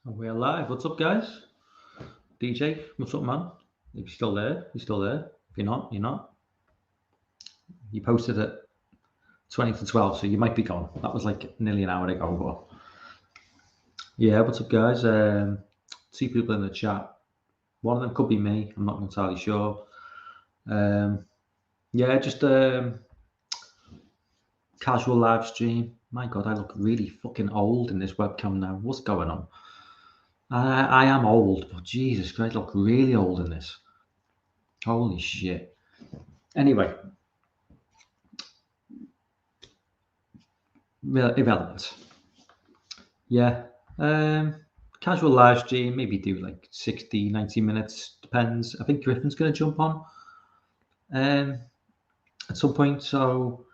We're live. What's up, guys? DJ, what's up, man? If you're still there, you're still there. If you're not, you're not. You posted at 20 to 12, so you might be gone. That was like nearly an hour ago. But yeah, what's up, guys? Two people in the chat. One of them could be me. I'm not entirely sure. Yeah, just casual live stream. My God, I look really fucking old in this webcam now. What's going on? I am old, but Jesus Christ, I look really old in this. Holy shit. Anyway, irrelevant. Yeah. Casual live stream, maybe do like 60, 90 minutes, depends. I think Griffin's going to jump on at some point. So,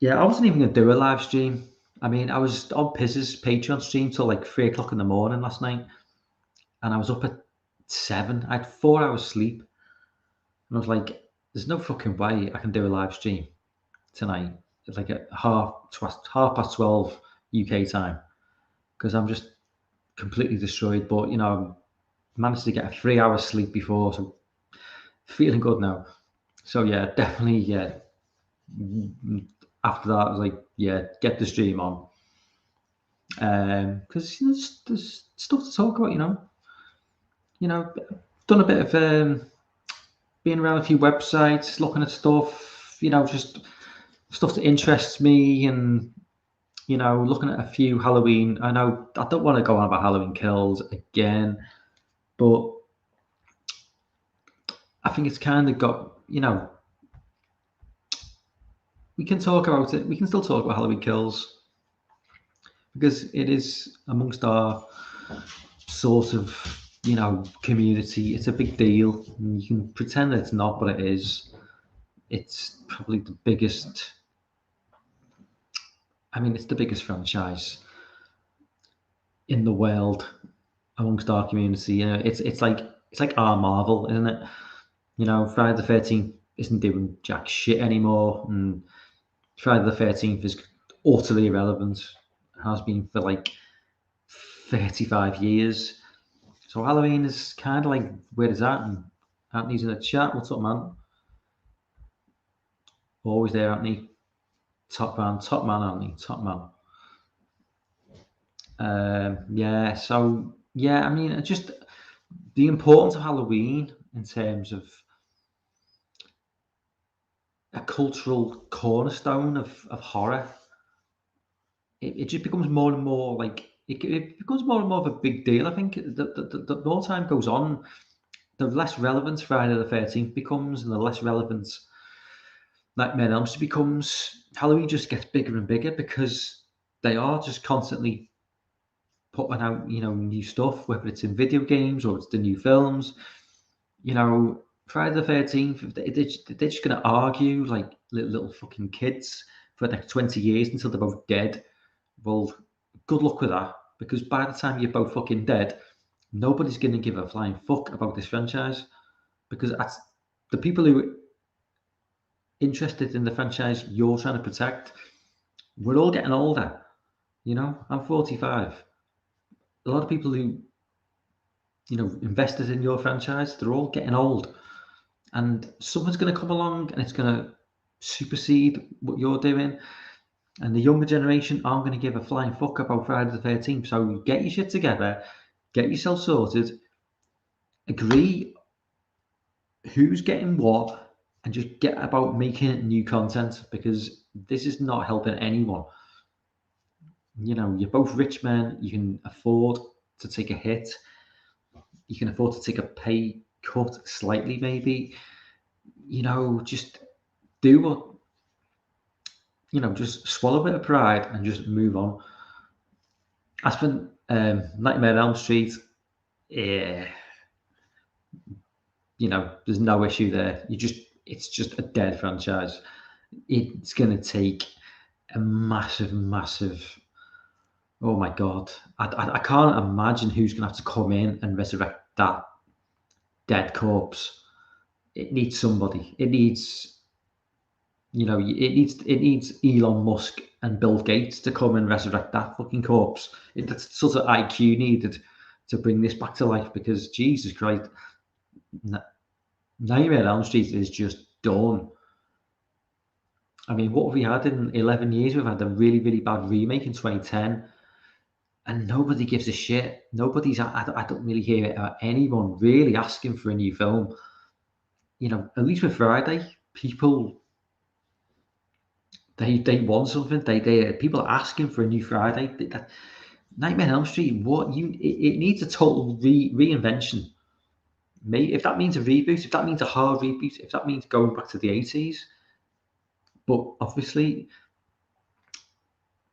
yeah, I wasn't even going to do a live stream. I mean, I was on Piz's Patreon stream till like 3 o'clock in the morning last night, and I was up at 7. I had 4 hours sleep, and I was like, there's no fucking way I can do a live stream tonight. It's like at half past 12 UK time, because I'm just completely destroyed. But managed to get a 3 hours sleep before, so feeling good now. So yeah, definitely, yeah. After that, I was like, yeah, get the stream on, because there's stuff to talk about. Done a bit of being around a few websites, looking at stuff. Just stuff that interests me, and looking at a few Halloween. I know I don't want to go on about Halloween Kills again, but I think it's kind of got, we can talk about it. We can still talk about Halloween Kills because it is amongst our sort of, community. It's a big deal. And you can pretend that it's not, but it is. It's probably the biggest. I mean, it's the biggest franchise in the world amongst our community. It's like our Marvel, isn't it? Friday the 13th isn't doing jack shit anymore, and Friday the 13th is utterly irrelevant. Has been for like 35 years. So Halloween is kind of like, where is that? And Anthony's in the chat. What's up, man? Always there, Anthony. Top man, Anthony, top man. Yeah, so yeah, I mean, just the importance of Halloween in terms of a cultural cornerstone of horror. It just becomes more and more like it becomes more and more of a big deal. I think the more time goes on, the less relevant Friday the 13th becomes, and the less relevant Nightmare on Elm Street becomes. Halloween just gets bigger and bigger because they are just constantly putting out, new stuff, whether it's in video games or it's the new films. Friday the 13th, they're just going to argue like little fucking kids for the next 20 years until they're both dead. Well, good luck with that, because by the time you're both fucking dead, nobody's going to give a flying fuck about this franchise, because that's the people who are interested in the franchise you're trying to protect. We're all getting older. I'm 45. A lot of people who, invested in your franchise, they're all getting old. And someone's going to come along and it's going to supersede what you're doing. And the younger generation aren't going to give a flying fuck about Friday the 13th. So get your shit together, get yourself sorted, agree who's getting what, and just get about making new content, because this is not helping anyone. You're both rich men. You can afford to take a hit. You can afford to take a pay cut slightly, maybe. Just do what, just swallow a bit of pride and just move on. As for Nightmare on Elm Street, yeah, there's no issue there. It's just a dead franchise. It's going to take a massive, massive. Oh my God. I can't imagine who's going to have to come in and resurrect that dead corpse. It needs somebody. It needs Elon Musk and Bill Gates to come and resurrect that fucking corpse. That's sort of IQ needed to bring this back to life, because Jesus Christ, Nightmare on Elm Street is just done. I mean, what have we had in 11 years? We've had a really, really bad remake in 2010, and nobody gives a shit. I don't really hear it about anyone really asking for a new film. At least with Friday, people, they want something. People are asking for a new Friday. Nightmare on Elm Street, it needs a total reinvention. If that means a reboot, if that means a hard reboot, if that means going back to the 80s. But obviously,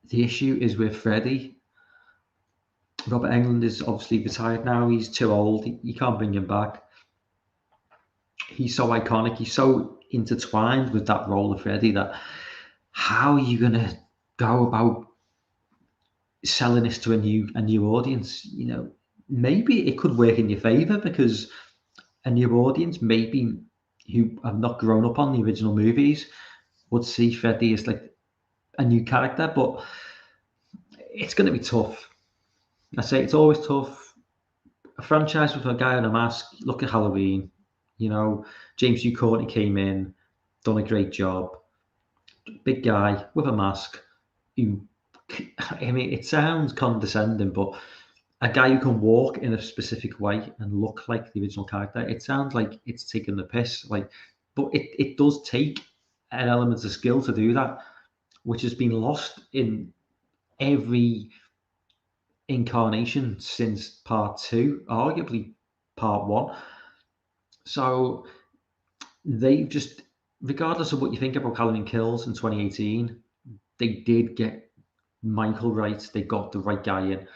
the issue is with Freddy. Robert Englund is obviously retired now. He's too old. You can't bring him back. He's so iconic. He's so intertwined with that role of Freddy that how are you going to go about selling this to a new audience? Maybe it could work in your favor, because a new audience, maybe who have not grown up on the original movies, would see Freddy as like a new character. But it's going to be tough. I say it's always tough. A franchise with a guy on a mask. Look at Halloween. James Hugh Courtney came in, done a great job. Big guy with a mask. It sounds condescending, but a guy who can walk in a specific way and look like the original character, it sounds like it's taking the piss. But it does take an element of skill to do that, which has been lost in every incarnation since part 2, arguably part 1. So they just, regardless of what you think about Halloween Kills in 2018, they did get Michael right. They got the right guy in.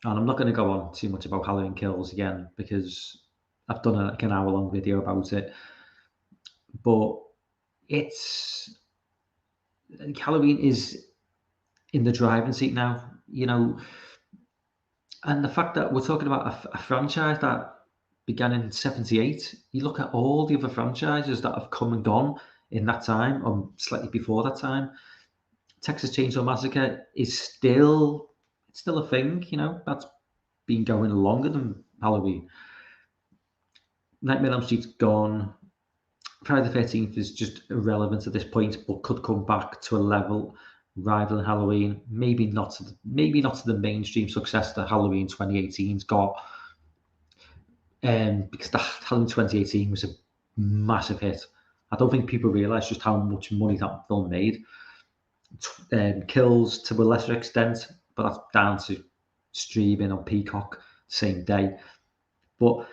And I'm not going to go on too much about Halloween Kills again, because I've done an hour-long video about it. But Halloween is in the driving seat now, and the fact that we're talking about a franchise that began in 78, you look at all the other franchises that have come and gone in that time, or slightly before that time. Texas Chainsaw Massacre is still a thing, that's been going longer than Halloween. Nightmare on Elm Street's gone. Friday the 13th is just irrelevant at this point, but could come back to a level rivaling Halloween. Maybe not to the mainstream success that Halloween 2018's got, because the Halloween 2018 was a massive hit. I don't think people realise just how much money that film made. Kills to a lesser extent, but that's down to streaming on Peacock same day. But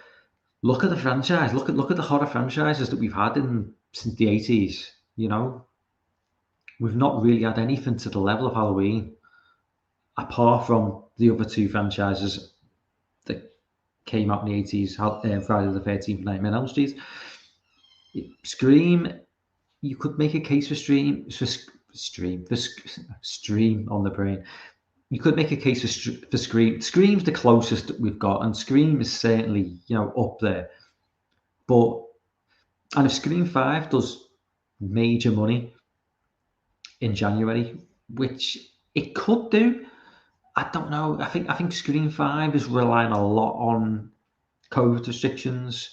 look at the franchise. Look at the horror franchises that we've had since the 80s. We've not really had anything to the level of Halloween, apart from the other 2 franchises that came out in the 80s, Friday the 13th, Nightmare on Elm Street. Scream, you could make a case for Scream on the brain. You could make a case for Scream. Scream's the closest that we've got, and Scream is certainly, up there. And if Scream 5 does major money in January, which it could do, I don't know. I think Scream 5 is relying a lot on COVID restrictions.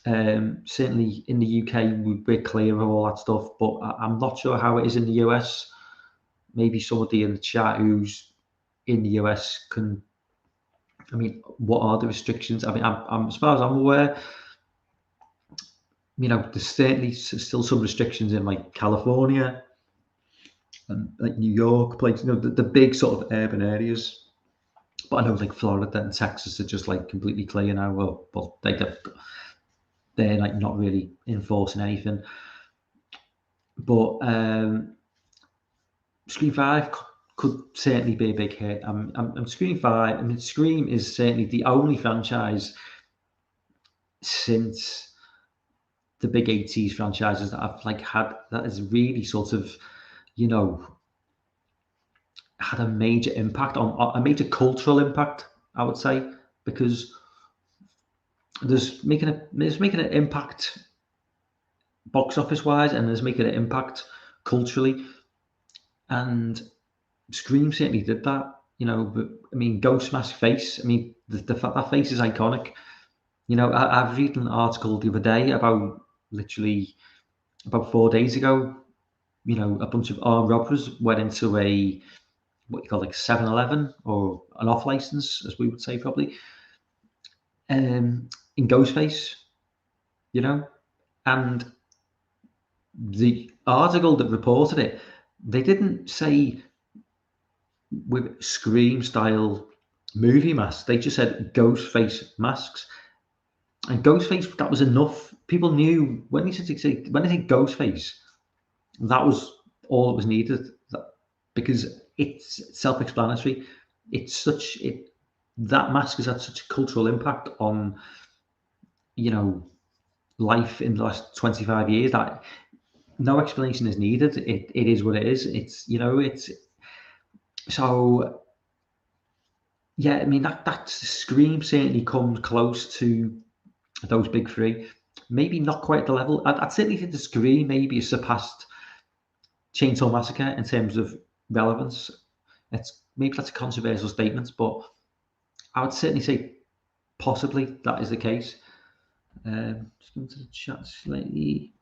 Certainly in the UK, we're clear of all that stuff, but I'm not sure how it is in the US. Maybe somebody in the chat who's in the US can. I mean, what are the restrictions? I mean, I'm as far as I'm aware, there's certainly still some restrictions in like California and like New York, places, the big sort of urban areas. But I know like Florida and Texas are just like completely clear now. Well, they're like not really enforcing anything. But Scream 5 could certainly be a big hit. Scream 5. I mean, Scream is certainly the only franchise since the big 80s franchises that I've had that has really sort of, had a major impact on a major cultural impact, I would say, because there's making an impact box office wise, and there's making an impact culturally. And Scream certainly did that, but I mean, Ghost Mask face, I mean, that face is iconic. I've read an article the other day literally about 4 days ago, a bunch of armed robbers went into what you call like 7-Eleven or an off license, as we would say probably, in Ghostface, and the article that reported it, they didn't say with Scream style movie masks. They just said Ghostface masks, and Ghostface, that was enough. People knew when they said Ghostface, that was all that was needed. Because it's self-explanatory. That mask has had such a cultural impact on life in the last 25 years that no explanation is needed. It is what it is. It's so yeah. I mean that Scream certainly comes close to those big three. Maybe not quite the level. I'd certainly think the Scream maybe has surpassed Chainsaw Massacre in terms of relevance. Maybe that's a controversial statement, but I would certainly say possibly that is the case. Just going to the chat slightly.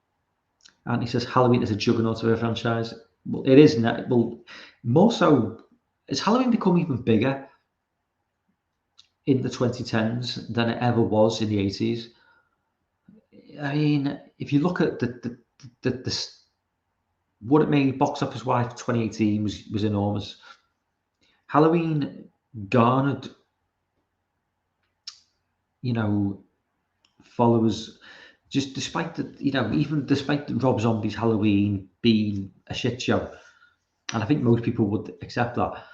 And he says Halloween is a juggernaut of a franchise. Well, it is. Well, more so, has Halloween become even bigger in the 2010s than it ever was in the 80s? I mean, if you look at what it made box office wise for 2018 was enormous. Halloween garnered, followers, just despite even despite Rob Zombie's Halloween being a shit show, and I think most people would accept that,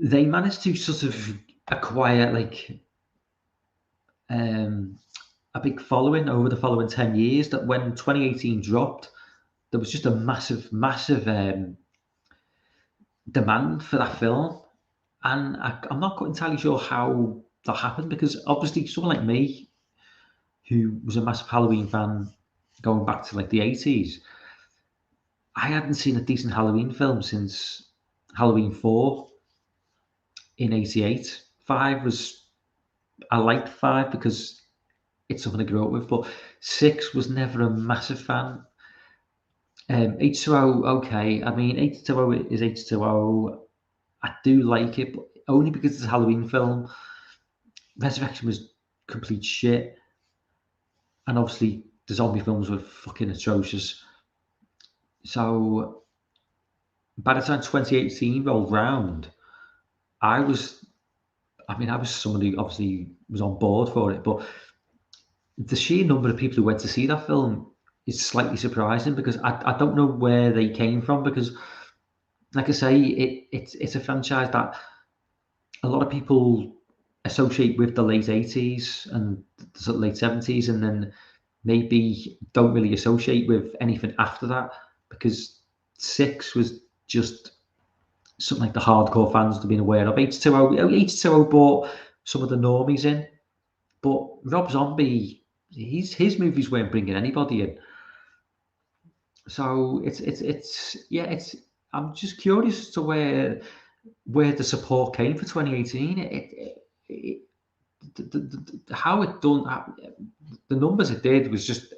they managed to sort of acquire a big following over the following 10 years, that when 2018 dropped, there was just a massive demand for that film. And I'm not entirely sure how that happened, because obviously someone like me, who was a massive Halloween fan going back to the 80s, I hadn't seen a decent Halloween film since Halloween 4 in 88. 5 was, I liked 5 because it's something I grew up with, but 6 was never a massive fan. H2O, okay. I mean, H2O is H2O. I do like it, but only because it's a Halloween film. Resurrection was complete shit. And obviously, the zombie films were fucking atrocious. So, by the time 2018 rolled round, I was somebody who obviously was on board for it, but the sheer number of people who went to see that film is slightly surprising, because I don't know where they came from, because like I say, it's a franchise that a lot of people associate with the late 80s and the late 70s, and then maybe don't really associate with anything after that, because 6 was just something like the hardcore fans would have been aware of. H2O brought some of the normies in, but Rob Zombie, his movies weren't bringing anybody in. So I'm just curious as to where the support came for 2018. How it done, the numbers it did was just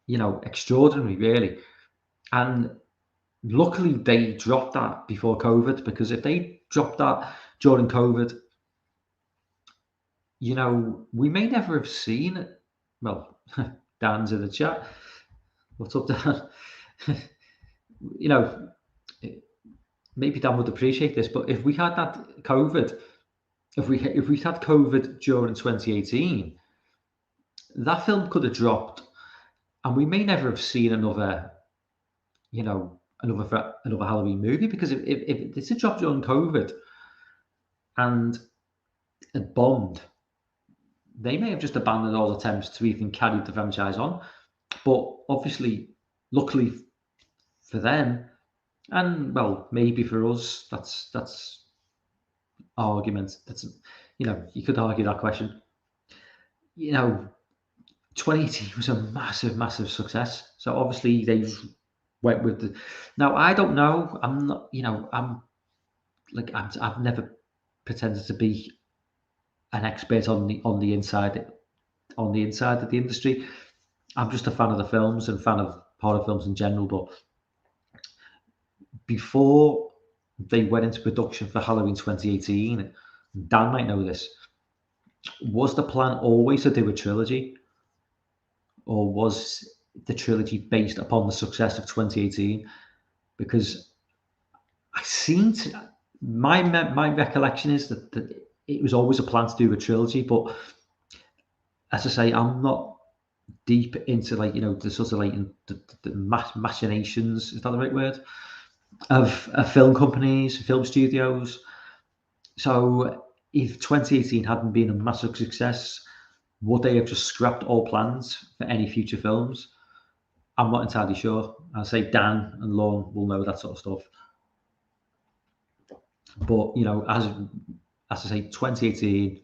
extraordinary, really. And luckily they dropped that before COVID, because if they dropped that during COVID, we may never have seen it. Well, Dan's in the chat. What's up, Dan? Maybe Dan would appreciate this, but if we had that COVID, if we had COVID during 2018, that film could have dropped, and we may never have seen another Halloween movie, because if it's a drop during COVID and it bombed, they may have just abandoned all attempts to even carry the franchise on. But obviously, luckily for them, and well, maybe for us, that's argument. That's you could argue that question. 2018 was a massive success. So obviously they've went with the. Now I don't know. I'm not. I've never pretended to be an expert on the inside of the industry. I'm just a fan of the films and fan of horror films in general. But before they went into production for Halloween 2018, Dan might know this. Was the plan always to do a trilogy, or was the trilogy based upon the success of 2018? Because I seem to my recollection is that it was always a plan to do a trilogy, but as I say, I'm not deep into the sort of the machinations, is that the right word, of film companies, film studios. So if 2018 hadn't been a massive success, would they have just scrapped all plans for any future films? I'm not entirely sure. I'll say Dan and Lorne will know that sort of stuff. But as I say, 2018,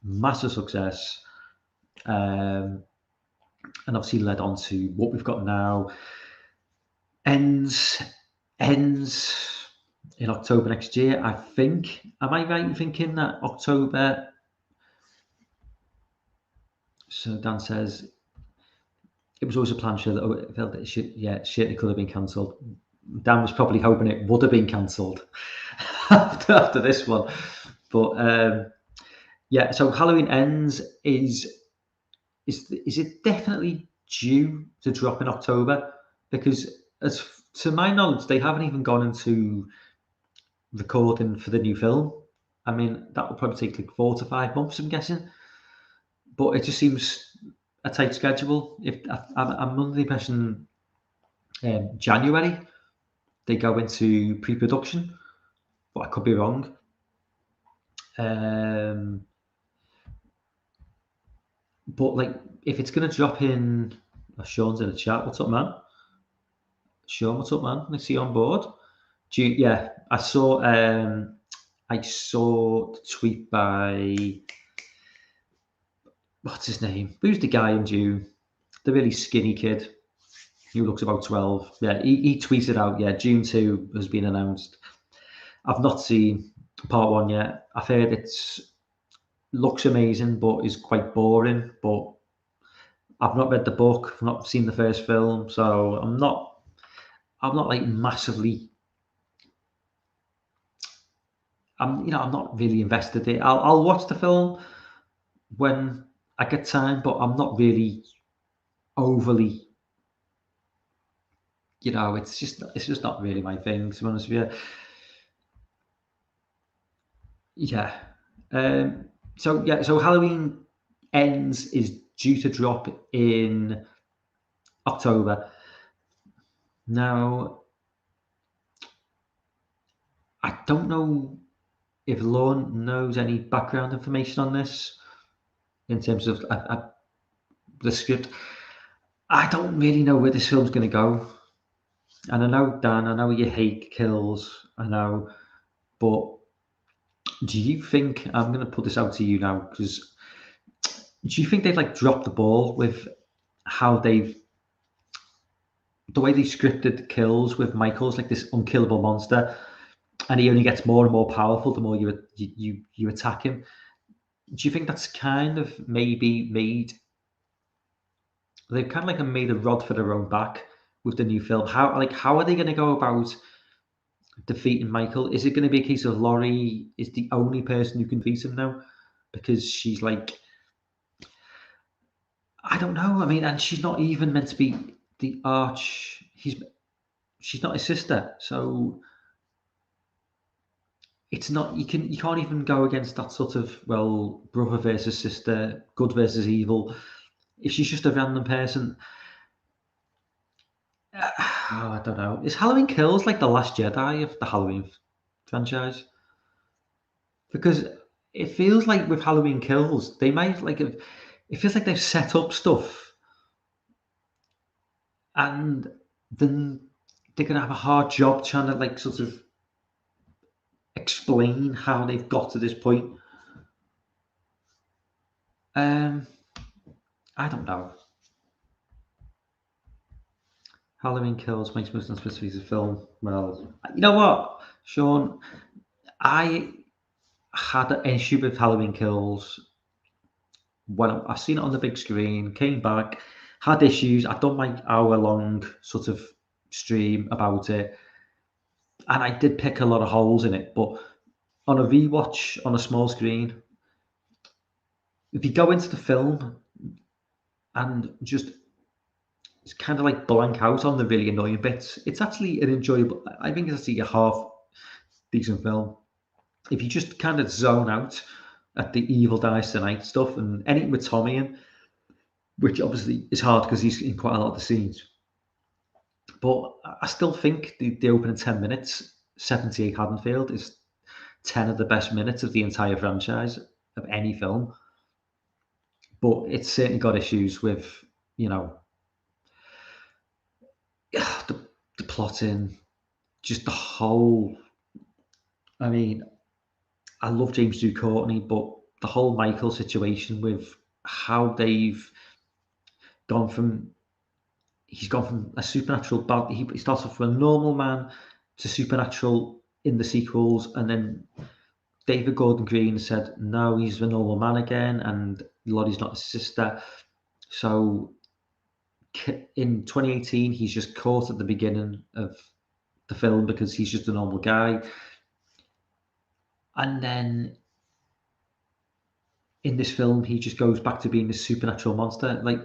massive success, and obviously led on to what we've got now. Ends in October next year, I think. Am I right in thinking that October? So Dan says it was always a plan show that felt that it could have been cancelled. Dan was probably hoping it would have been cancelled after this one. But so Halloween Ends is it definitely due to drop in October? Because as to my knowledge, they haven't even gone into recording for the new film. I mean, that will probably take like 4 to 5 months, I'm guessing. But it just seems a tight schedule. If I'm under the impression January they go into pre-production, but I could be wrong. But like, if it's going to drop in, Sean's in the chat. What's up, man? Sean, what's up, man? Let's see you on board. Yeah, I saw the tweet by what's his name? Who's the guy in June? The really skinny kid who looks about 12. Yeah, he tweeted out, yeah, June 2 has been announced. I've not seen part 1 yet. I've heard it's looks amazing, but is quite boring. But I've not read the book. I've not seen the first film, so I'm not like massively. I'm not really invested in it. I'll watch the film when I get time, but I'm not really overly. It's just not really my thing, to be honest with you. Yeah. So Halloween Ends is due to drop in October. Now, I don't know if Lorne knows any background information on this in terms of the script. I don't really know where this film's going to go. And I know, Dan, I know you hate kills, I know, but do you think, I'm going to put this out to you now, because do you think they've dropped the ball with how the way they scripted kills with Michael's like this unkillable monster, and he only gets more and more powerful the more you attack him? Do you think that's kind of maybe they've kind of made a rod for their own back with the new film? How are they going to go about defeating Michael? Is it going to be a case of Laurie is the only person who can defeat him now because she's I don't know. I mean, and she's not even meant to be the arch. She's not his sister, so it's not. You can't even go against that sort of brother versus sister, good versus evil. If she's just a random person, I don't know. Is Halloween Kills like the Last Jedi of the Halloween franchise? Because it feels like with Halloween Kills, they might it feels like they've set up stuff, and then they're gonna have a hard job trying to sort of explain how they've got to this point. I don't know. Halloween Kills makes most sense for a film. Well, you know what, Sean? I had an issue with Halloween Kills when I seen it on the big screen, came back, had issues. I'd done my hour-long sort of stream about it, and I did pick a lot of holes in it. But on a rewatch on a small screen, if you go into the film and just it's kind of like blank out on the really annoying bits, it's actually an enjoyable. I think it's actually a half decent film. If you just kind of zone out at the Evil Dies Tonight stuff and anything with Tommy in, which obviously is hard because he's in quite a lot of the scenes. But I still think the opening 10 minutes, 78 Haddonfield, is 10 of the best minutes of the entire franchise of any film. But it's certainly got issues with, you know, the plotting, just the whole. I mean, I love James Dew Courtney, but the whole Michael situation with how they've gone from he's gone from a supernatural bad. He starts off from a normal man to supernatural in the sequels, and then David Gordon Green said no, he's a normal man again, and Lottie's not his sister. So in 2018, he's just caught at the beginning of the film because he's just a normal guy, and then in this film, he just goes back to being this supernatural monster. Like,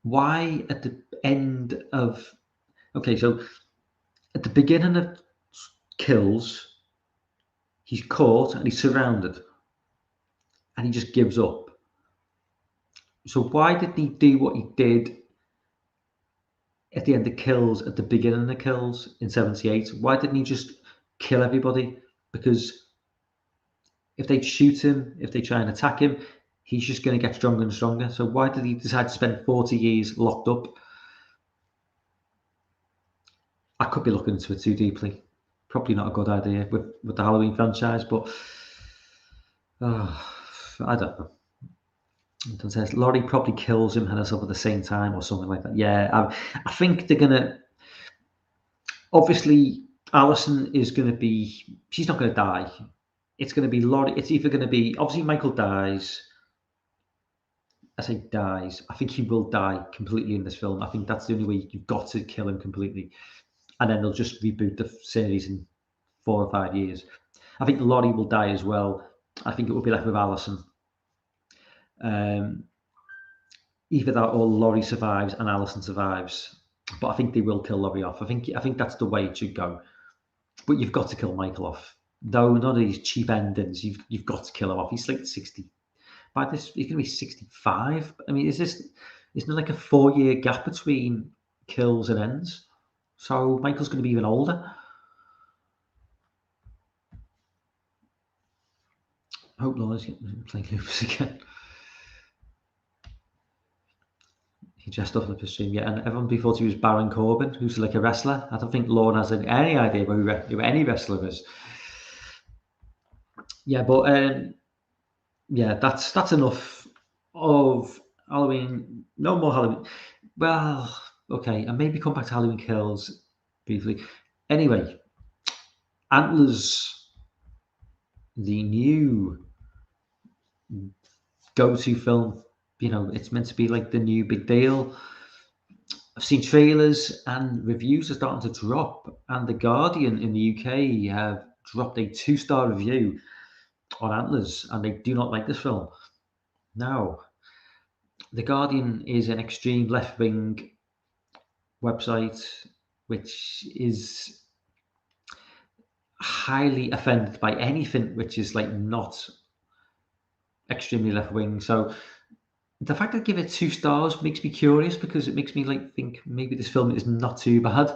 why at the end of okay, so at the beginning of Kills, he's caught and he's surrounded, and he just gives up. So why didn't he do what he did at the end of Kills, at the beginning of Kills in '78? Why didn't he just kill everybody? Because if they shoot him, if they try and attack him, he's just going to get stronger and stronger. So why did he decide to spend 40 years locked up? I could be looking into it too deeply. Probably not a good idea with the Halloween franchise, but I don't know. It says Laurie probably kills him and herself at the same time or something like that. Yeah, I think they're gonna. Obviously, Alison is gonna be. She's not gonna die. It's gonna be Laurie. It's either gonna be obviously Michael dies. I say dies. I think he will die completely in this film. I think that's the only way. You've got to kill him completely, and then they'll just reboot the series in 4 or 5 years. I think Laurie will die as well. I think it will be left with Alison. Either that or Laurie survives and Alison survives. But I think they will kill Laurie off. I think that's the way it should go. But you've got to kill Michael off. No, none of these cheap endings. You've got to kill him off. He's like 60. By this, he's going to be 65. I mean, isn't there like a 4-year gap between kills and ends? So Michael's going to be even older. I hope Laura's playing lupus again. He dressed up in the stream, yeah, and everyone thought he was Baron Corbin, who's like a wrestler. I don't think Lauren has any idea who any wrestler is. Yeah, but yeah, that's enough of Halloween. No more Halloween. Well, okay, and maybe come back to Halloween Kills briefly. Anyway, Antlers, the new go-to film. You know, it's meant to be like the new big deal. I've seen trailers and reviews are starting to drop, and The Guardian in the UK have dropped a 2-star review on Antlers, and they do not like this film. Now, The Guardian is an extreme left wing website which is highly offended by anything which is like not extremely left wing. So the fact that I give it 2 stars makes me curious because it makes me like think maybe this film is not too bad.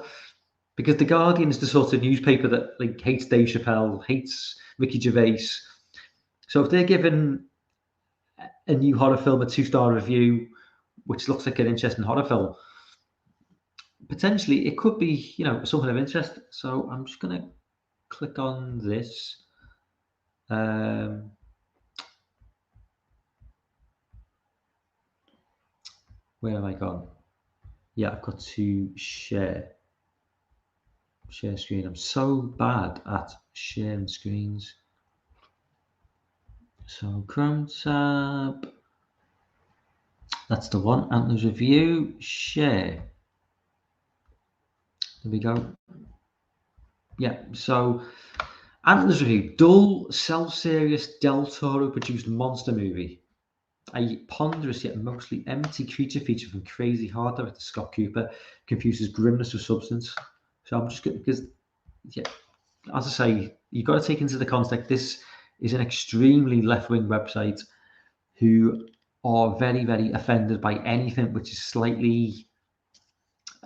Because The Guardian is the sort of newspaper that like hates Dave Chappelle, hates Ricky Gervais. So if they're giving a new horror film a 2-star review, which looks like an interesting horror film, potentially it could be, you know, something of interest. So I'm just gonna click on this. Where have I gone? Yeah, I've got to share screen. I'm so bad at sharing screens. So Chrome tab, that's the one. Antlers review, share. There we go. Yeah, so Antlers review, dull, self-serious Del Toro produced monster movie. A ponderous yet mostly empty creature feature from crazy hard director Scott Cooper confuses grimness with substance. So I'm just going because, yeah, as I say, you've got to take into the context this is an extremely left-wing website who are very, very offended by anything which is slightly.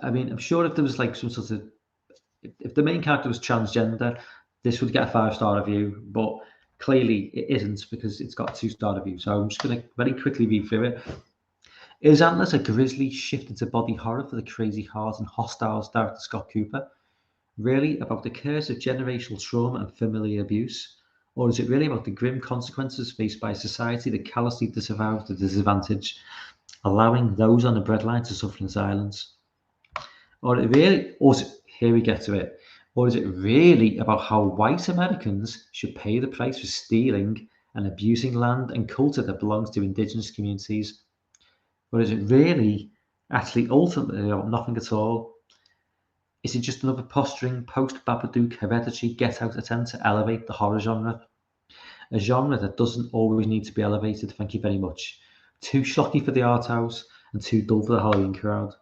I mean, I'm sure if there was like some sort of if the main character was transgender, this would get a 5-star review, but clearly it isn't because it's got a 2-star review. So I'm just going to very quickly read through it. Is Antlers a grisly shift into body horror for the crazy heart and hostile director Scott Cooper? Really about the curse of generational trauma and familiar abuse? Or is it really about the grim consequences faced by a society that callously disavows the disadvantaged, allowing those on the breadline to suffer in silence? Here we get to it. Or is it really about how white Americans should pay the price for stealing and abusing land and culture that belongs to indigenous communities? Or is it really actually ultimately about nothing at all? Is it just another posturing post-Babadook hereditary get-out attempt to elevate the horror genre? A genre that doesn't always need to be elevated, thank you very much. Too schlocky for the art house and too dull for the Halloween crowd.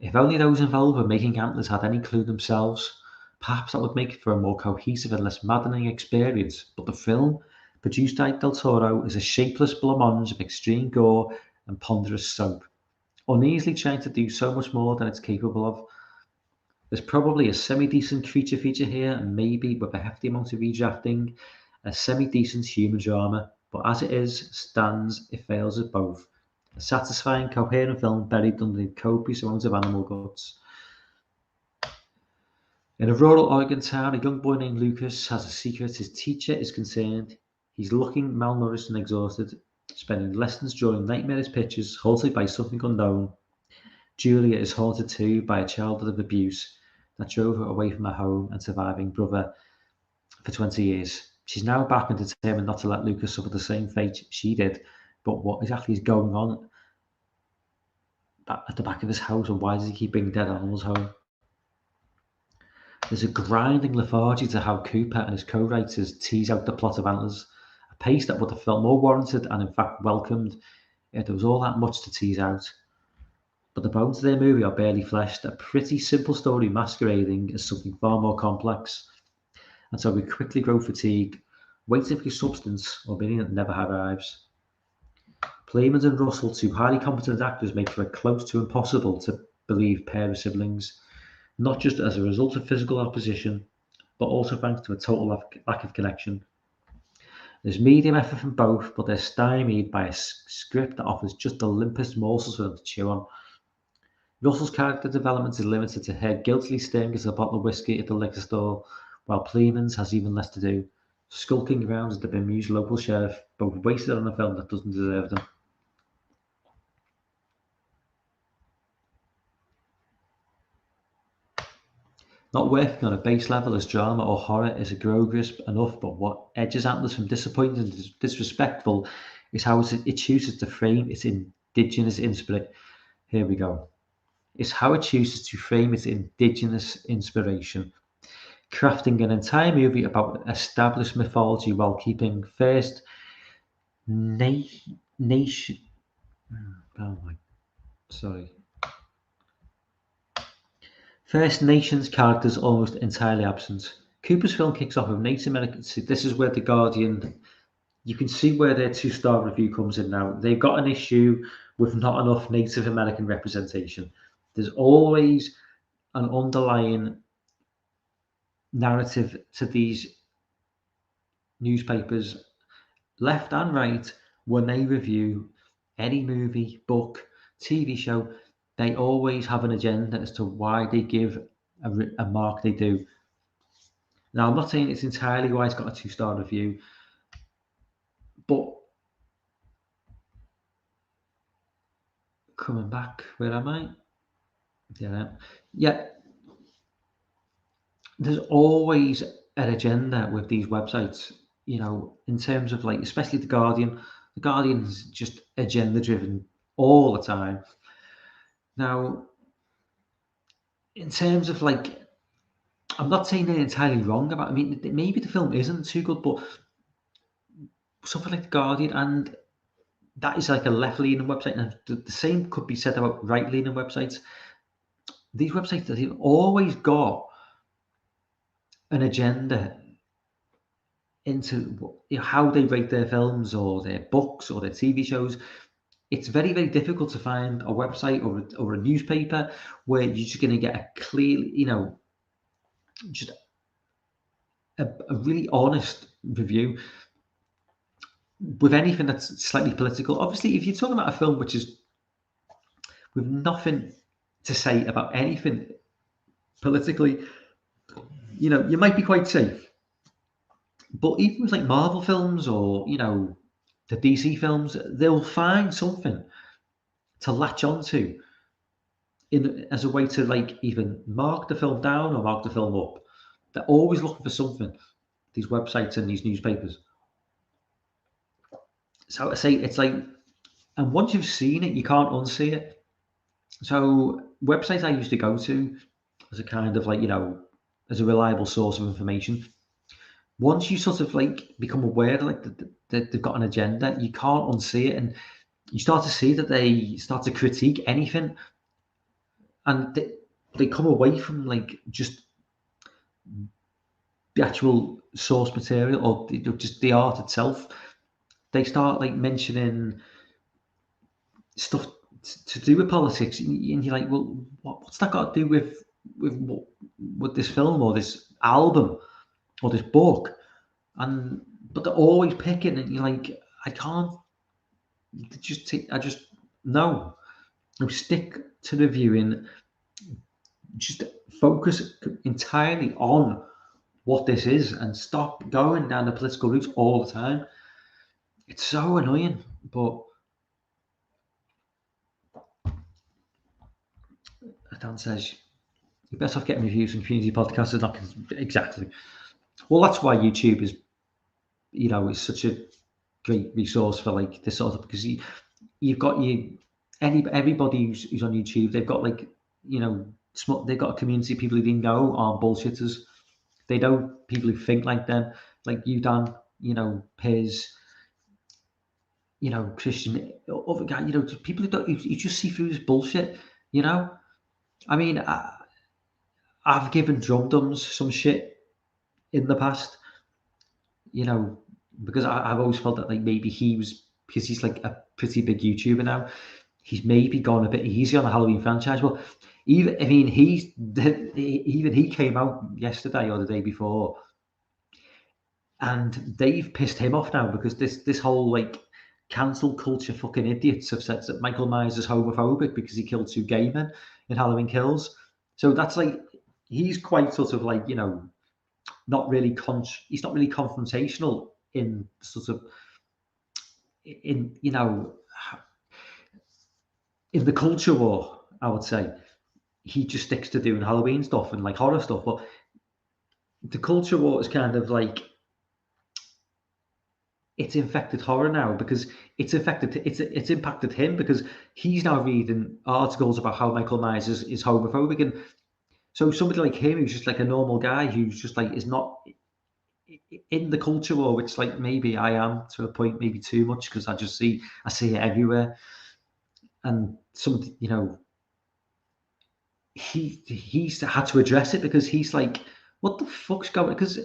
If only those involved with making Antlers had any clue themselves, perhaps that would make for a more cohesive and less maddening experience. But the film, produced by Del Toro, is a shapeless blancmange of extreme gore and ponderous soap, uneasily trying to do so much more than it's capable of. There's probably a semi-decent creature feature here, and maybe with a hefty amount of redrafting, a semi-decent human drama, but as it it fails at both. A satisfying, coherent film buried under copious amounts of animal guts. In a rural Oregon town, a young boy named Lucas has a secret. His teacher is concerned. He's looking malnourished and exhausted, spending lessons during nightmarish pictures, haunted by something unknown. Julia is haunted too by a childhood of abuse that drove her away from her home and surviving brother for 20 years. She's now back and determined not to let Lucas suffer the same fate she did. But what exactly is going on at the back of his house, and why does he keep bringing dead animals home? There's a grinding lethargy to how Cooper and his co-writers tease out the plot of Antlers, a pace that would have felt more warranted and in fact welcomed if there was all that much to tease out. But the bones of their movie are barely fleshed, a pretty simple story masquerading as something far more complex. And so we quickly grow fatigued, waiting for substance or meaning that never arrives. Playman and Russell, two highly competent actors, make for a close to impossible to believe pair of siblings, not just as a result of physical opposition, but also thanks to a total lack of connection. There's medium effort from both, but they're stymied by a script that offers just the limpest morsels for them to chew on. Russell's character development is limited to her guiltily staring at a bottle of whiskey at the liquor store, while Playman's has even less to do, skulking around as the bemused local sheriff, both wasted on a film that doesn't deserve them. Not working on a base level as drama or horror is egregious enough, but what edges Antlers from disappointing and disrespectful is how it chooses to frame its indigenous inspiration. Here we go. It's how it chooses to frame its indigenous inspiration, crafting an entire movie about established mythology while keeping first nation. Oh my, sorry. First Nations characters almost entirely absent. Cooper's film kicks off with Native American. This is where The Guardian, you can see where their 2-star review comes in now. They've got an issue with not enough Native American representation. There's always an underlying narrative to these newspapers, left and right, when they review any movie, book, TV show. They always have an agenda as to why they give a mark they do. Now, I'm not saying it's entirely why it's got a 2-star review, but coming back. Where am I? Yeah. There's always an agenda with these websites, in terms of like, especially The Guardian. The Guardian's just agenda driven all the time. Now, in terms of like, I'm not saying they're entirely wrong about. I mean, maybe the film isn't too good, but something like The Guardian, and that is like a left-leaning website, and the same could be said about right-leaning websites. These websites, they've always got an agenda into how they rate their films or their books or their TV shows. It's very, very difficult to find a website or a newspaper where you're just going to get a clear, just a really honest review with anything that's slightly political. Obviously, if you're talking about a film which is with nothing to say about anything politically, you might be quite safe. But even with like Marvel films or, the DC films, they'll find something to latch onto as a way to like even mark the film down or mark the film up. They're always looking for something, these websites and these newspapers. So I say it's like, and once you've seen it, you can't unsee it. So websites I used to go to as a kind of like, as a reliable source of information. Once you sort of like become aware like that they've got an agenda, you can't unsee it, and you start to see that they start to critique anything, and they come away from like just the actual source material or just the art itself. They start like mentioning stuff to do with politics, and you're like, well, what's that got to do with this film or this album or this book? But they're always picking, and you're like, I can't just take. I just no. Stick to the viewing. Just focus entirely on what this is, and stop going down the political route all the time. It's so annoying, but Dan says you're better off getting reviews from community podcasts. Is not exactly. Well, that's why YouTube is, is such a great resource for like this sort of, because you've got everybody who's on YouTube. They've got like, they've got a community of people who didn't know aren't bullshitters. They know people who think like them, like you, Dan, Piers, Christian, other guy, people who don't, you just see through this bullshit, I mean, I've given Drum some shit in the past, because I've always felt that like maybe because he's like a pretty big YouTuber now, he's maybe gone a bit easy on the Halloween franchise. Well, even he came out yesterday or the day before, and they've pissed him off now because this whole like cancel culture fucking idiots have said that Michael Myers is homophobic because he killed 2 gay men in Halloween Kills. So that's like, he's quite sort of like, not really he's not really confrontational in sort of in the culture war, I would say. He just sticks to doing Halloween stuff and like horror stuff, but the culture war is kind of like, it's infected horror now because it's impacted him, because he's now reading articles about how Michael Myers is homophobic, and so somebody like him who's just like a normal guy who's just like is not in the culture war, which like maybe I am to a point, maybe too much, because I see it everywhere, and some he's had to address it because he's like, what the fuck's going? Because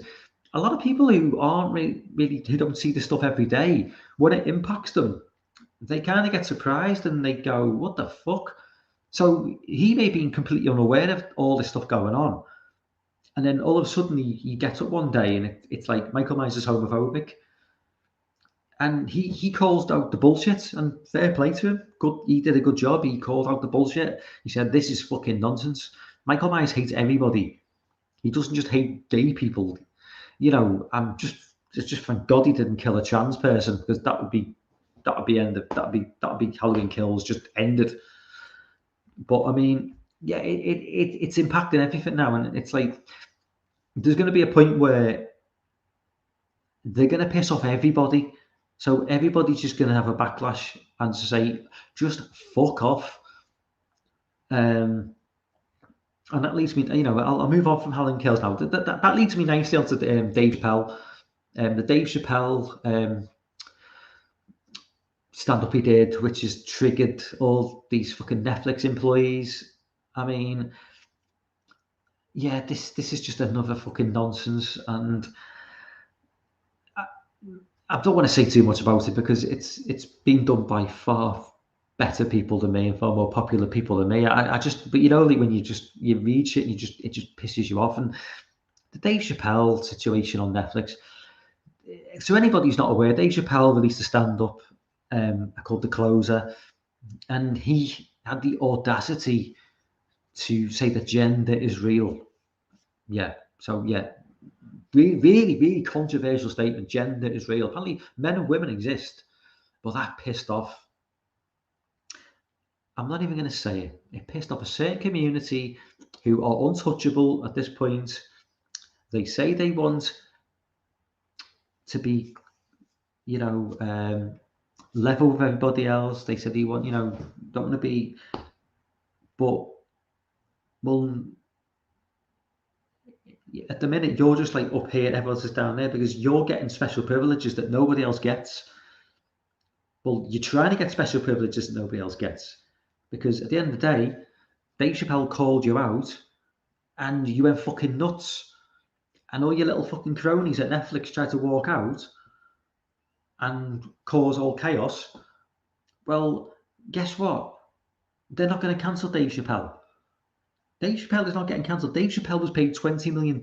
a lot of people who aren't really who don't see this stuff every day, when it impacts them, they kind of get surprised and they go, what the fuck? So he may be completely unaware of all this stuff going on. And then all of a sudden he gets up one day and it's like Michael Myers is homophobic. And he calls out the bullshit, and fair play to him. Good, he did a good job. He called out the bullshit. He said, this is fucking nonsense. Michael Myers hates everybody. He doesn't just hate gay people. I'm just thank God he didn't kill a trans person, because that would be Halloween Kills just ended. But I mean, yeah, it's impacting everything now, and it's like there's going to be a point where they're going to piss off everybody. So everybody's just going to have a backlash and say, just fuck off. And that leads me, I'll move on from Helen Kills now. That leads me nicely onto Dave Chappelle. The Dave Chappelle stand-up he did, which has triggered all these fucking Netflix employees. I mean, yeah, this is just another fucking nonsense, and I don't want to say too much about it because it's been done by far better people than me and far more popular people than me. I just, but like when you read shit and it just pisses you off. And the Dave Chappelle situation on Netflix. So anybody who's not aware, Dave Chappelle released a stand-up called The Closer, and he had the audacity to say that gender is real. Yeah. So yeah, really, really, really controversial statement. Gender is real. Apparently, men and women exist, but that pissed off. I'm not even going to say it. It pissed off a certain community who are untouchable at this point. They say they want to be, level with everybody else. They said they want, don't want to be, but well, at the minute you're just like up here, everyone's just down there because you're getting special privileges that nobody else gets. Well, you're trying to get special privileges that nobody else gets because at the end of the day, Dave Chappelle called you out and you went fucking nuts, and all your little fucking cronies at Netflix tried to walk out and cause all chaos. Well, guess what? They're not going to cancel Dave Chappelle. Dave Chappelle is not getting cancelled. Dave Chappelle was paid $20 million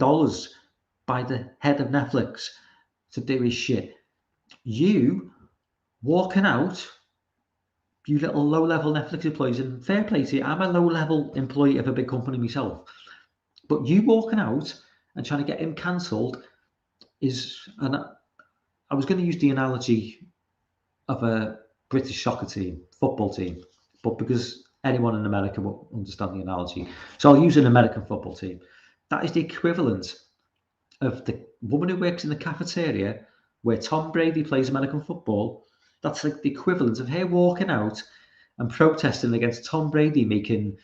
by the head of Netflix to do his shit. You walking out, you little low-level Netflix employees, and fair play to you, I'm a low-level employee of a big company myself, but you walking out and trying to get him cancelled is, and I was going to use the analogy of a British soccer team, football team, but because anyone in America will understand the analogy, so I'll use an American football team. That is the equivalent of the woman who works in the cafeteria where Tom Brady plays American football. That's like the equivalent of her walking out and protesting against Tom Brady making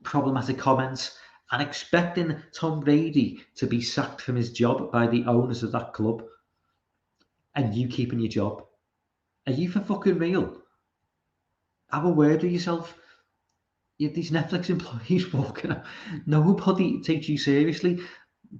problematic comments and expecting Tom Brady to be sacked from his job by the owners of that club, and you keeping your job. Are you for fucking real? Have a word with yourself. You have these Netflix employees walking out. Nobody takes you seriously.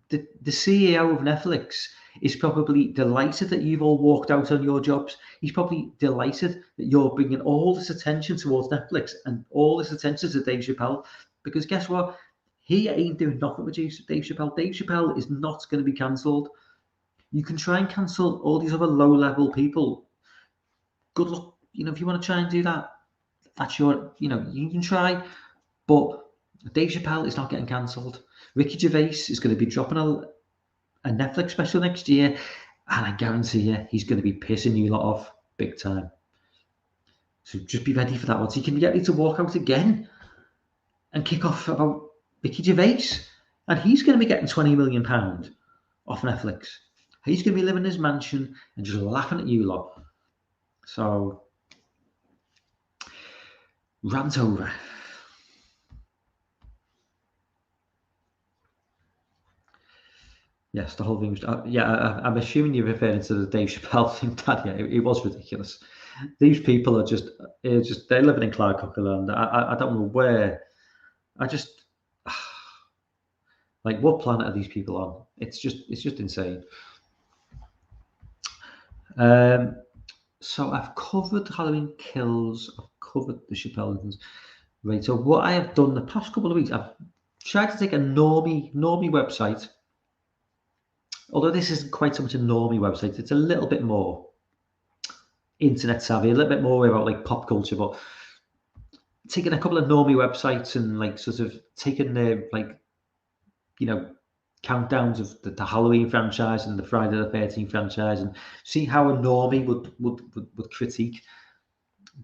The CEO of Netflix is probably delighted that you've all walked out on your jobs. He's probably delighted that you're bringing all this attention towards Netflix and all this attention to Dave Chappelle. Because guess what? He ain't doing nothing with Dave Chappelle. Dave Chappelle is not going to be cancelled. You can try and cancel all these other low-level people. Good luck. If you want to try and do that, that's your, you can try. But Dave Chappelle is not getting cancelled. Ricky Gervais is going to be dropping a Netflix special next year, and I guarantee you he's going to be pissing you lot off big time. So just be ready for that one. So you can get ready to walk out again and kick off about Ricky Gervais, and he's going to be getting £20 million off Netflix. He's going to be living in his mansion and just laughing at you lot. So, rant over. Yes, the whole thing was. I'm assuming you're referring to the Dave Chappelle thing, Dad. Yeah, it was ridiculous. These people are they're living in Cloudcockerland. I don't know where. I just like, what planet are these people on? It's just insane. So I've covered Halloween Kills. I've covered the Chappelle things. Right. So what I have done the past couple of weeks, I've tried to take a normie website. Although this isn't quite so much a normie website, it's a little bit more internet savvy, a little bit more about like pop culture, but taking a couple of normie websites and like sort of taking their like, countdowns of the Halloween franchise and the Friday the 13th franchise and see how a normie would critique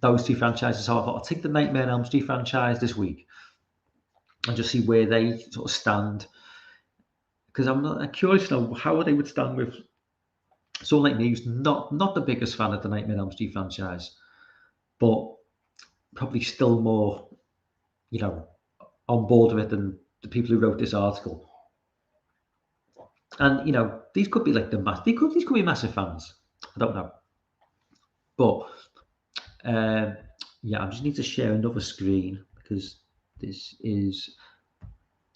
those two franchises. So I thought I'll take the Nightmare on Elm Street franchise this week and just see where they sort of stand. Because I'm curious to know how they would stand with someone like me who's not the biggest fan of the Nightmare on Elm Street franchise, but probably still more, on board with it than the people who wrote this article. And these could be like these could be massive fans. I don't know, but I just need to share another screen because this is,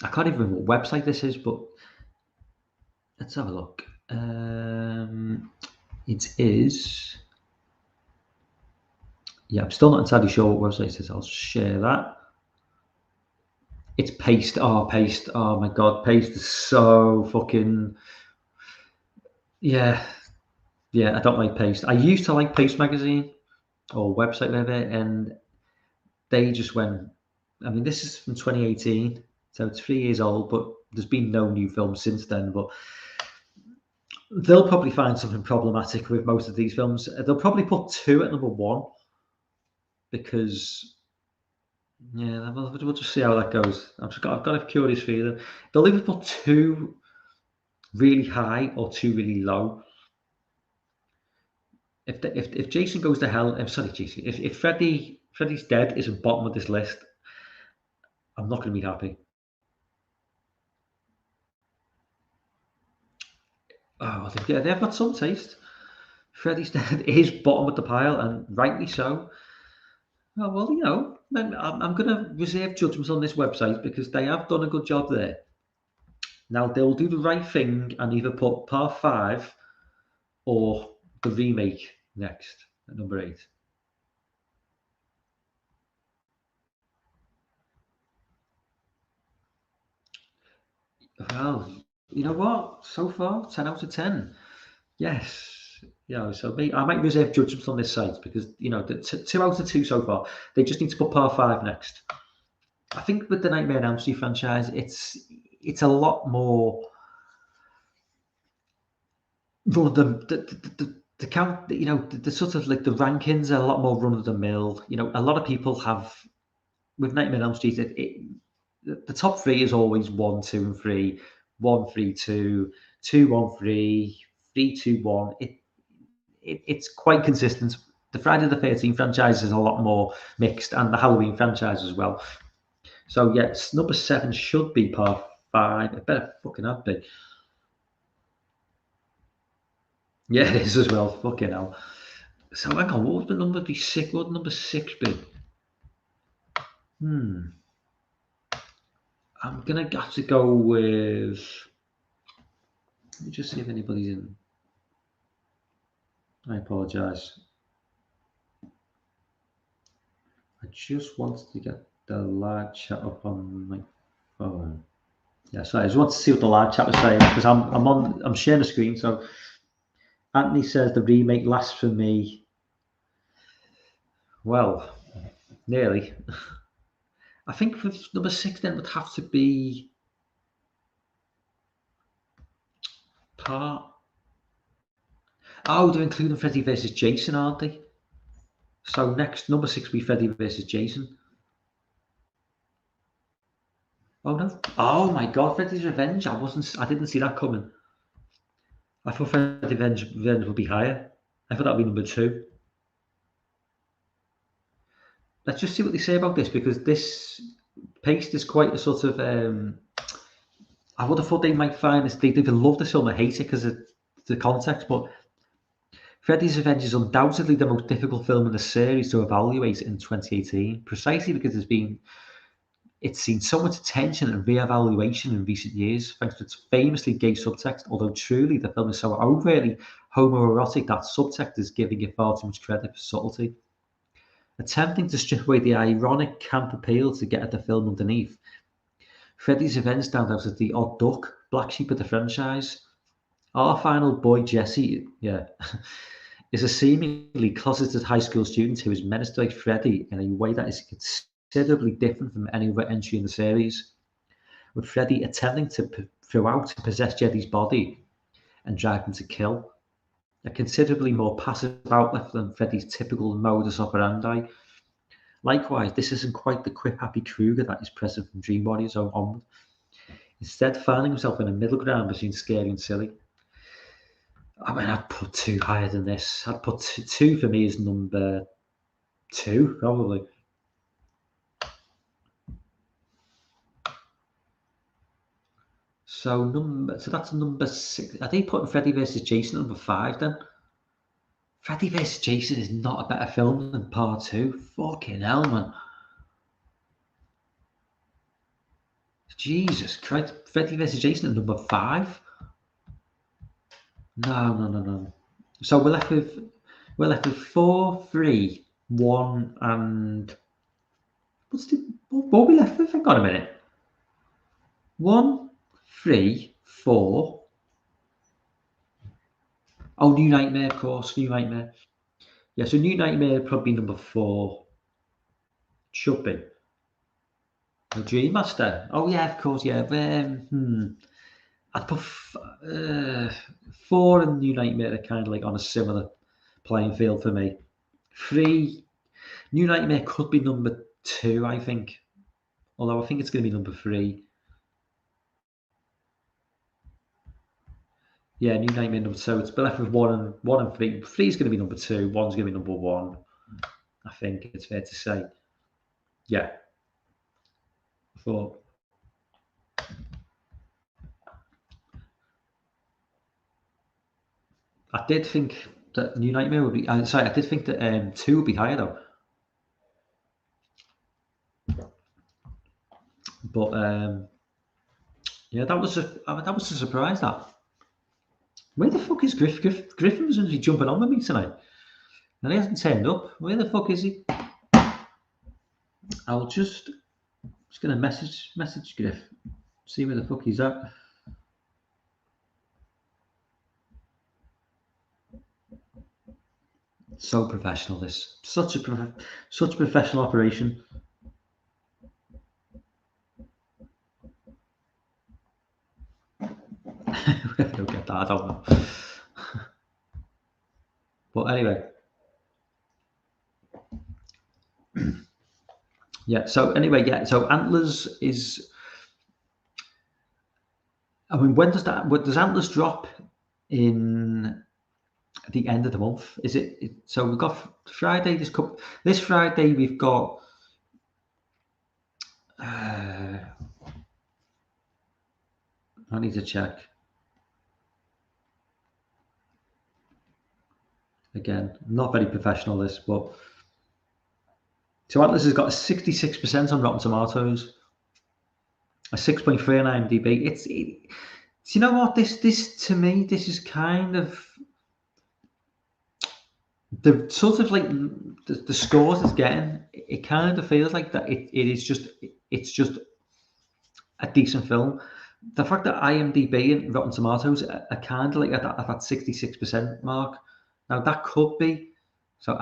I can't even remember what website this is, but let's have a look. It is, I'm still not entirely sure what website it is. I'll share that. It's Paste. Paste. Oh my God, Paste is so fucking, yeah. I don't like Paste. I used to like Paste magazine or website whatever, and they just went, I mean, this is from 2018, so it's 3 years old, but there's been no new films since then. But they'll probably find something problematic with most of these films. They'll probably put 2 at number 1 because, we'll just see how that goes. I've got a curious feeling. They'll either put 2 really high or 2 really low. If Jason Goes to Hell, I'm sorry, Jason. If Freddy's Dead is at the bottom of this list, I'm not going to be happy. Oh, they've got some taste. Freddy's Dead is bottom of the pile, and rightly so. Oh, well, I'm going to reserve judgments on this website because they have done a good job there. Now, they'll do the right thing and either put Part 5 or the remake next at number 8. Well, you know what? So far, 10 out of 10. Yes. So I might reserve judgments on this site because, the 2 out of 2 so far. They just need to put Part 5 next. I think with the Nightmare on Elm Street franchise, it's a lot more the count, the sort of like the rankings are a lot more run of the mill. A lot of people have with Nightmare on Elm Street. The top 3 is always 1, 2, and 3. 1, 3, 2, 2, 1, 3, 3, 2, 1. It's quite consistent. The Friday the 13th franchise is a lot more mixed, and the Halloween franchise as well. So yes, number 7 should be Part 5. It better fucking have be. Yeah, it is as well. Fucking hell. So hang on, what would the number be? 6? What would number 6 be? I'm gonna have to go with. Let me just see if anybody's in. I apologise. I just wanted to get the live chat up on my phone. Yeah, sorry, I just want to see what the live chat was saying because I'm sharing the screen. So Anthony says the remake lasts for me. Well, nearly. I think for number 6 then would have to be Part. Oh, they're including Freddy versus Jason, aren't they? So next, number 6 will be Freddy versus Jason. Oh no! Oh my God, Freddy's Revenge! I didn't see that coming. I thought Freddy's Revenge would be higher. I thought that would be number 2. Let's just see what they say about this because this Paste is quite a sort of. I would have thought they might find this. They either love this film or hate it because of the context, but Freddy's Revenge is undoubtedly the most difficult film in the series to evaluate in 2018, precisely because it's seen so much attention and re-evaluation in recent years, thanks to its famously gay subtext, although truly the film is so overtly homoerotic that subtext is giving it far too much credit for subtlety. Attempting to strip away the ironic camp appeal to get at the film underneath, Freddy's Revenge stands out as the odd duck, black sheep of the franchise. Our final boy, Jesse, is a seemingly closeted high school student who is menaced by Freddy in a way that is considerably different from any other entry in the series, with Freddy attempting to throughout possess Jeddy's body and drag him to kill. a considerably more passive outlet than Freddy's typical modus operandi. Likewise, this isn't quite the quip-happy Krueger that is present from Dream Warriors onward, instead finding himself in a middle ground between scary and silly. I mean, I'd put 2 higher than this. I'd put 2 for me is number 2, probably. So that's number 6. Are they putting Freddy vs. Jason at number 5 then? Freddy vs. Jason is not a better film than Part 2. Fucking hell, man. Jesus Christ. Freddy vs. Jason at number 5? No. So we're left with 4, 3, 1, and what are we left with? Hang on a minute. 1, 3, 4. Oh, New Nightmare, of course. New Nightmare. Yeah, so New Nightmare probably number 4. Should be. The Dream Master. Oh yeah, of course. Yeah. I'd put 4 and New Nightmare are kind of like on a similar playing field for me. 3, New Nightmare could be number 2, I think. Although I think it's going to be number 3. Yeah, New Nightmare number 2. It's left with 1 and 3. 3 is going to be number 2. 1's going to be number 1. I think it's fair to say. Yeah. 4. I did think that New Nightmare would be. I did think that 2 would be higher though. But yeah, that was a surprise. That. Where the fuck is Griff? Griffin was going to be jumping on with me tonight, and he hasn't turned up. Where the fuck is he? I'll just going to message Griff, see where the fuck he's at. So professional, this such professional operation. I don't get that. I don't know. But anyway, yeah. So anyway, yeah. So Antlers is. I mean, when does that? Does Antlers drop in? At the end of the month, is it? So we've got Friday. This Friday we've got. I need to check. Again, not very professional this, but so Atlas has got a 66% on Rotten Tomatoes, a 6.3 on IMDb. You know what? This to me, this is kind of the sort of like the scores it's getting. It kind of feels like that. It's just a decent film. The fact that IMDb and Rotten Tomatoes are kind of like at that 66% mark. Now that could be so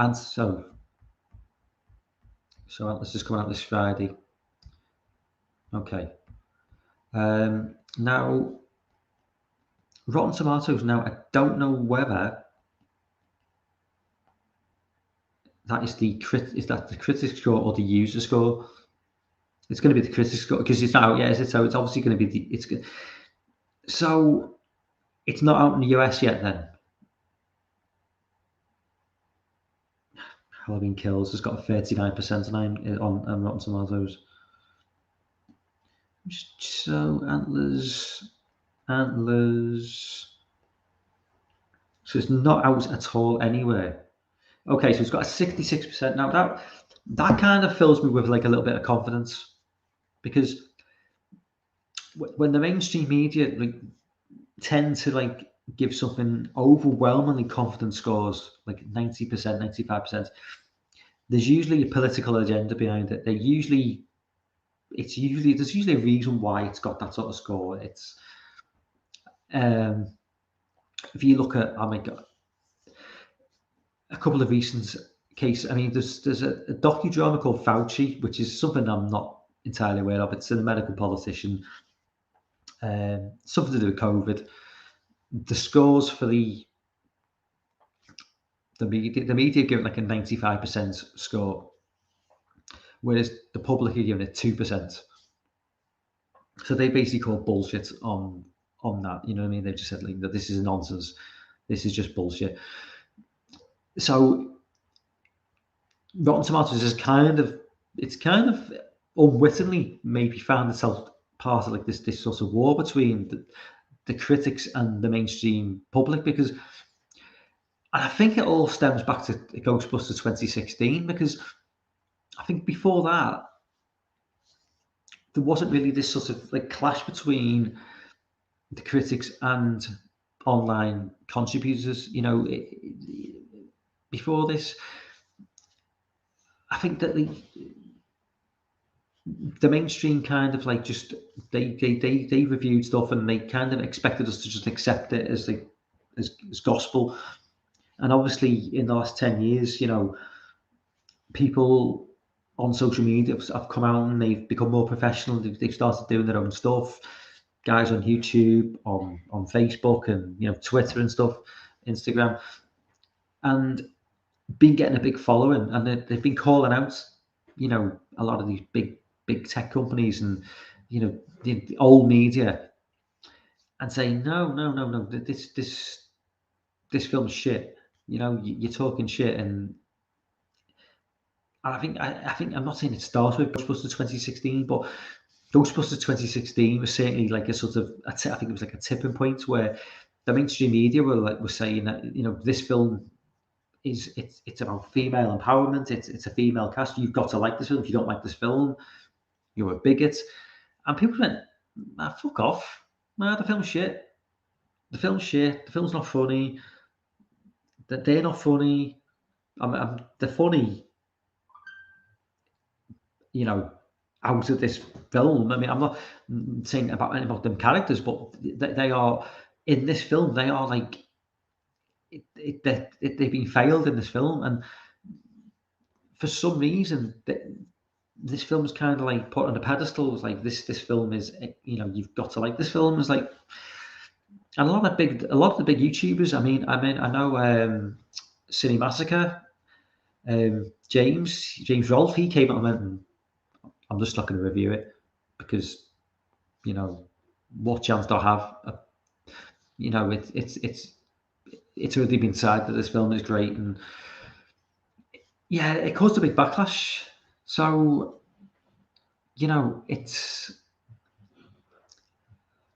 this is coming out this Friday. Okay. Now Rotten Tomatoes. Now I don't know whether that is the critic score or the user score. It's going to be the critic score because it's not out yet, is it? So it's obviously going to be so it's not out in the US yet then. Halloween Kills has got a 39% on Rotten Tomatoes. So Antlers. So it's not out at all anywhere. Okay, so it's got a 66%. Now that kind of fills me with like a little bit of confidence, because when the mainstream media like tend to like give something overwhelmingly confident scores, like 90%, 95%, there's usually a political agenda behind it. There's usually a reason why it's got that sort of score. It's if you look at, oh my god, a couple of recent cases. I mean, there's a docudrama called Fauci, which is something I'm not entirely aware of. It's an American politician, something to do with COVID. The scores for the the media give it like a 95% score, whereas the public are giving it 2%. So they basically call bullshit on that. You know what I mean? They've just said like that this is nonsense. This is just bullshit. So Rotten Tomatoes is kind of unwittingly maybe found itself part of like this sort of war between the critics and the mainstream public, because I think it all stems back to Ghostbusters 2016, because I think before that there wasn't really this sort of like clash between the critics and online contributors. You know, before this, I think that the mainstream kind of like just they reviewed stuff and they kind of expected us to just accept it as like as gospel. And obviously in the last 10 years, you know, people on social media have come out and they've become more professional. They've started doing their own stuff. Guys on YouTube, on Facebook, and you know, Twitter and stuff, Instagram, and been getting a big following, and they've been calling out, you know, a lot of these big tech companies and, you know, the old media, and saying no, this film's shit. You know, you're talking shit. And I think I'm not saying it starts with Ghostbusters 2016, but Ghostbusters 2016 was certainly like a sort of I think it was like a tipping point where the mainstream media were saying that, you know, this film it's about female empowerment. It's a female cast. You've got to like this film. If you don't like this film, you're a bigot. And people went, fuck off. The film's shit. The film's shit. The film's not funny. They're not funny. They're funny, you know, out of this film. I mean, I'm not saying about them characters, but they are in this film. They are like they've been failed in this film, and for some reason this film is kind of like put on a pedestal. It's like this film is, you know, you've got to like this film. Is like, and a lot of the big YouTubers. I mean, I know Cine Massacre, James Rolfe. He came out and went, I'm just not going to review it because, you know, what chance do I have? You know, it's already been said that this film is great, and yeah, it caused a big backlash. So, you know,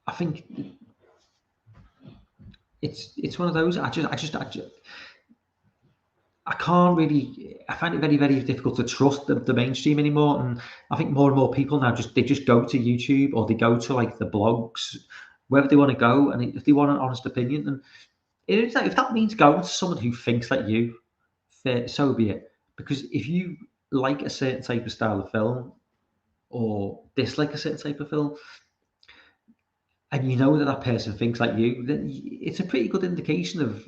I think it's one of those. I can't really. I find it very, very difficult to trust the mainstream anymore. And I think more and more people now they just go to YouTube, or they go to like the blogs, wherever they want to go, and if they want an honest opinion, and if that means going to someone who thinks like you, so be it. Because if you like a certain type of style of film, or dislike a certain type of film, and you know that that person thinks like you, then it's a pretty good indication of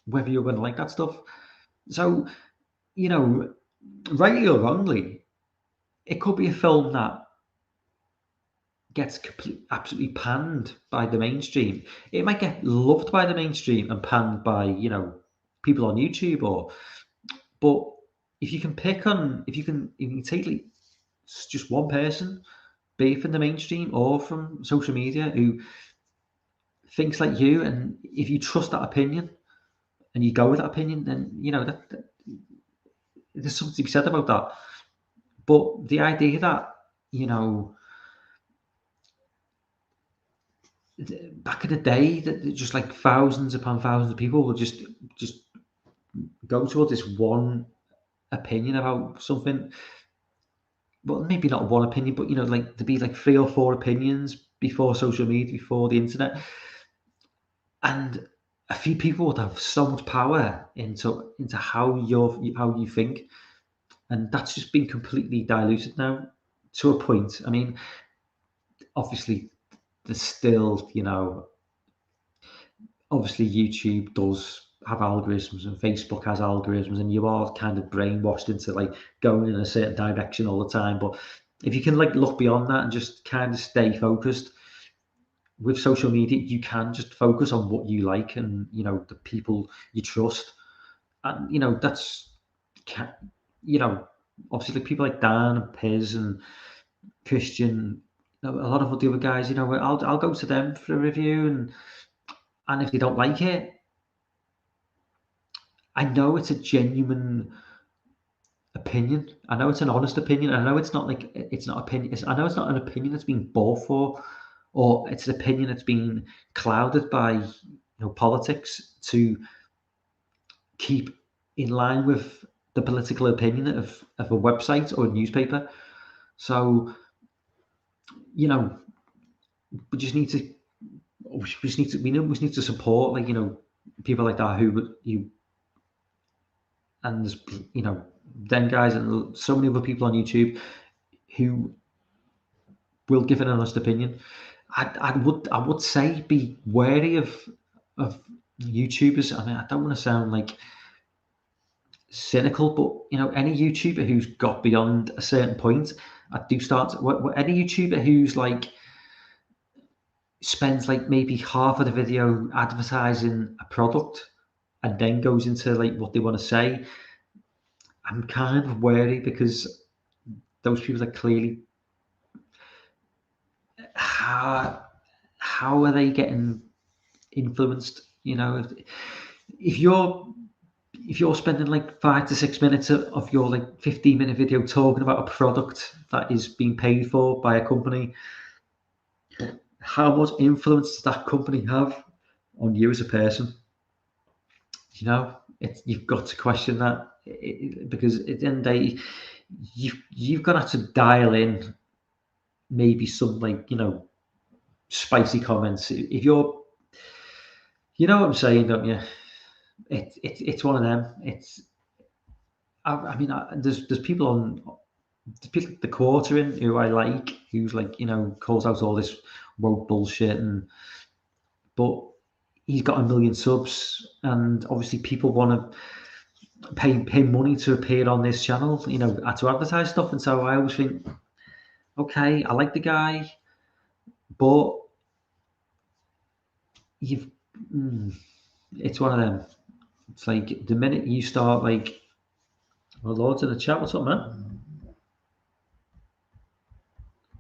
whether you're going to like that stuff. So, you know, rightly or wrongly, it could be a film that gets absolutely panned by the mainstream. It might get loved by the mainstream and panned by, you know, people on YouTube, but if you can take like just one person, be it from the mainstream or from social media, who thinks like you, and if you trust that opinion and you go with that opinion, then, you know, that there's something to be said about that. But the idea that, you know, back in the day, that just like thousands upon thousands of people would just go towards this one opinion about something. Well, maybe not one opinion, but, you know, like to be like 3 or 4 opinions before social media, before the internet, and a few people would have so much power into how you think, and that's just been completely diluted now to a point. I mean, obviously, there's still, you know, obviously YouTube does have algorithms and Facebook has algorithms, and you are kind of brainwashed into like going in a certain direction all the time. But if you can like look beyond that and just kind of stay focused with social media, you can just focus on what you like and, you know, the people you trust. and you know, that's, you know, obviously like people like Dan and Piz and Christian, you know, a lot of the other guys, you know, I'll go to them for a review, and if they don't like it, I know it's a genuine opinion. I know it's an honest opinion. I know it's not like, it's not opinion. I know it's not an opinion that's been bought for, or it's an opinion that's been clouded by, you know, politics to keep in line with the political opinion of a website or a newspaper. So, you know, we just need to, we need to support, like, you know, people like that who and there's, you know, them guys and so many other people on YouTube who will give an honest opinion. I would say be wary of YouTubers. I mean, I don't want to sound like cynical, but you know, any YouTuber who's got beyond a certain point, I do start any YouTuber who's like spends like maybe half of the video advertising a product and then goes into like what they want to say. I'm kind of wary because those people are clearly, how are they getting influenced? You know, if you're spending like 5 to 6 minutes of your like 15-minute video talking about a product that is being paid for by a company, how much influence does that company have on you as a person? You know, you've got to question that, because at the end of the day, you've got to have to dial in maybe some, like, you know, spicy comments. If you're, you know what I'm saying, don't you? It's one of them. I mean, there's people on, the Quartering, who I like, who's like, you know, calls out all this woke bullshit, but he's got 1 million subs, and obviously people want to pay money to appear on this channel, you know, to advertise stuff. And so I always think, okay, I like the guy, but it's one of them. It's like the minute you start, like, well, Lord's in the chat. What's up, man?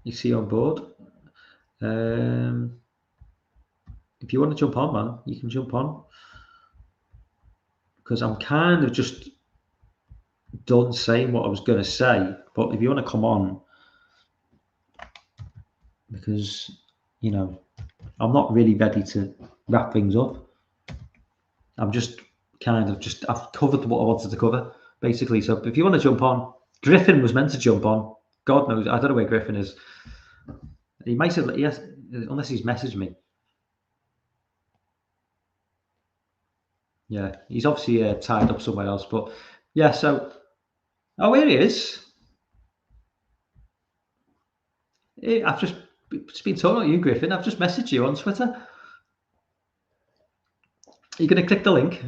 You see on board. If you want to jump on, man, you can jump on, because I'm kind of just done saying what I was going to say. But if you want to come on, because, you know, I'm not really ready to wrap things up. I'm just I've covered what I wanted to cover, basically. So if you want to jump on, Griffin was meant to jump on. God knows, I don't know where Griffin is. He might have, yes, unless he's messaged me. Yeah, he's obviously tied up somewhere else. But yeah, so, oh, here he is. I've just been talking about you, Griffin. I've just messaged you on Twitter. Are you going to click the link?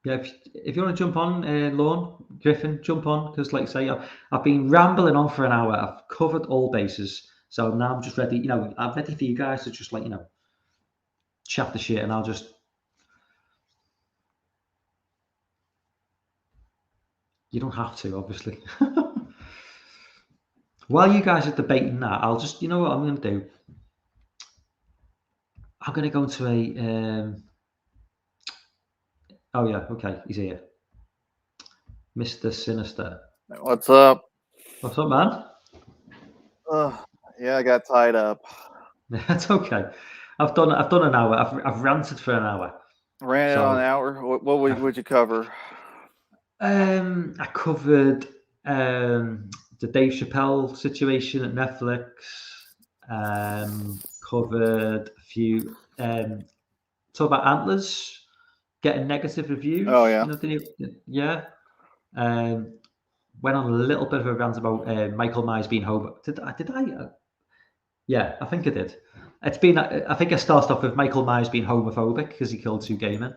Yeah, if you want to jump on, Lorne, Griffin, jump on, because like I say, I've been rambling on for an hour. I've covered all bases. So now I'm just ready, you know, I'm ready for you guys to just, like, you know, chat the shit, and I'll just... You don't have to, obviously. While you guys are debating that, I'll just, you know what I'm going to do? I'm going to go into a... Oh, yeah, okay, he's here. Mr. Sinister. What's up? What's up, man? Yeah, I got tied up. That's okay. I've done an hour. I've ranted for an hour. Ran it on an hour. What would you cover? I covered the Dave Chappelle situation at Netflix. Covered a few. Talk about Antlers getting negative reviews. Oh yeah. You know, went on a little bit of a rant about Michael Myers being homophobic. Did I? Yeah, I think I did. It's been. I think I started off with Michael Myers being homophobic because he killed 2 gay men.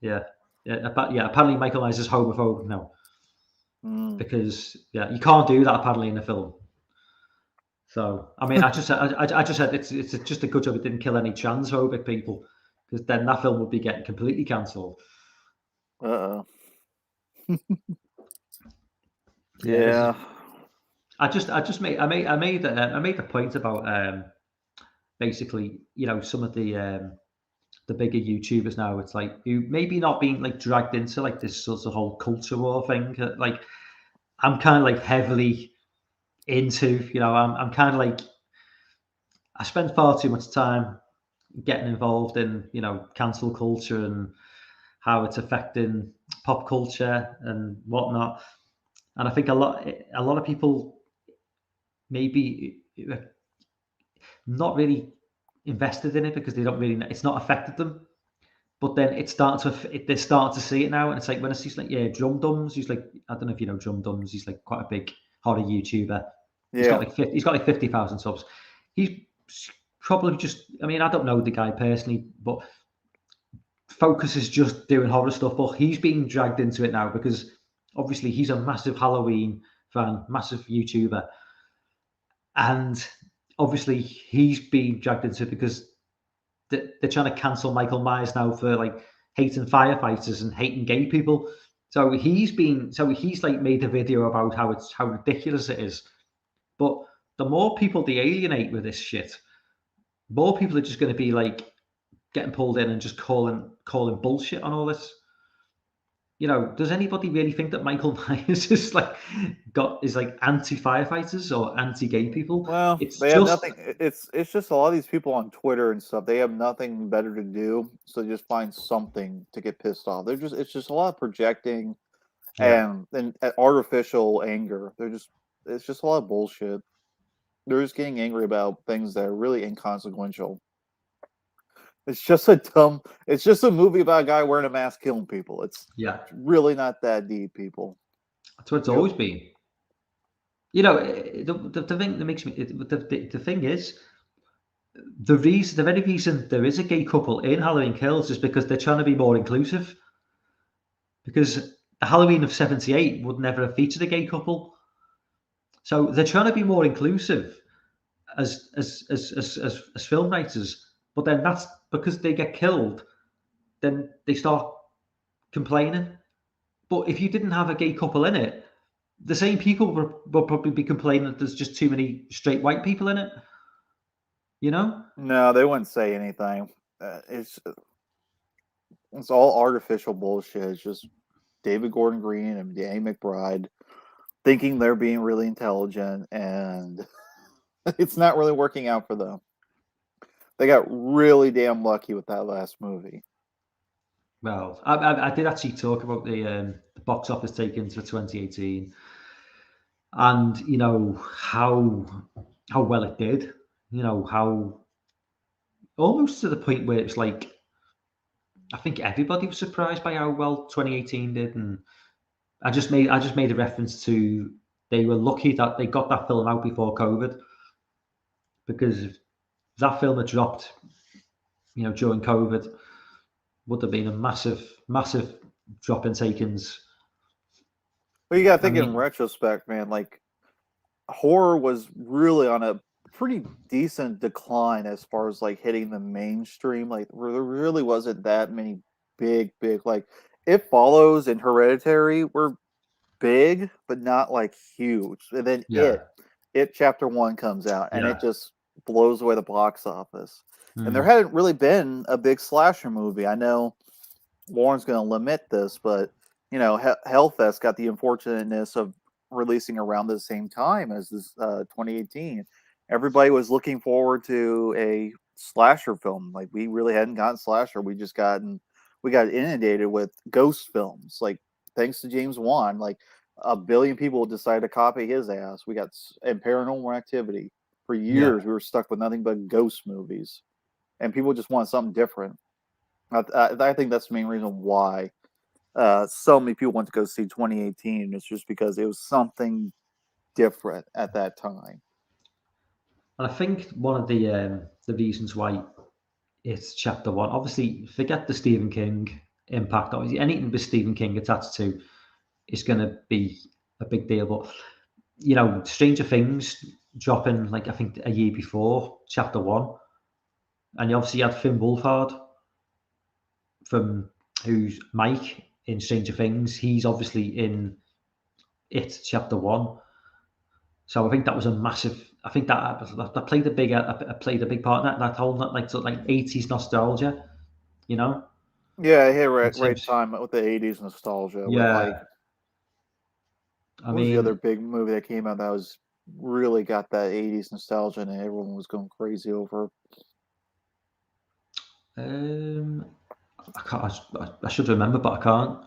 Yeah. Apparently Michael Myers is homophobic now, because you can't do that apparently in a film. So I mean, I just said it's just a good job it didn't kill any transphobic people, because then that film would be getting completely cancelled. Yeah. I made the point about basically, some of the bigger YouTubers now. It's like, who maybe not being like dragged into like this sort of whole culture war thing. Like, I'm kind of like heavily into, I'm kind of like, I spend far too much time getting involved in, cancel culture and how it's affecting pop culture and whatnot. And I think a lot of people maybe not really invested in it because they don't really, it's not affected them. But then they're starting to see it now, and it's like when I see like, Drum Dums, he's like, I don't know if you know Drum Dums, he's like quite a big horror YouTuber. Yeah. He's got like 50,000 subs. He's probably just, I mean, I don't know the guy personally, but Focus is just doing horror stuff, but he's being dragged into it now because obviously he's a massive Halloween fan, massive YouTuber, and obviously he's being dragged into it because they're trying to cancel Michael Myers now for like hating firefighters and hating gay people. So he's like made a video about how ridiculous it is. But the more people they alienate with this shit, more people are just going to be like getting pulled in and just calling bullshit on all this. Does anybody really think that Michael Myers is like anti-firefighters or anti-gay people? Well, they have nothing. It's just a lot of these people on Twitter and stuff. They have nothing better to do, so they just find something to get pissed off. It's just a lot of projecting and artificial anger. It's just a lot of bullshit. They're just getting angry about things that are really inconsequential. It's just a movie about a guy wearing a mask killing people. It's really not that deep, people. That's what it's always been. The thing that makes me, the thing is, the very reason there is a gay couple in Halloween Kills is because they're trying to be more inclusive. Because the Halloween of '78 would never have featured a gay couple. So they're trying to be more inclusive as film writers. But then that's because they get killed, then they start complaining. But if you didn't have a gay couple in it, the same people will probably be complaining that there's just too many straight white people in it. No, they wouldn't say anything. It's all artificial bullshit. It's just David Gordon Green and Danny McBride thinking they're being really intelligent, and it's not really working out for them. They got really damn lucky with that last movie. Well, I did actually talk about the box office take-ins for 2018, and how well it did. How almost to the point where it's like, I think everybody was surprised by how well 2018 did, and I just made a reference to they were lucky that they got that film out before COVID, because if that film had dropped, during COVID, would have been a massive drop in take-ins. Well, you got to think in retrospect, man, like horror was really on a pretty decent decline as far as like hitting the mainstream. Like there really wasn't that many big like It Follows and Hereditary were big, but not like huge. And then It Chapter 1 comes out and it just blows away the box office. And there hadn't really been a big slasher movie. I know Lauren's going to lament this, but Hellfest got the unfortunateness of releasing around the same time as this 2018. Everybody was looking forward to a slasher film. Like, we really hadn't gotten slasher. We got inundated with ghost films. Like, thanks to James Wan, like 1 billion people decided to copy his ass. We got and Paranormal Activity. For years, we were stuck with nothing but ghost movies, and people just want something different. I think that's the main reason why so many people went to go see 2018. It's just because it was something different at that time. And I think one of the reasons why it's Chapter 1, obviously, forget the Stephen King impact. Obviously, anything with Stephen King attached to is going to be a big deal. But Stranger Things dropping, like, I think a year before Chapter 1. And you obviously had Finn Wolfhard, who's Mike in Stranger Things. He's obviously in It Chapter 1. So I think that was a massive. I think that played a big part in that whole like 80s nostalgia, you know. Yeah, I hit right time with the 80s nostalgia. Yeah. With, like, what was the other big movie that came out that was really got that 80s nostalgia and everyone was going crazy over? I can't. I should remember, but I can't.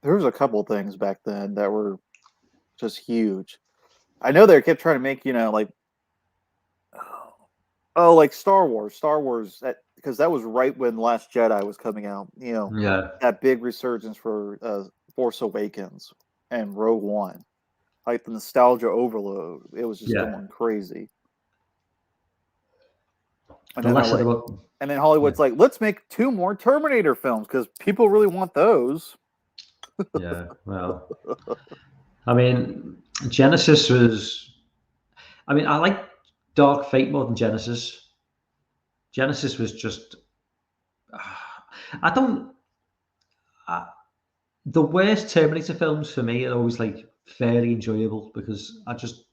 There was a couple things back then that were just huge. I know they kept trying to make, like Star Wars, because that was right when Last Jedi was coming out. Yeah. That big resurgence for Force Awakens and Rogue One, like the nostalgia overload. It was just going crazy. And then Hollywood's like, let's make 2 more Terminator films because people really want those. Yeah, well, I mean, Genesis was. I mean, I like Dark Fate more than Genesis. Genesis was just. The worst Terminator films for me are always like fairly enjoyable because I just,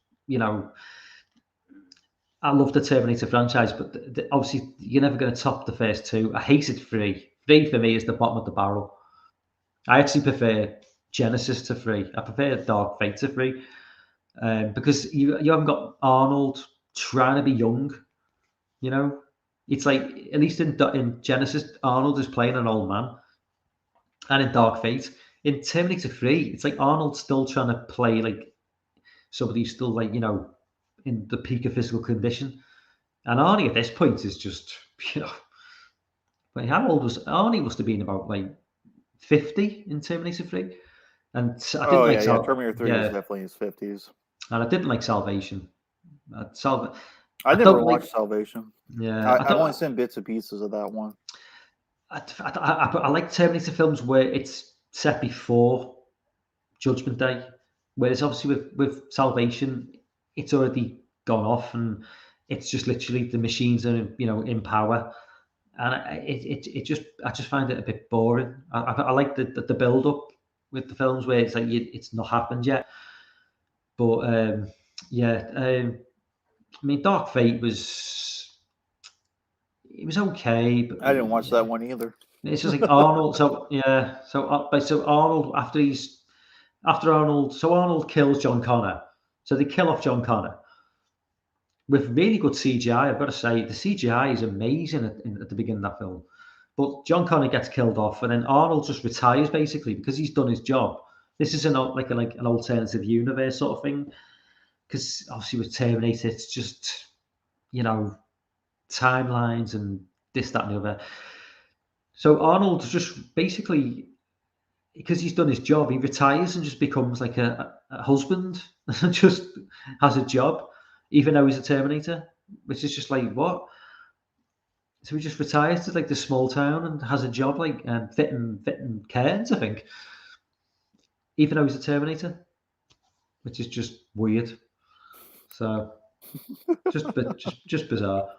I love the Terminator franchise, but obviously you're never going to top the first 2. I hated 3. 3 for me is the bottom of the barrel. I actually prefer Genesis to 3. I prefer Dark Fate to 3 because you haven't got Arnold trying to be young. It's like, at least in Genesis, Arnold is playing an old man, and in Dark Fate, in Terminator 3, it's like Arnold's still trying to play like somebody who's still like in the peak of physical condition, and Arnie at this point is just But how old was Arnie? Must have been about like 50 in Terminator 3. And I didn't Terminator 3 is definitely his 50s. And I didn't like Salvation. I never watched Salvation. Yeah, I've only seen bits and pieces of that one. I like Terminator films where it's set before Judgment Day, whereas obviously with Salvation, it's already gone off and it's just literally the machines are in power. And I just find it a bit boring. I like the build up with the films where it's like it's not happened yet. But I mean, Dark Fate was okay. But I didn't watch that one either. It's just like Arnold. So Arnold Arnold kills John Connor. So they kill off John Connor with really good CGI. I've got to say, the CGI is amazing at the beginning of that film. But John Connor gets killed off, and then Arnold just retires basically because he's done his job. This is an alternative universe sort of thing. Because obviously with Terminator, it's just timelines and this, that, and the other. So Arnold just basically, because he's done his job, he retires and just becomes like a husband, and just has a job, even though he's a Terminator, which is just like, what? So he just retires to like the small town and has a job like fitting curtains, I think, even though he's a Terminator, which is just weird. So just bizarre.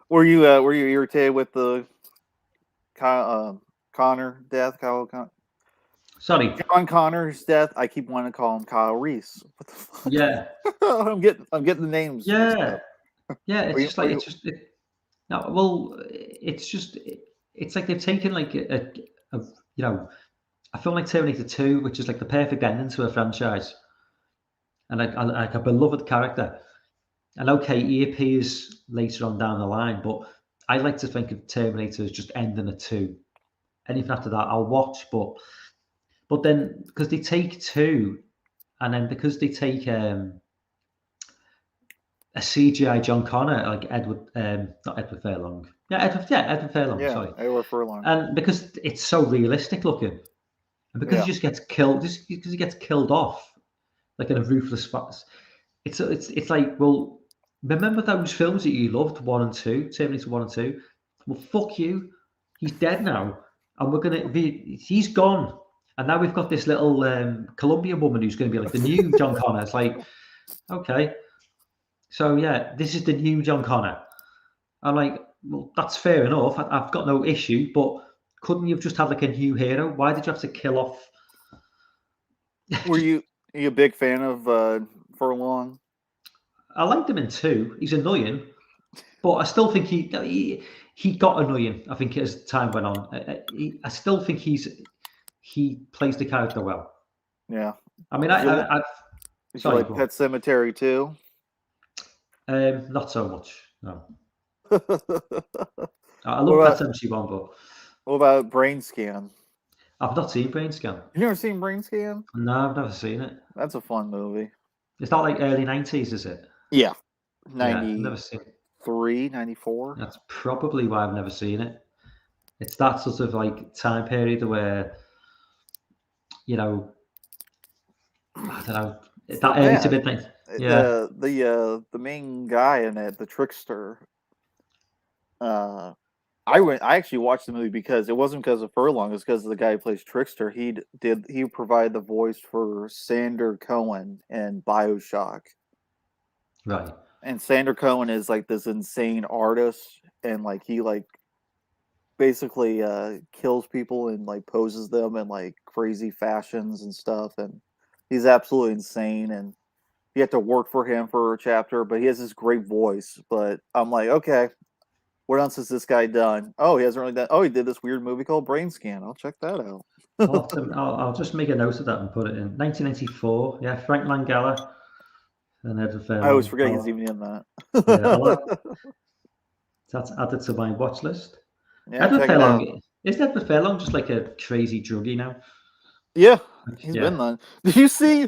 Were you irritated with the Connor death? Sorry, John Connor's death. I keep wanting to call him Kyle Reese. What the fuck? Yeah, I'm getting the names. Yeah, it's like they've taken like a film like Terminator 2, which is like the perfect ending to a franchise, and like a beloved character. And okay, he appears later on down the line, but I like to think of Terminator as just ending at 2. Anything after that, I'll watch. But then because they take 2, and then because they take a CGI John Connor, like not Edward Furlong. Edward Furlong. Yeah, sorry, Edward Furlong. And because it's so realistic looking, and because he just gets killed, just because he gets killed off, like in a ruthless fashion. It's like, well, remember those films that you loved, 1 and 2, Terminator 1 and 2? Well, fuck you. He's dead now, and he's gone. And now we've got this little Colombian woman who's going to be like the new John Connor. It's like, okay, so yeah, this is the new John Connor. I'm like, well, that's fair enough. I've got no issue, but couldn't you have just had like a new hero? Why did you have to kill off? Were you a big fan of Furlong? I liked him in 2. He's annoying, but I still think he got annoying. I think as time went on, I still think he plays the character well. Yeah. I mean, Did you sorry, like Pet Cemetery too? Not so much. No, I love Pet Cemetery 1, but what about Brain Scan? I've not seen Brain Scan. You never seen Brain Scan? No, I've never seen it. That's a fun movie. Is that like early 90s, is it? Yeah. Yeah, I've never seen it. 94. That's probably why I've never seen it. It's that sort of like time period where, you know, I don't know, that early to midnight. Yeah. The main guy in it, the trickster. I actually watched the movie because it wasn't because of Furlong, it's because of the guy who plays Trickster. He provided the voice for Sander Cohen in BioShock. Right. And Sander Cohen is like this insane artist, and like he like basically kills people and like poses them in like crazy fashions and stuff, and he's absolutely insane. And you have to work for him for a chapter, but he has this great voice. But I'm like, okay, what else has this guy done? Oh, he hasn't really done. Oh, he did this weird movie called Brain Scan. I'll check that out. I'll just make a note of that and put it in 1994. Yeah, Frank Langella. And I always forget he's even in that. That's added to my watch list. Yeah, Edward Furlong, isn't Edward Furlong just like a crazy druggie now? Yeah, he's been that. Did you see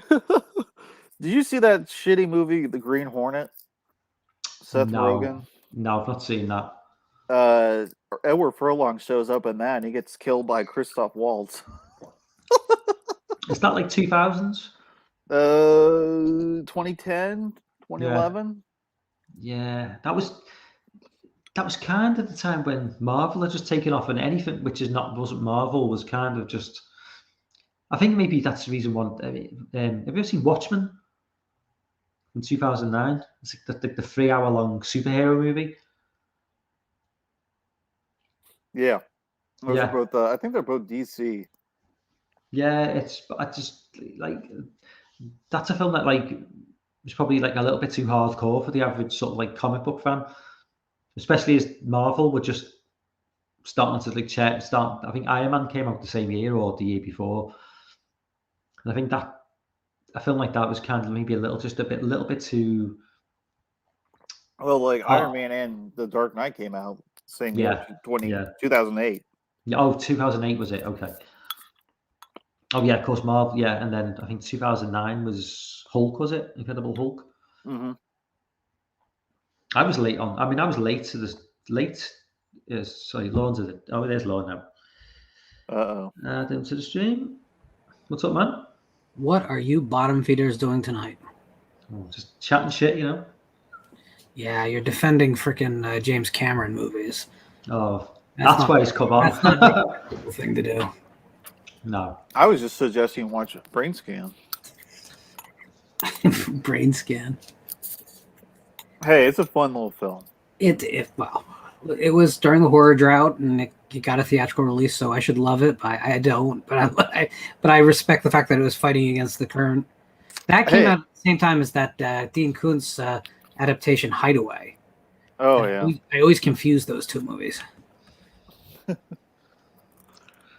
that shitty movie, The Green Hornet? Seth Rogen? No, I've not seen that. Edward Furlong shows up in that and he gets killed by Christoph Waltz. Is that like 2000s? 2010, 2011. Yeah, that was kind of the time when Marvel had just taken off, and anything which wasn't Marvel was kind of just. I think maybe that's the reason. Have you ever seen Watchmen? In 2009, it's like the 3-hour-long superhero movie. Yeah, those are both. I think they're both DC. Yeah, I just like. That's a film that like was probably like a little bit too hardcore for the average sort of like comic book fan, especially as Marvel were just starting to like start. I think Iron Man came out the same year or the year before, and I think that a film like that was kind of maybe a little bit too. Well, like Iron Man and The Dark Knight came out same year, 2008. Yeah, 2008 was it? Okay. Oh yeah, of course, Marvel. Yeah, and then I think 2009 was Hulk. Was it Incredible Hulk? Mm-hmm. I was late on. I mean, I was late to this. Late. Sorry, Lauren's at it. Oh, there's Lauren now. Add him to the stream. What's up, man? What are you bottom feeders doing tonight? Oh, just chatting shit, you know. Yeah, you're defending freaking James Cameron movies. Oh, that's why he's come on. That's not a thing to do. No. I was just suggesting watch Brain Scan. Brain Scan. Hey, it's a fun little film. It was during the horror drought, and it got a theatrical release, so I should love it. But I don't. But I respect the fact that it was fighting against the current. That came out at the same time as that Dean Koontz adaptation, Hideaway. Oh yeah. I always confuse those two movies.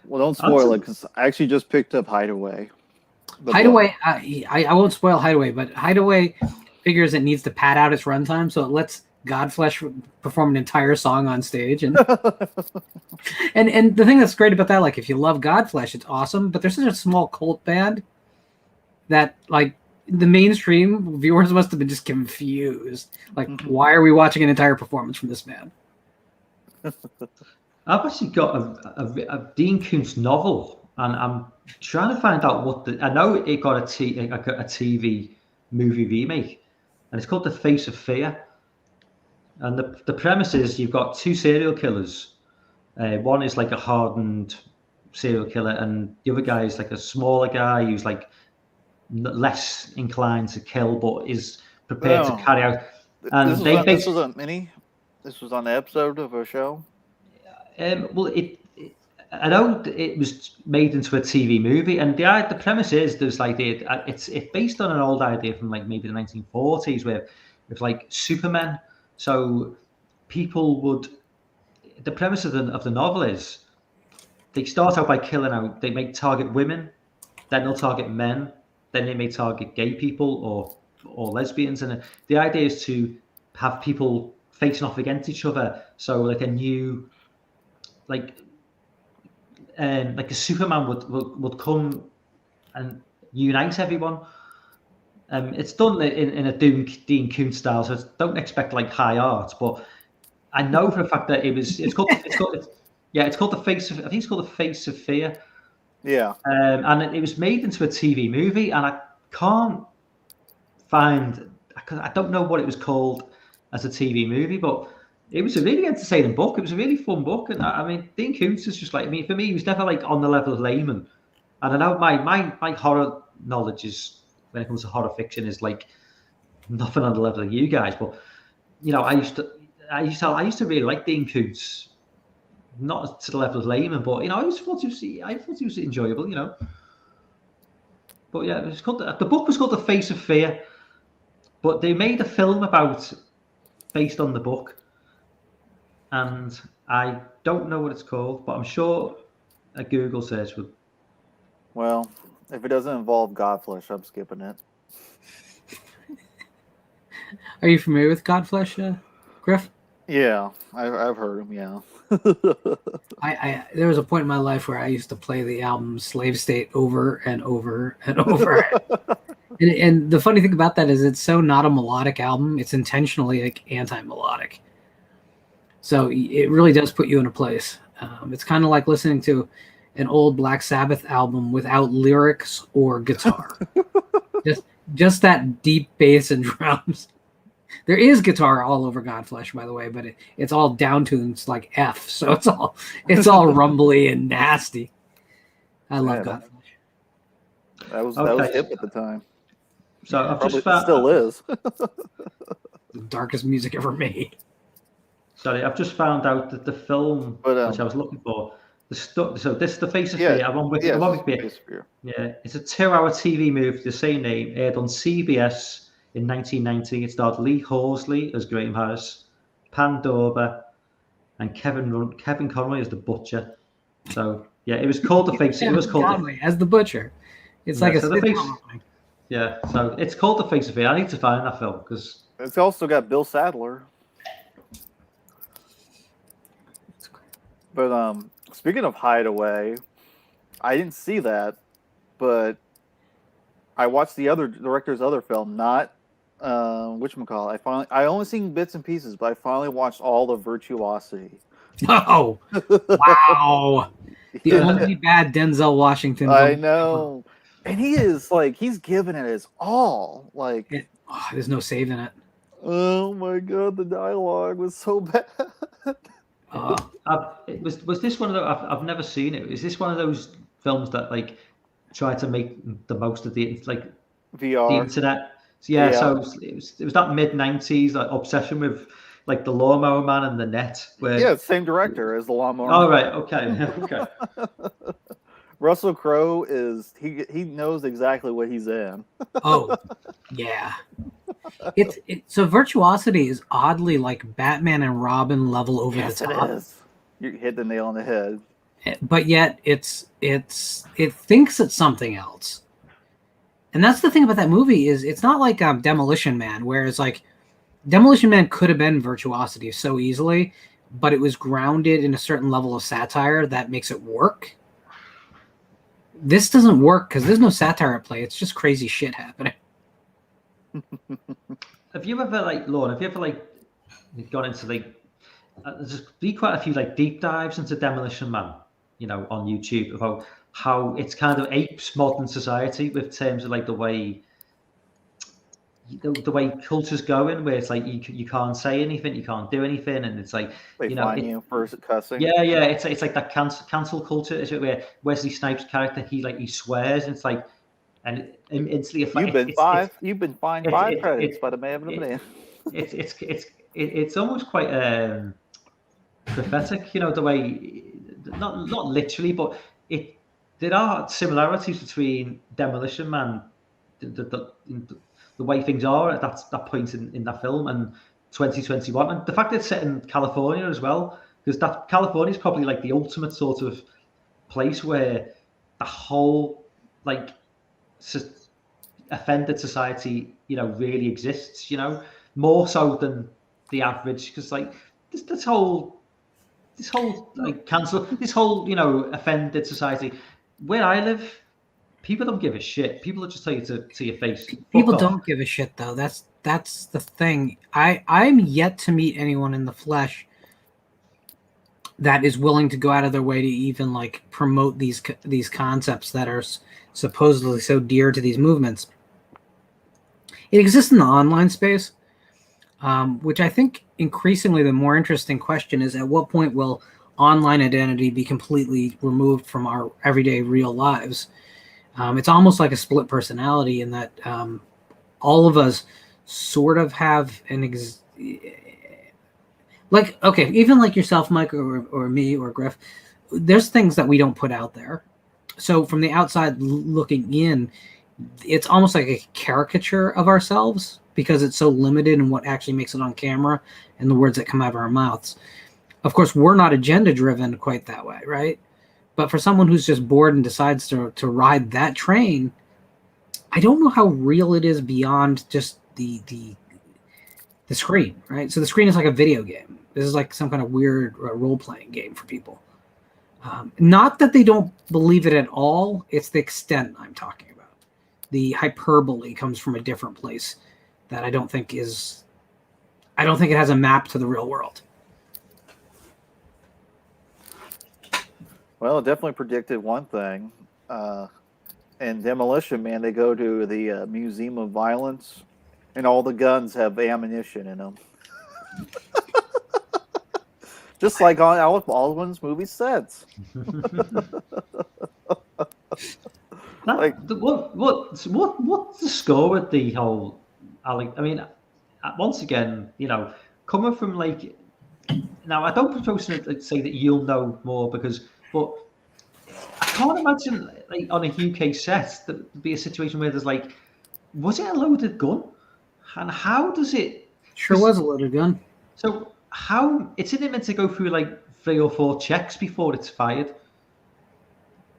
Well, don't spoil it because I actually just picked up Hideaway. Hideaway, I won't spoil Hideaway, but Hideaway figures it needs to pad out its runtime, so it lets Godflesh perform an entire song on stage. And and the thing that's great about that, like if you love Godflesh, it's awesome, but there's such a small cult band that like the mainstream viewers must have been just confused. Like, why are we watching an entire performance from this band? I've actually got a Dean Koontz novel, and I'm trying to find out I know it got a TV movie remake, and it's called The Face of Fear. And the premise is you've got two serial killers. One is like a hardened serial killer, and the other guy is like a smaller guy who's like less inclined to kill, but is prepared to carry out. And this was a mini. This was on the episode of a show. Well, I know it was made into a TV movie, and the premise is there's like it's based on an old idea from like maybe the 1940s, where with like Superman. So people would. The premise of the novel is they start out by killing out. They may target women, then they'll target men, then they may target gay people or lesbians, and the idea is to have people facing off against each other. So like a new, like a Superman would come and unite everyone. It's done in a Dean Koontz style, so don't expect like high art, but I know for a fact that it's called the Face of, I think it's called the Face of Fear. Yeah. And it was made into a TV movie, and I can't find, I don't know what it was called as a TV movie, but it was a really entertaining book. It was a really fun book, and I mean, Dean Koontz is just like, I mean, for me, he was never like on the level of Layman, and I know my horror knowledge is, when it comes to horror fiction, is like nothing on the level of you guys, but you know, I used to really like Dean Koontz. Not to the level of Layman, but you know, I thought he was enjoyable, you know. But yeah, it's called the book was called The Face of Fear, but they made a film based on the book, and I don't know what it's called, but I'm sure a Google search would. Well, if it doesn't involve Godflesh, I'm skipping it. Are you familiar with Godflesh, Griff? Yeah, I've heard him. Yeah. There was a point in my life where I used to play the album Slave State over and over and over. and the funny thing about that is it's so not a melodic album. It's intentionally like anti-melodic. So it really does put you in a place. It's kind of like listening to an old Black Sabbath album without lyrics or guitar. just that deep bass and drums. There is guitar all over Godflesh, by the way, but it's all down tunes like F, so it's all rumbly and nasty. I love Godflesh. That was hip at the time. So I've probably still is. The darkest music ever made. Sorry, I've just found out that the film which I was looking for, so this is The Face of Fear. I'm on Wikipedia. Yeah, it's a 2-hour TV movie of the same name, aired on CBS. In 1990, it starred Lee Horsley as Graham Harris, Pan Dorber, and Kevin Conroy as the Butcher. So yeah, it was called The Face. It was called Conroy as the Butcher. It's like a sitcom. Yeah, so it's called The Face of Fear. I need to find that film because it's also got Bill Sadler. But speaking of Hideaway, I didn't see that, but I watched the director's other film, not whatchamacallit. I only seen bits and pieces, but I finally watched all of Virtuosity. Oh, wow. The only bad Denzel Washington. I know. And he is like, he's giving it his all. Like, there's no saving it. Oh my God, the dialogue was so bad. Was this one of those? I've never seen it. Is this one of those films that like try to make the most of the VR, the internet? So, yeah. So it was that mid-90s like obsession with like the Lawnmower Man and the net. Where same director as the Lawnmower. Oh right, okay. Russell Crowe is he knows exactly what he's in. Oh yeah. So Virtuosity is oddly like Batman and Robin level over the top. It is. You hit the nail on the head. But yet it thinks it's something else. And that's the thing about that movie is it's not like Demolition Man, where it's like Demolition Man could have been Virtuosity so easily, but it was grounded in a certain level of satire that makes it work. This doesn't work because there's no satire at play. It's just crazy shit happening. Have you ever Lauren? Have you ever gone into there's been quite a few deep dives into Demolition Man, on YouTube about how it's kind of apes modern society with terms of the way the way culture's going, where it's like you can't say anything, you can't do anything, and it's like They fine you for cussing. Yeah, it's like that cancel culture, is it, where Wesley Snipes' character he swears, and it's like, and instantly you've been fined 5 credits by the man of the man. It's almost quite prophetic, the way, not literally, but there are similarities between Demolition Man, the way things are at that point in that film, and 2021, and the fact that it's set in California as well, because that California is probably like the ultimate sort of place where the whole like offended society, really exists, more so than the average, because like this whole like cancel, this whole offended society. Where I live, people don't give a shit. People will just tell you to your face. People don't give a shit, though. That's the thing. I'm yet to meet anyone in the flesh that is willing to go out of their way to even like promote these concepts that are supposedly so dear to these movements. It exists in the online space, which I think increasingly the more interesting question is, at what point will online identity be completely removed from our everyday real lives? It's almost like a split personality in that all of us sort of have even like yourself, Mike, or me, or Griff, there's things that we don't put out there. So from the outside looking in, it's almost like a caricature of ourselves because it's so limited in what actually makes it on camera and the words that come out of our mouths. Of course, we're not agenda driven quite that way, right? But for someone who's just bored and decides to ride that train, I don't know how real it is beyond just the screen, right? So the screen is like a video game. This is like some kind of weird role-playing game for people. Not that they don't believe it at all. It's the extent I'm talking about. The hyperbole comes from a different place that I don't think it has a map to the real world. Well, it definitely predicted one thing. In Demolition Man, they go to the Museum of Violence, and all the guns have ammunition in them. Just like on Alec Baldwin's movie sets. What's the score with the whole Alec? I mean, once again, coming from like, now I don't propose to say that you'll know more but I can't imagine like on a UK set that would be a situation where there's like, was it a loaded gun? And how does it? Sure was a loaded gun. So how it's in it meant to go through like 3 or 4 checks before it's fired?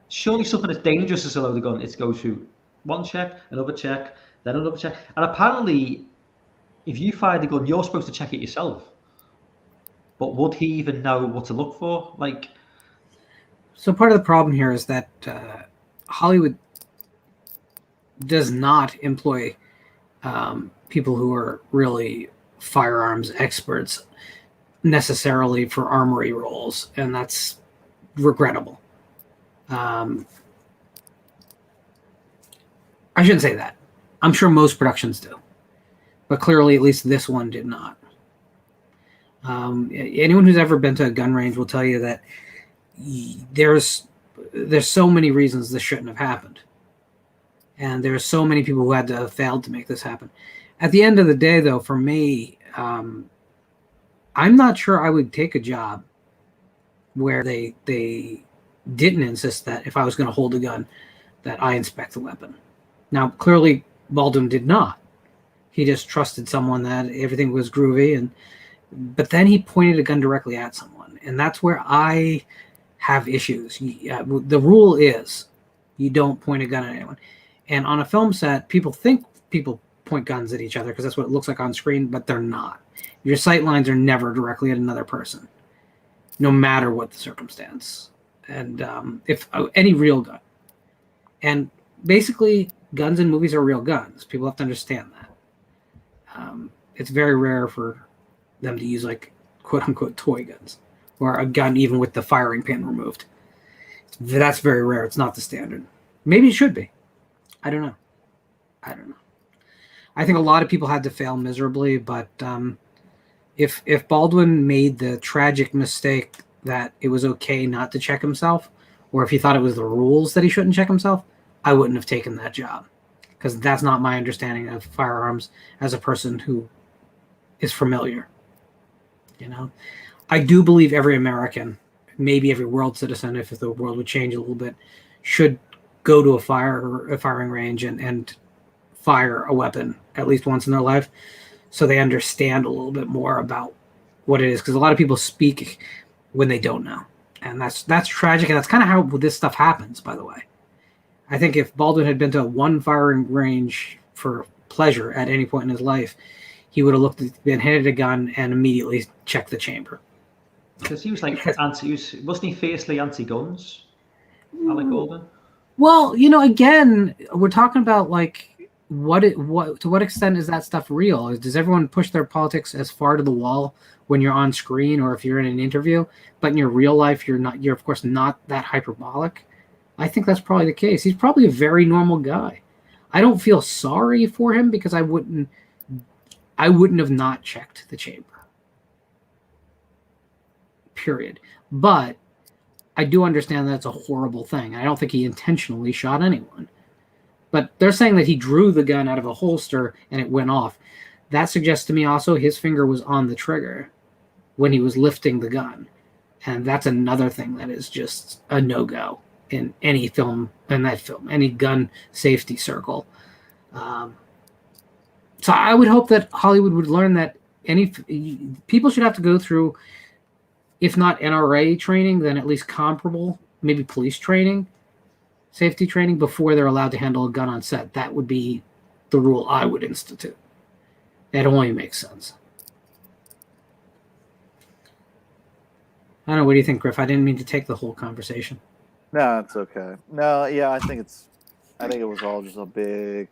Surely something as dangerous as a loaded gun, it goes through one check, another check, then another check. And apparently, if you fire the gun, you're supposed to check it yourself. But would he even know what to look for? Like, so part of the problem here is that Hollywood does not employ people who are really firearms experts necessarily for armory roles, and that's regrettable. I shouldn't say that. I'm sure most productions do, but clearly at least this one did not. Anyone who's ever been to a gun range will tell you that there's so many reasons this shouldn't have happened, and there's so many people who had to have failed to make this happen. At the end of the day, though, for me, I'm not sure I would take a job where they didn't insist that if I was going to hold a gun, that I inspect the weapon. Now, clearly, Baldwin did not. He just trusted someone that everything was groovy, but then he pointed a gun directly at someone, and that's where I have issues. The rule is you don't point a gun at anyone. And on a film set, people think people point guns at each other because that's what it looks like on screen, but they're not. Your sight lines are never directly at another person, no matter what the circumstance. And if any real gun. And basically, guns in movies are real guns. People have to understand that. It's very rare for them to use like quote unquote toy guns or a gun even with the firing pin removed. That's very rare. It's not the standard. Maybe it should be. I don't know. I think a lot of people had to fail miserably, but if Baldwin made the tragic mistake that it was okay not to check himself, or if he thought it was the rules that he shouldn't check himself, I wouldn't have taken that job, because that's not my understanding of firearms as a person who is familiar. You know, I do believe every American, maybe every world citizen, if the world would change a little bit, should go to a firing range and fire a weapon at least once in their life, so they understand a little bit more about what it is. Because a lot of people speak when they don't know, and that's tragic. And that's kind of how this stuff happens, by the way. I think if Baldwin had been to one firing range for pleasure at any point in his life, he would have been handed a gun and immediately checked the chamber. Because he was like wasn't he fiercely anti-guns, Alec Baldwin? Well, you know, again, we're talking about like what to what extent is that stuff real? Does everyone push their politics as far to the wall when you're on screen or if you're in an interview, but in your real life you're of course not that hyperbolic? I think that's probably the case. He's probably a very normal guy. I don't feel sorry for him because I wouldn't have not checked the chamber. Period. But I do understand that's a horrible thing. I don't think he intentionally shot anyone. But they're saying that he drew the gun out of a holster and it went off. That suggests to me also his finger was on the trigger when he was lifting the gun. And that's another thing that is just a no-go in any film, any gun safety circle. So I would hope that Hollywood would learn that people should have to go through, if not NRA training, then at least comparable, maybe police training, safety training, before they're allowed to handle a gun on set. That would be the rule I would institute. It only makes sense. I don't know. What do you think, Griff? I didn't mean to take the whole conversation. No, it's okay. No, yeah, I think it was all just a big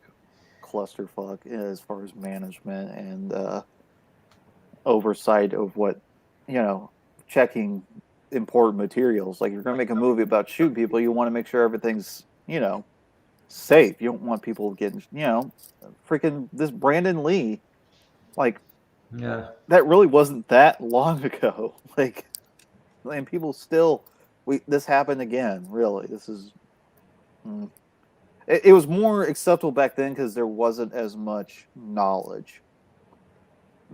clusterfuck as far as management and oversight of what, checking important materials. Like, you're going to make a movie about shooting people, you want to make sure everything's, safe. You don't want people getting, freaking this Brandon Lee, like, yeah, that really wasn't that long ago. Like, and people still, this happened again. Really, this is. It was more acceptable back then because there wasn't as much knowledge.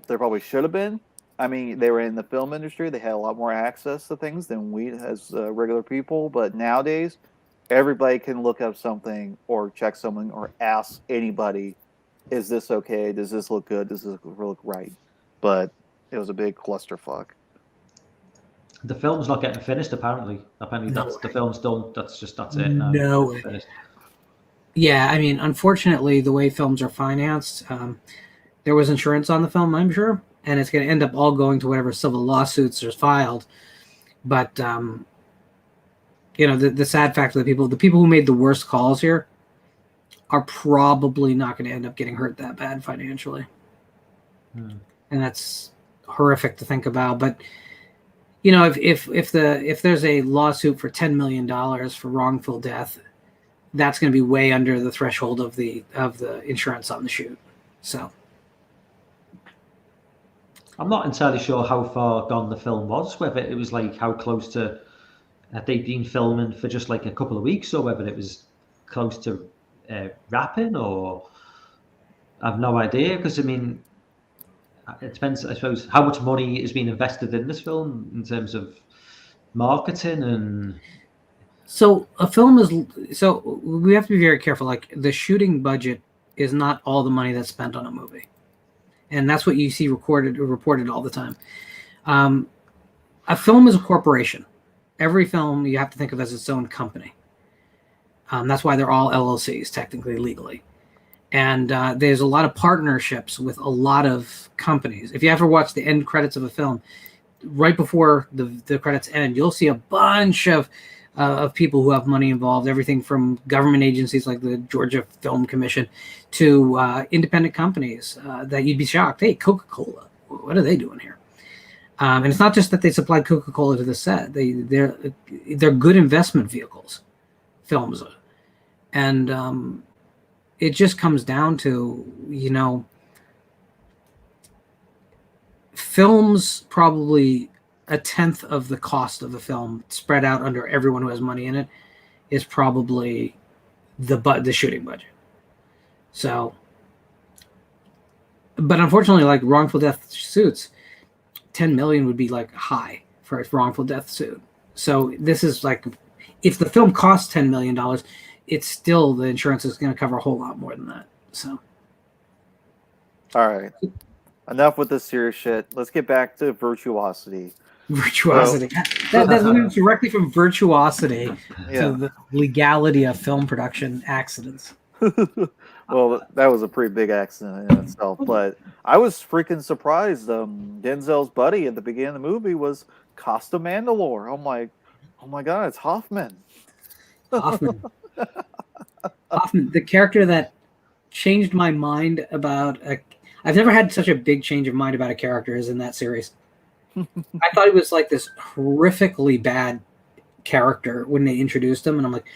There probably should have been. I mean, they were in the film industry. They had a lot more access to things than we as regular people. But nowadays, everybody can look up something or check something or ask anybody, is this okay? Does this look good? Does this look right? But it was a big clusterfuck. The film's not getting finished, apparently. That's the film's done. That's it now. No. Finished. Yeah, I mean, unfortunately, the way films are financed, there was insurance on the film, I'm sure, and it's going to end up all going to whatever civil lawsuits are filed. But, the sad fact of the people who made the worst calls here are probably not going to end up getting hurt that bad financially. And that's horrific to think about. But, if there's a lawsuit for $10 million for wrongful death, that's going to be way under the threshold of the insurance on the shoot. So I'm not entirely sure how far gone the film was, whether it was like how close to had they been filming for just like a couple of weeks, or whether it was close to wrapping, or I've no idea. Because I mean, it depends, I suppose, how much money is being invested in this film in terms of marketing and. So we have to be very careful. Like, the shooting budget is not all the money that's spent on a movie, and that's what you see reported all the time. A film is a corporation. Every film you have to think of as its own company. That's why they're all LLCs, technically, legally. And there's a lot of partnerships with a lot of companies. If you ever watch the end credits of a film, right before the credits end, you'll see a bunch of people who have money involved, everything from government agencies like the Georgia Film Commission to independent companies that you'd be shocked. Hey, Coca-Cola, what are they doing here? And it's not just that they supplied Coca-Cola to the set. They're good investment vehicles, films. And it just comes down to, you know, films probably a tenth of the cost of the film spread out under everyone who has money in it is probably the shooting budget. So, but unfortunately, like wrongful death suits, 10 million would be like high for a wrongful death suit. So this is like, if the film costs $10 million, it's still, the insurance is going to cover a whole lot more than that. So, all right, enough with this serious shit. Let's get back to Virtuosity. Virtuosity. That moves directly from virtuosity Yeah. to the legality of film production accidents. Well, that was a pretty big accident in itself, but I was freaking surprised. Denzel's buddy at the beginning of the movie was Costa Mandalore. I'm like, oh my god, it's Hoffman. Hoffman, the character that changed my mind about I've never had such a big change of mind about a character as in that series. I thought he was like this horrifically bad character when they introduced him, and I'm like,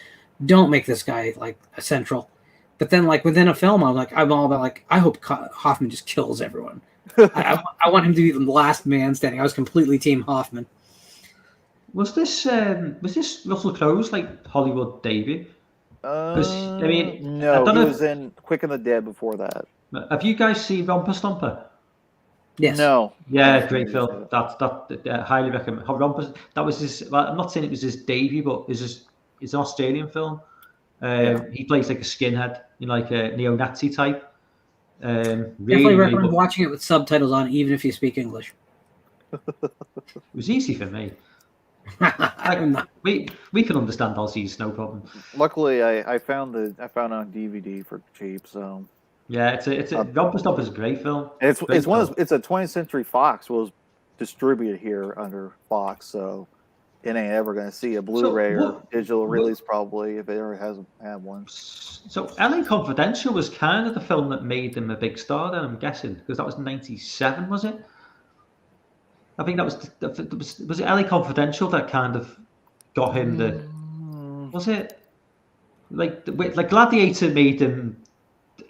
don't make this guy like a central. But then, like within a film, I'm all about like, I hope Hoffman just kills everyone. I want him to be the last man standing. I was completely team Hoffman. Was this Russell Crowe's like Hollywood debut? I mean, no, I don't he know was in Quick and the Dead before that. Have you guys seen Romper Stomper? Yes. No. Yeah, great film. That highly recommend. Romper. That was his. Well, I'm not saying it was his debut, but it's an Australian film. He plays like a skinhead, you know, like a neo-Nazi type. Definitely recommend watching it with subtitles on, even if you speak English. It was easy for me. We can understand Aussies, no problem. Luckily, I found it on DVD for cheap. So yeah, it's a Romper Stomper is a great film. It's a 20th Century Fox was distributed here under Fox, so it ain't ever going to see a Blu-ray or digital release probably if it ever hasn't had one. So LA Confidential was kind of the film that made him a big star. Then I'm guessing because that was '97, was it? I think that was it LA Confidential that kind of got him the. Was it like Gladiator made him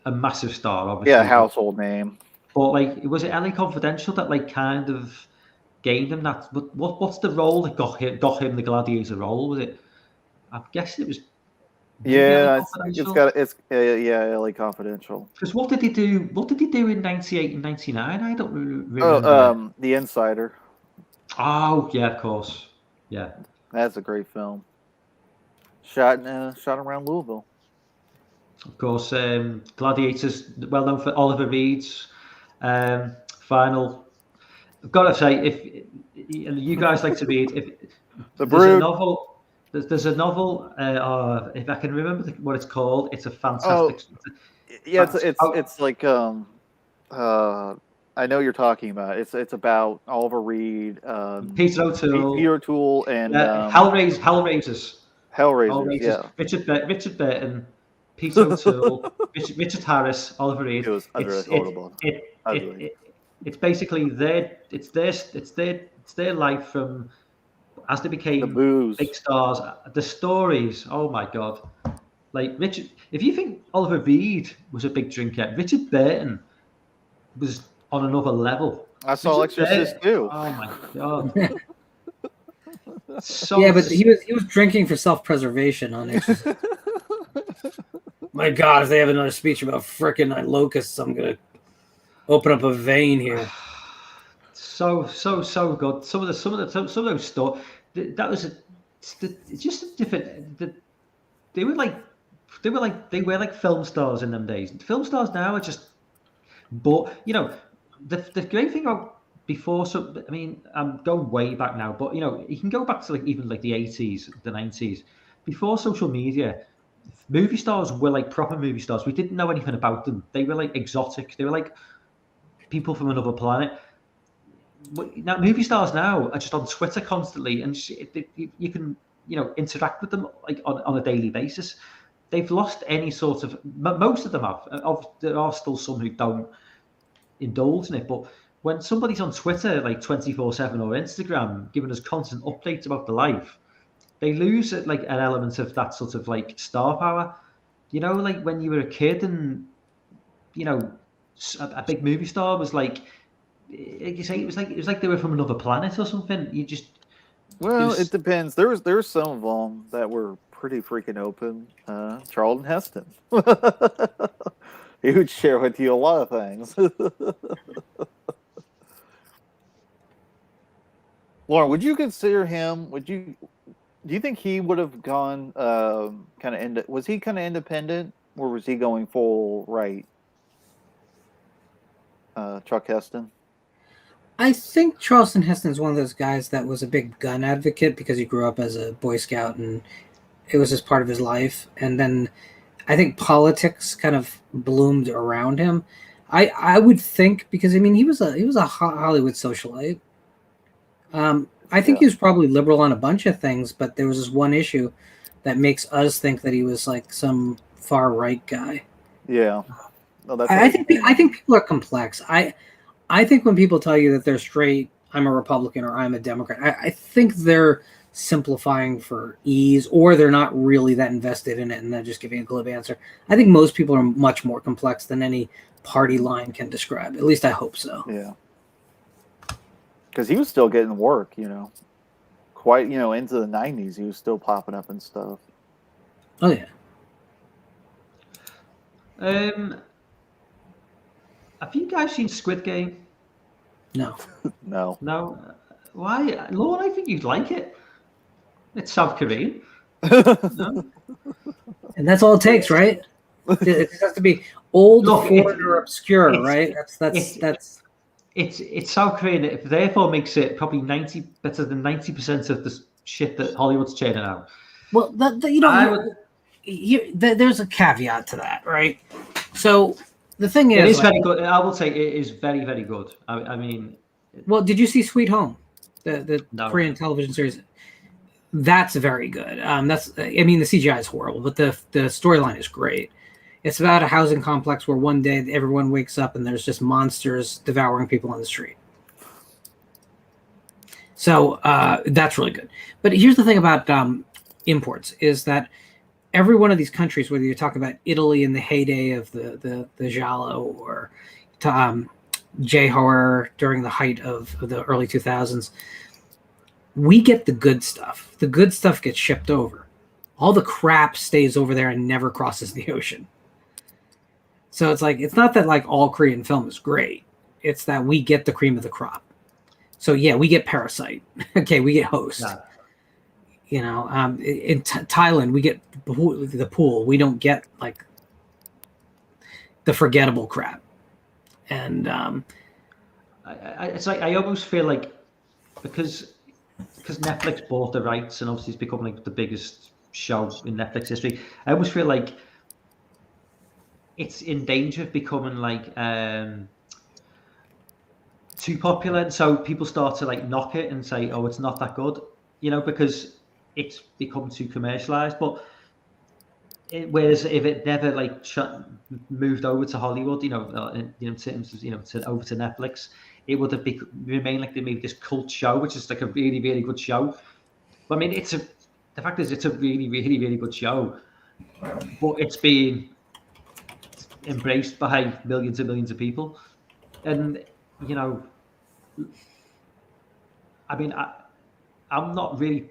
a massive star? Obviously, yeah, household name. But like, was it LA Confidential that like kind of gained him that? What's the role that got him the Gladiator role? Was it? I'm guessing it was. Yeah, it's LA Confidential. Because what did he do? What did he do in '98 and '99? I don't remember. The Insider. Oh yeah, of course. Yeah, that's a great film. Shot around Louisville. Of course, Gladiators, well known for Oliver Reed's final. I've got to say, if you guys like to read, there's a novel. If I can remember what it's called, it's a fantastic. It's like I know what you're talking about. It's about Oliver Reed, Peter O'Toole, and Hellraisers. Yeah. Richard Burton, Peter O'Toole, Richard Harris, Oliver Reed. It was unrelatable. It's basically their life from as they became the booze. Big stars. The stories. Oh my god! Like Richard, if you think Oliver Reed was a big drinker, Richard Burton was on another level. I saw Exorcist too. Oh my god! But he was drinking for self-preservation on it. My God, if they have another speech about frickin' locusts, I'm gonna open up a vein here. So good. Some of those stuff. That was it's just a different. They were like film stars in them days. Film stars now are just. But you know, the great thing about before. So I mean, I'm going way back now, but you know, you can go back to even the 80s, the 90s, before social media. Movie stars were like proper movie stars. We didn't know anything about them. They were like exotic. They were like people from another planet. Now, movie stars now are just on Twitter constantly, and you can interact with them like on a daily basis. They've lost any sort of. Most of them have. There are still some who don't indulge in it, but when somebody's on Twitter like 24/7 or Instagram giving us constant updates about their life, they lose like an element of that sort of like star power. you know, like when you were a kid and, you know, a big movie star was like you say, it was like they were from another planet or something. You just, Well, there's, it depends. There's some of them that were pretty freaking open. Charlton Heston. He would share with you a lot of things. Lauren, would you consider him? Do you think he would have gone kind of was he kind of independent, or was he going full right? Chuck Heston. I think Charleston Heston is one of those guys that was a big gun advocate because he grew up as a Boy Scout and it was just part of his life. And then I think politics kind of bloomed around him. I would think because I mean he was a Hollywood socialite. I think he was probably liberal on a bunch of things, but there was this one issue that makes us think that he was like some far right guy. Yeah. No, that's I think people are complex. I think when people tell you that they're straight, I'm a Republican or I'm a Democrat, I think they're simplifying for ease, or they're not really that invested in it and they're just giving a glib answer. I think most people are much more complex than any party line can describe. At least I hope so. Yeah. Because he was still getting work, quite, into the 90s. He was still popping up and stuff. Oh, yeah. Have you guys seen Squid Game? No. No. No? Why? Lauren, I think you'd like it. It's South Korean. No? And that's all it takes, right? It has to be old, foreign, or obscure, right? That's It's South Korean. It therefore makes it probably better than 90% of the shit that Hollywood's churning out. Well, there's a caveat to that, right? So the thing is, it is very good. I will say it is very, very good. I mean, well, did you see Sweet Home, the no. Korean television series? That's very good. The CGI is horrible, but the storyline is great. It's about a housing complex where one day everyone wakes up and there's just monsters devouring people on the street. So that's really good. But here's the thing about imports is that every one of these countries, whether you're talking about Italy in the heyday of the giallo or J-horror during the height of the early 2000s, we get the good stuff. The good stuff gets shipped over. All the crap stays over there and never crosses the ocean. So it's not that like all Korean film is great. It's that we get the cream of the crop. So yeah, we get Parasite. Okay, we get Host. Yeah. In Thailand, we get the Pool. We don't get like the forgettable crap. And it's like I almost feel like because Netflix bought the rights and obviously it's become like the biggest show in Netflix history. I almost feel like it's in danger of becoming like too popular, and so people start to like knock it and say, "Oh, it's not that good," because it's become too commercialized. But whereas if it never like moved over to Hollywood, over to Netflix, it would have remained like they made this cult show, which is like a really, really good show. But I mean, the fact is, it's a really, really, really good show, but it's been embraced by millions and millions of people, and I mean, I'm not really.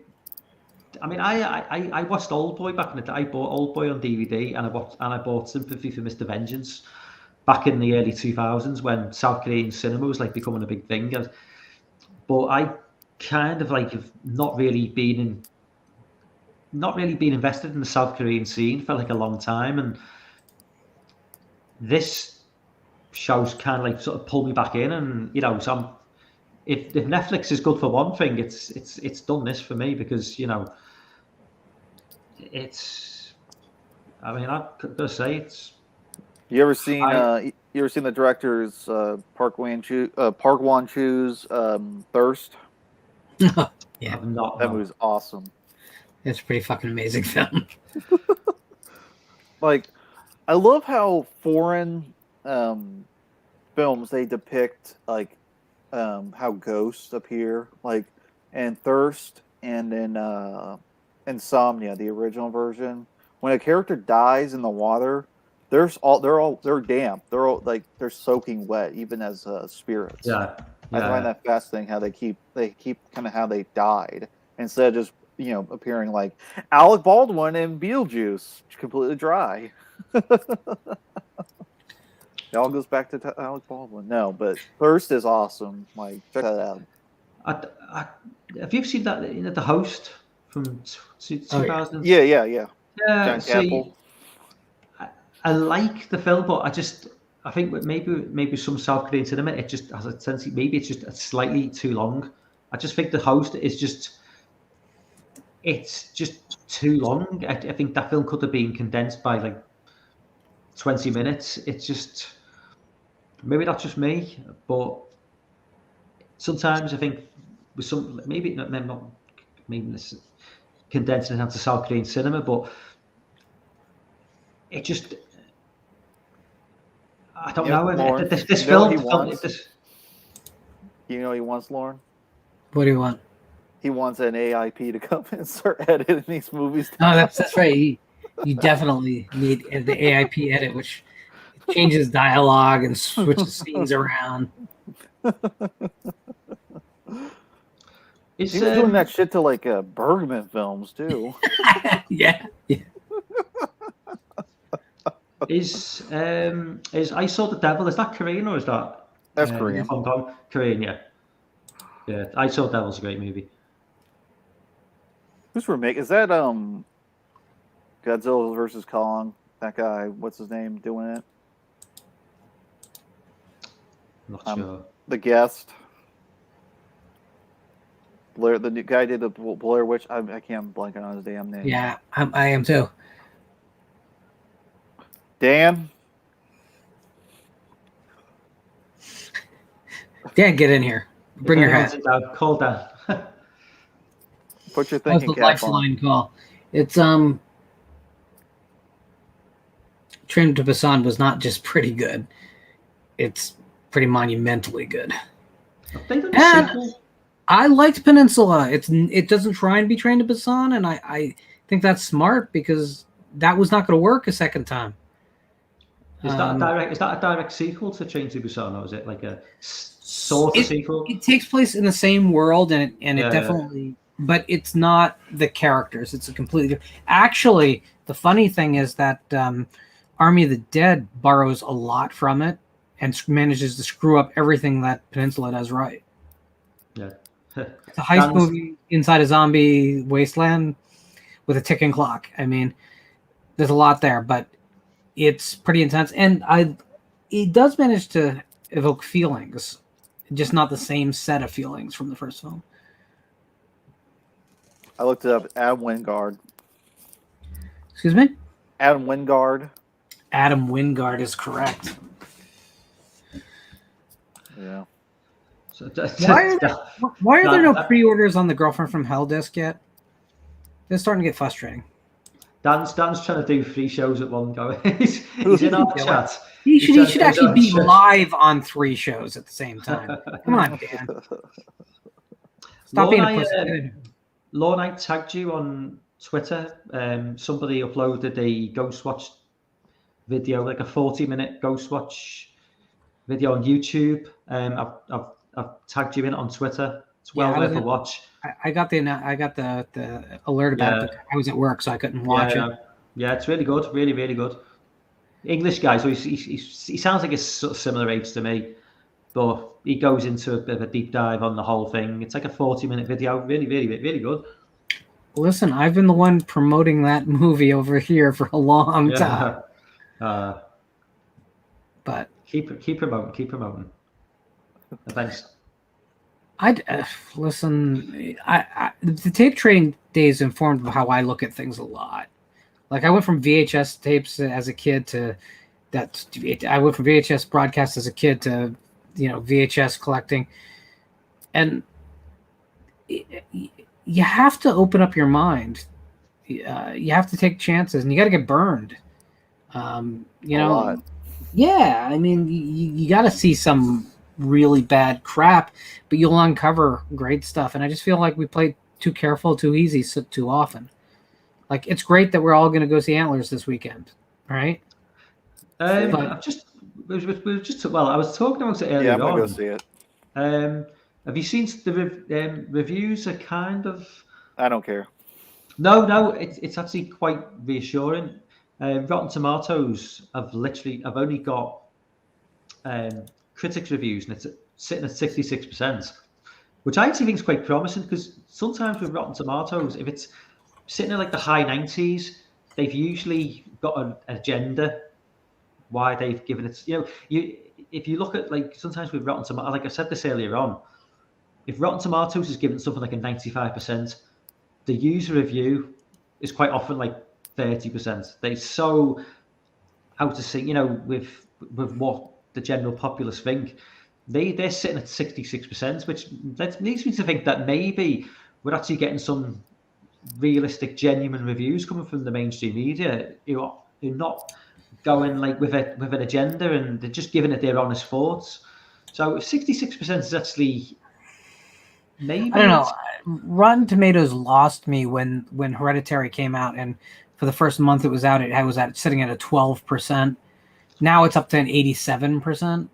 I mean, I watched Oldboy back in the day. I bought Oldboy on DVD, and I bought Sympathy for Mr. Vengeance back in the early 2000s when South Korean cinema was like becoming a big thing. But I kind of like have not really been invested in the South Korean scene for like a long time, and this show's kind of like sort of pulled me back in, and so if Netflix is good for one thing, it's done this for me because it's. I mean, I've got to say it's. You ever seen the director's Park Wan-choo's Thirst? Yeah, that movie's awesome. It's a pretty fucking amazing film. Like, I love how foreign films they depict like how ghosts appear, like in Thirst and in Insomnia, the original version, when a character dies in the water, they're damp. They're soaking wet, even as spirits. Yeah. I find that fascinating how they keep kind of how they died instead of just appearing like Alec Baldwin in Beetlejuice, completely dry. It all goes back to Alec Baldwin. No, but Thirst is awesome. Like, check that out. Have you seen that The Host from 2000? Yeah. Yeah. John I like the film, but I think maybe some South Korean cinema, it just has a tendency, maybe it's just slightly too long. I just think The Host is it's just too long. I think that film could have been condensed by like 20 minutes. It's just, maybe that's just me, but sometimes I think with some, maybe not this condensing it down to South Korean cinema, but it just, I don't know. Lauren, This film, he wants, Lauren? What do you want? He wants an AIP to come and start editing these movies. No, that's right. You definitely need the AIP edit, which changes dialogue and switches scenes around. He was doing that shit to like Bergman films too. Yeah. Is I Saw the Devil, is that Korean or is that? That's Korean. Hong Kong? Korean, yeah. Yeah, I Saw the Devil's a great movie. Who's remake? Is that Godzilla versus Kong? That guy, what's his name, doing it? Not sure. The Guest. Blair, the guy did the Blair Witch. I can't blank on his damn name. Yeah, I am too. Dan, get in here. Bring your hat. Call down. put your That was thinking the cap on. lifeline call. It's Train to Busan was not just pretty good. It's pretty monumentally good. They done a And sequel. I liked Peninsula. It doesn't try and be Train to Busan, and I think that's smart because that was not going to work a second time. Is that a direct sequel to Train to Busan, or is it like a sort of sequel? It takes place in the same world, and it definitely, but it's not the characters. It's a completely different. Actually, the funny thing is that Army of the Dead borrows a lot from it and manages to screw up everything that Peninsula does right. Yeah. It's a heist movie inside a zombie wasteland with a ticking clock. I mean, there's a lot there, but it's pretty intense, and it does manage to evoke feelings, just not the same set of feelings from the first film. I looked it up. Adam Wingard. Excuse me? Adam Wingard. Adam Wingard is correct. Yeah. So, Why are there no pre-orders on the Girlfriend from Hell disc yet? It's starting to get frustrating. Dan's trying to do 3 shows at one go. he's in our chat. He should actually be live on 3 shows at the same time. Come on, Dan. Stop being a pussy. Lorne, I tagged you on Twitter. Somebody uploaded a Ghostwatch video, like a 40-minute Ghostwatch video on YouTube. I've tagged you in on Twitter. It's well worth a watch. I got the alert about it. I was at work, so I couldn't watch it. Yeah, it's really good. Really, really good. English guy, so he sounds like he's sort of similar age to me, but he goes into a bit of a deep dive on the whole thing. It's like a 40-minute video. Really, really, really good. Listen, I've been the one promoting that movie over here for a long time. But keep promoting. Thanks. Listen. The tape trading days informed how I look at things a lot. Like I went from VHS tapes as a kid to that. I went from VHS broadcasts as a kid to VHS collecting, and you have to open up your mind. You have to take chances, and you got to get burned. Yeah. I mean, you got to see some really bad crap, but you'll uncover great stuff. And I just feel like we play too careful, too easy, too often. Like, it's great that we're all going to go see Antlers this weekend, right? I've just, we've just, well, I was talking about it earlier Yeah, I'm gonna on. go see it. Have you seen the reviews are kind of? I don't care. No, it's actually quite reassuring. Rotten Tomatoes have only got critics reviews, and it's sitting at 66%, which I actually think is quite promising, because sometimes with Rotten Tomatoes, if it's sitting at like the high 90s, they've usually got an agenda why they've given it. If you look at, like, sometimes with Rotten Tomatoes, like I said this earlier on, if Rotten Tomatoes is given something like a 95%, the user review is quite often like 30%. They're so out to see, with what the general populace think. They're sitting at 66%, which leads me to think that maybe we're actually getting some realistic, genuine reviews coming from the mainstream media who are not going like with an agenda, and they're just giving it their honest thoughts. So 66% is actually maybe. I don't know. Rotten Tomatoes lost me when Hereditary came out, and for the first month it was out, it was sitting at a 12%. Now it's up to an 87%.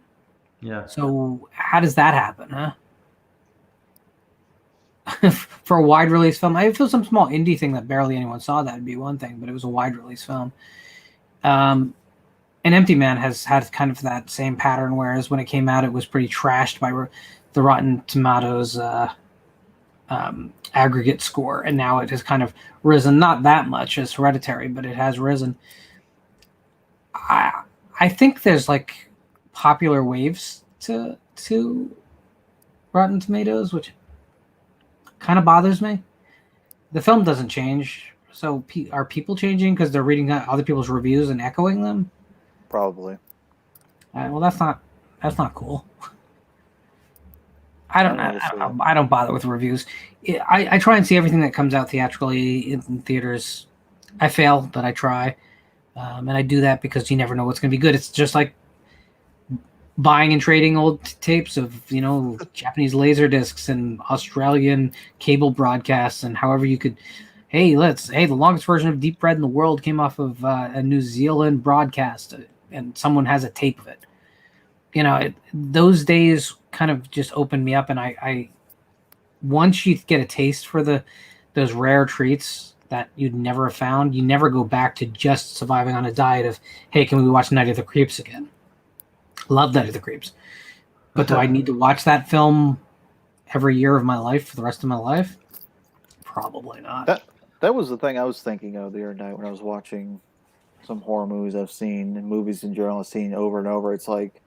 Yeah. So how does that happen, huh? For a wide release film, I feel some small indie thing that barely anyone saw, that would be one thing, but it was a wide release film. And Empty Man has had kind of that same pattern, whereas when it came out, it was pretty trashed by the Rotten Tomatoes aggregate score, and now it has kind of risen, not that much as Hereditary, but it has risen. I think there's like popular waves to Rotten Tomatoes, which kind of bothers me. The film doesn't change, so are people changing because they're reading other people's reviews and echoing them? Probably. Well, that's not cool. I don't bother with reviews. I try and see everything that comes out theatrically in theaters. I fail, but I try, and I do that because you never know what's going to be good. It's just like buying and trading old tapes of Japanese laser discs and Australian cable broadcasts, and however you could. The longest version of Deep Red in the world came off of a New Zealand broadcast, and someone has a tape of it. Those days kind of just opened me up, and I once you get a taste for those rare treats that you'd never have found, you never go back to just surviving on a diet of, hey, can we watch Night of the Creeps again? Love Night of the Creeps, but do I need to watch that film every year of my life for the rest of my life? Probably not. That was the thing I was thinking of the other night when I was watching some horror movies I've seen, and movies in general I've seen over and over. It's like,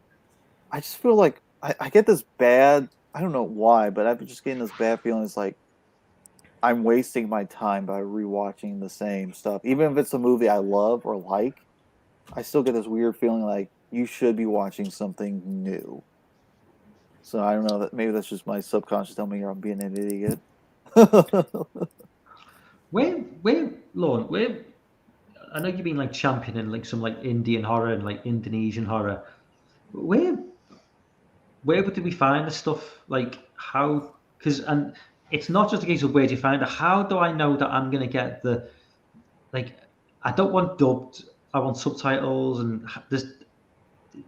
I just feel like I get this bad, I don't know why, but I've just getting this bad feeling. It's like I'm wasting my time by rewatching the same stuff. Even if it's a movie I love or like, I still get this weird feeling like you should be watching something new. So I don't know, that maybe that's just my subconscious telling me I'm being an idiot. Lauren, I know you've been like championing like some like Indian horror and like Indonesian horror. Where would we find the stuff? Like how? And it's not just a case of where do you find it. How do I know that I'm gonna get I don't want dubbed. I want subtitles, and there's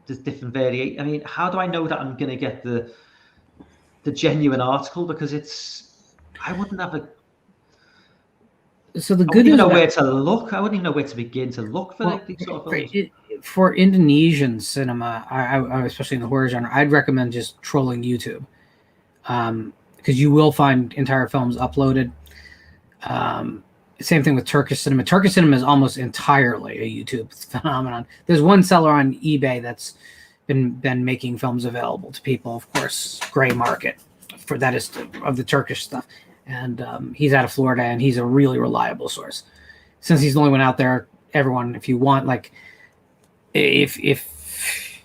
different variation. I mean, how do I know that I'm gonna get the genuine article? Because I wouldn't have a. So the I good wouldn't even know news where to look. I wouldn't even know where to begin to look for these sort of films. For Indonesian cinema, I especially in the horror genre, I'd recommend just trolling YouTube, because you will find entire films uploaded. Same thing with Turkish cinema. Turkish cinema is almost entirely a YouTube phenomenon. There's one seller on eBay that's been making films available to people. Of course, gray market for that is of the Turkish stuff. And he's out of Florida, and he's a really reliable source. Since he's the only one out there, everyone, if you want, like, if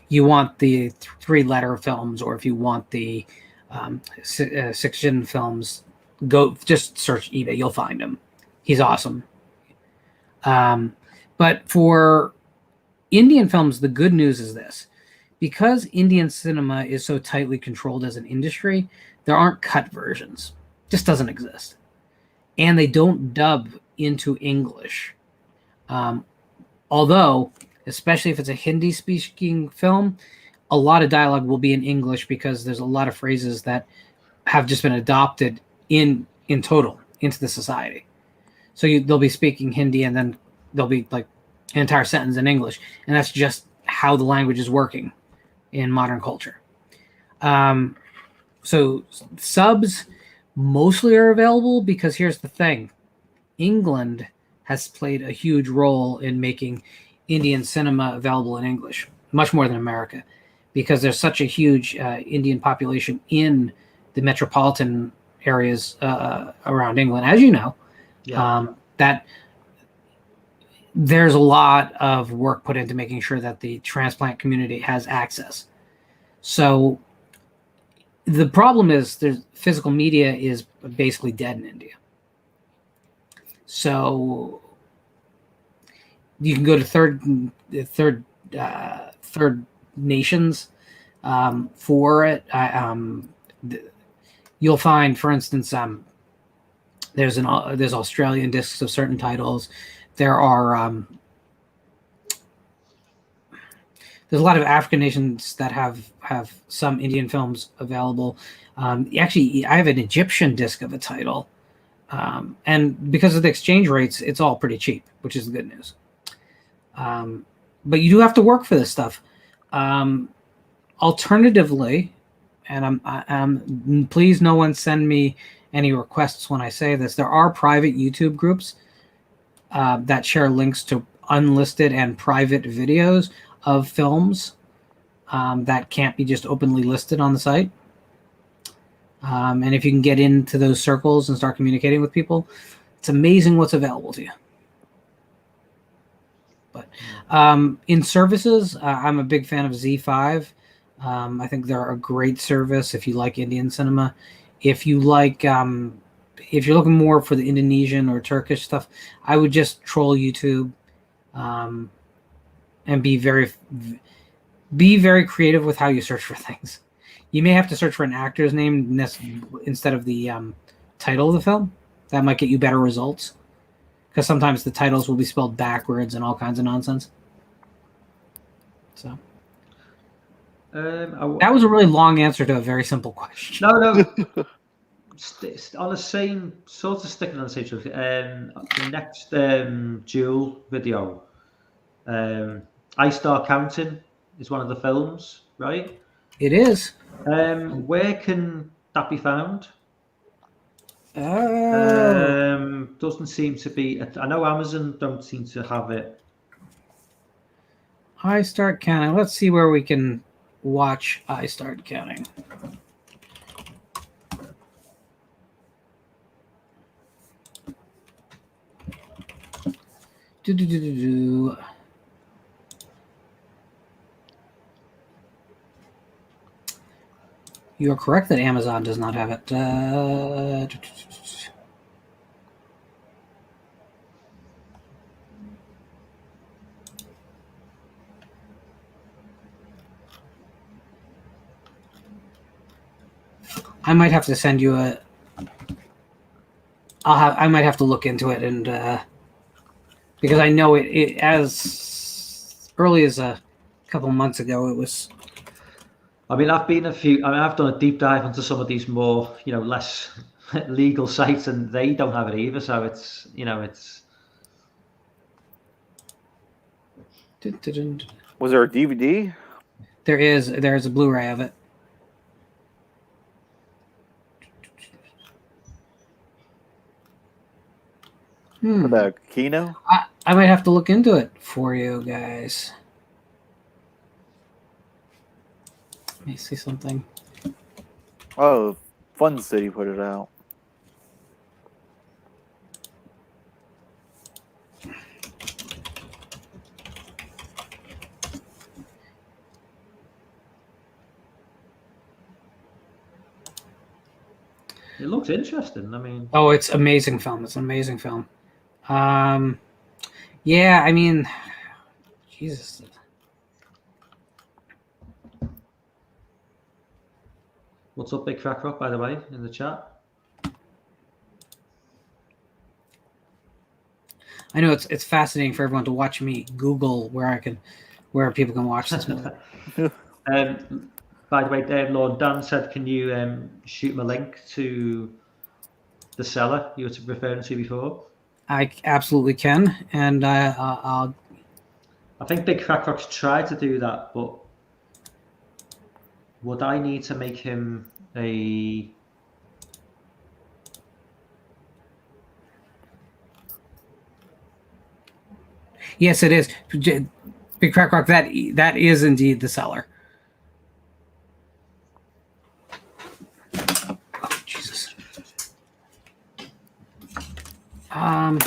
you want the 3-letter films, or if you want the 6-gen films, go just search eBay. You'll find him. He's awesome. But for Indian films, the good news is this. Because Indian cinema is so tightly controlled as an industry, there aren't cut versions. Just doesn't exist. And they don't dub into English. Although, especially if it's a Hindi speaking film, a lot of dialogue will be in English because there's a lot of phrases that have just been adopted in total into the society. So they'll be speaking Hindi and then there'll be like an entire sentence in English. And that's just how the language is working in modern culture. So subs mostly are available because here's the thing. England has played a huge role in making Indian cinema available in English, much more than America, because there's such a huge Indian population in the metropolitan areas around England, as you know, that there's a lot of work put into making sure that the transplant community has access. So the problem is physical media is basically dead in India. So you can go to third nations for it. You'll find, for instance, there's Australian discs of certain titles. There's a lot of African nations that have some Indian films available. Actually, I have an Egyptian disc of a title. And because of the exchange rates, it's all pretty cheap, which is the good news. But you do have to work for this stuff. Alternatively, and please no one send me any requests when I say this, there are private YouTube groups that share links to unlisted and private videos of films that can't be just openly listed on the site. And if you can get into those circles and start communicating with people, it's amazing what's available to you. But in services, I'm a big fan of Z5. I think they're a great service if you like Indian cinema. If you like, if you're looking more for the Indonesian or Turkish stuff, I would just troll YouTube and be very creative with how you search for things. You may have to search for an actor's name instead of the title of the film. That might get you better results. Because sometimes the titles will be spelled backwards and all kinds of nonsense. So that was a really long answer to a very simple question. No. On the same sort of sticking on the same subject. The next Duel video, I Start Counting is one of the films, right? It is. Where can that be found? Doesn't seem to be. I know Amazon don't seem to have it. I Start Counting. Let's see where we can watch I Start Counting. You are correct that Amazon does not have it. I might have to send you a. I might have to look into it and because I know it as early as a couple months ago it was. I mean, I've done a deep dive into some of these more, less legal sites, and they don't have it either. So it's. Was there a DVD? There's a Blu-ray of it. For the Kino? I might have to look into it for you guys. Let me see something. Oh, Fun City put it out. It looks interesting. I mean, oh, it's amazing film. It's an amazing film. Yeah, I mean, Jesus. What's up, Big Crack Rock, by the way, in the chat? I know it's fascinating for everyone to watch me Google where people can watch this movie. By the way, Lord Dan said, can you shoot him a link to The Cellar you were referring to before? I absolutely can, and I'll. I think Big Crack Rock's tried to do that, but would I need to make him a... Yes, it is. Big Crack Rock, that is indeed The Cellar. Oh, Jesus. I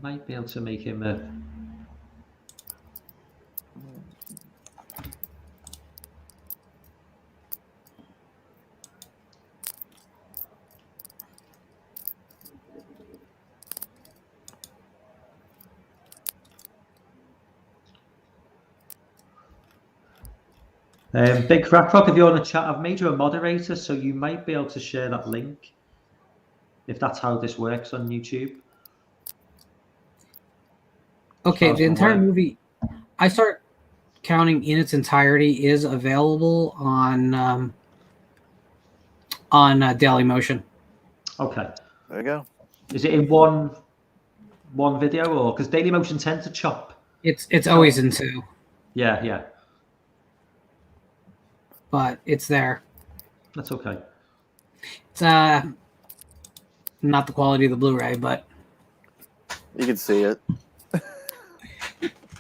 might be able to make him a... Big Crack Rock, if you're on the chat, I've made you a moderator, so you might be able to share that link, if that's how this works on YouTube. Okay, the entire movie, I start counting in its entirety, is available on Dailymotion. Okay. There you go. Is it in one video, or because Dailymotion tends to chop? It's always in two. Yeah. But it's there. That's okay. It's not the quality of the Blu-ray, but You can see it.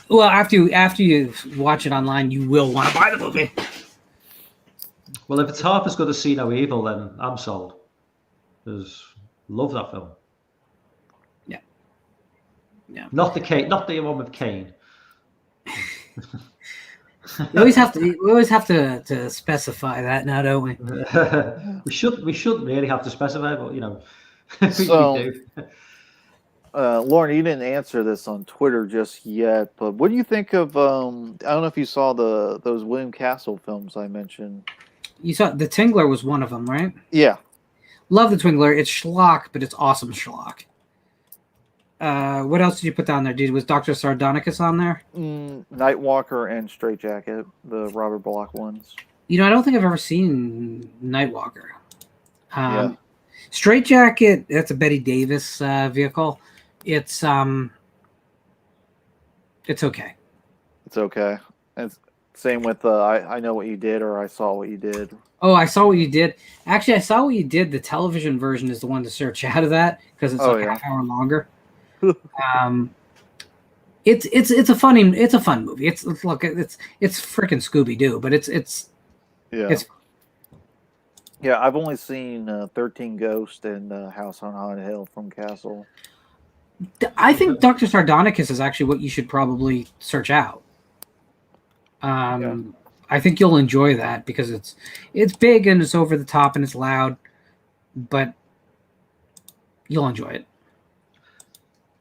well, after you watch it online, you will want to buy the movie. Well, if it's half as good as See No Evil, then I'm sold. Because love that film. Yeah. Not the one with Kane. We always have to specify that now, don't we? we shouldn't really have to specify, but So, we do. Lauren, you didn't answer this on Twitter just yet, but what do you think of? I don't know if you saw those William Castle films I mentioned. You saw The Tingler was one of them, right? Yeah. Love The Tingler. It's schlock, but it's awesome schlock. What else did you put down there? Was Dr. Sardonicus on there? Nightwalker and Straight Jacket, the Robert Bloch ones. I don't think I've ever seen Nightwalker. Yeah. Straight Jacket, that's a Betty Davis vehicle. It's okay. It's okay. It's same with I Know What You Did or I Saw What You Did. Oh, I Saw What You Did. Actually, I Saw What You Did. The television version is the one to search out of that because it's a half hour longer. It's a fun movie. It's freaking Scooby Doo, but it's yeah. I've only seen 13 Ghosts and House on Haunted Hill from Castle. I think Dr. Sardonicus is actually what you should probably search out. I think you'll enjoy that because it's big and it's over the top and it's loud, but you'll enjoy it.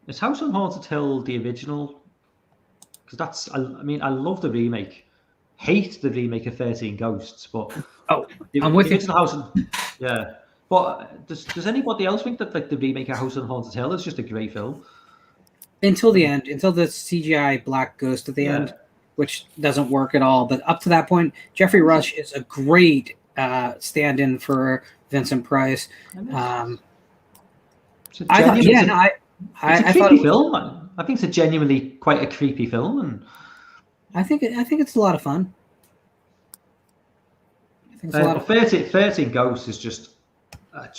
Is House on Haunted Hill the original? Because I love the remake. Hate the remake of 13 Ghosts, but I'm with you. Yeah. But does anybody else think that the remake of House on Haunted Hill is just a great film? Until the end, until the CGI black ghost at the end, which doesn't work at all. But up to that point, Jeffrey Rush is a great stand-in for Vincent Price. I thought film. I think it's genuinely quite a creepy film, and I think it's a lot of fun. I think it's a lot of fun. 13 Ghosts is just that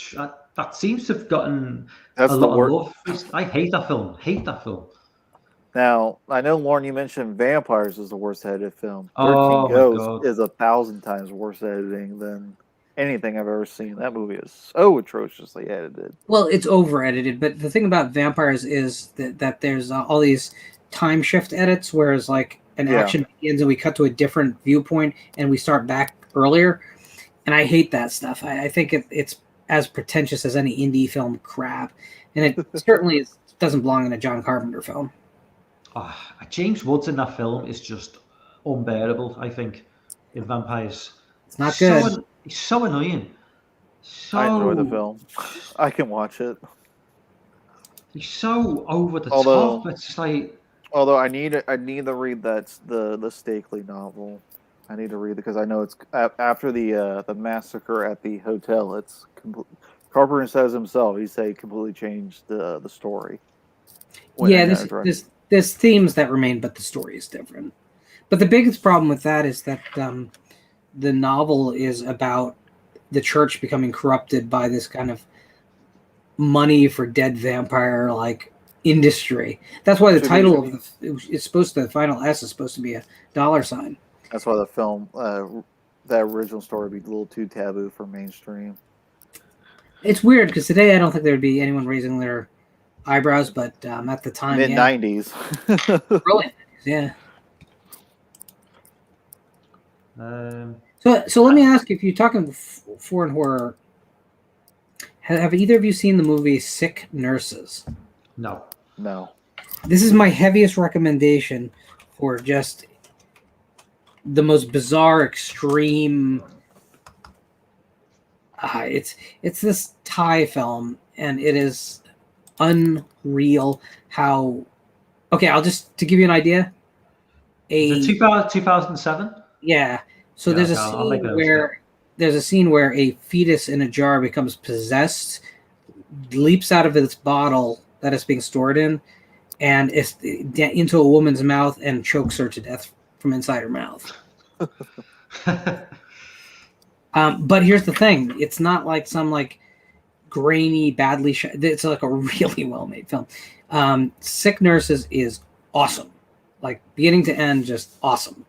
seems to have gotten That's a the lot word. of love. I hate that film. Now, I know, Lauren, you mentioned Vampires is the worst edited film. 13 Oh, Ghosts is 1,000 times worse editing than anything I've ever seen. That movie is so atrociously edited. Well, it's over edited, but the thing about Vampires is that there's all these time shift edits, whereas like an action begins and we cut to a different viewpoint and we start back earlier. And I hate that stuff. I think it's as pretentious as any indie film crap. And it certainly doesn't belong in a John Carpenter film. James Woods in that film is just unbearable, I think, in Vampires. It's not good. He's so annoying. So I enjoy the film. I can watch it. He's so over the Although- top. It's just like Although I need to read the Stakely novel. I need to read it because I know it's after the massacre at the hotel. It's Carpenter says himself. He said he completely changed the story. Yeah, there's themes that remain, but the story is different. But the biggest problem with that is that the novel is about the church becoming corrupted by this kind of money for dead vampire like industry. That's why the title of it's supposed to, the final S is supposed to be a $. That's why the film, that original story, would be a little too taboo for mainstream. It's weird because today I don't think there would be anyone raising their eyebrows, but at the time, Mid-90s. yeah. Brilliant, yeah. So let me ask you, if you're talking foreign horror, have either of you seen the movie Sick Nurses? no. No. This is my heaviest recommendation for just the most bizarre, extreme. It's this Thai film, and it is unreal how. Okay, I'll just to give you an idea. Is it 2007? Yeah. So Yeah, there's a I'll make scene those, where there's a scene where a fetus in a jar becomes possessed, leaps out of its bottle that it's being stored in, and it's into a woman's mouth and chokes her to death from inside her mouth. But here's the thing: it's not like some like grainy, badly shot. It's like a really well-made film. Sick Nurses is awesome, like beginning to end, just awesome.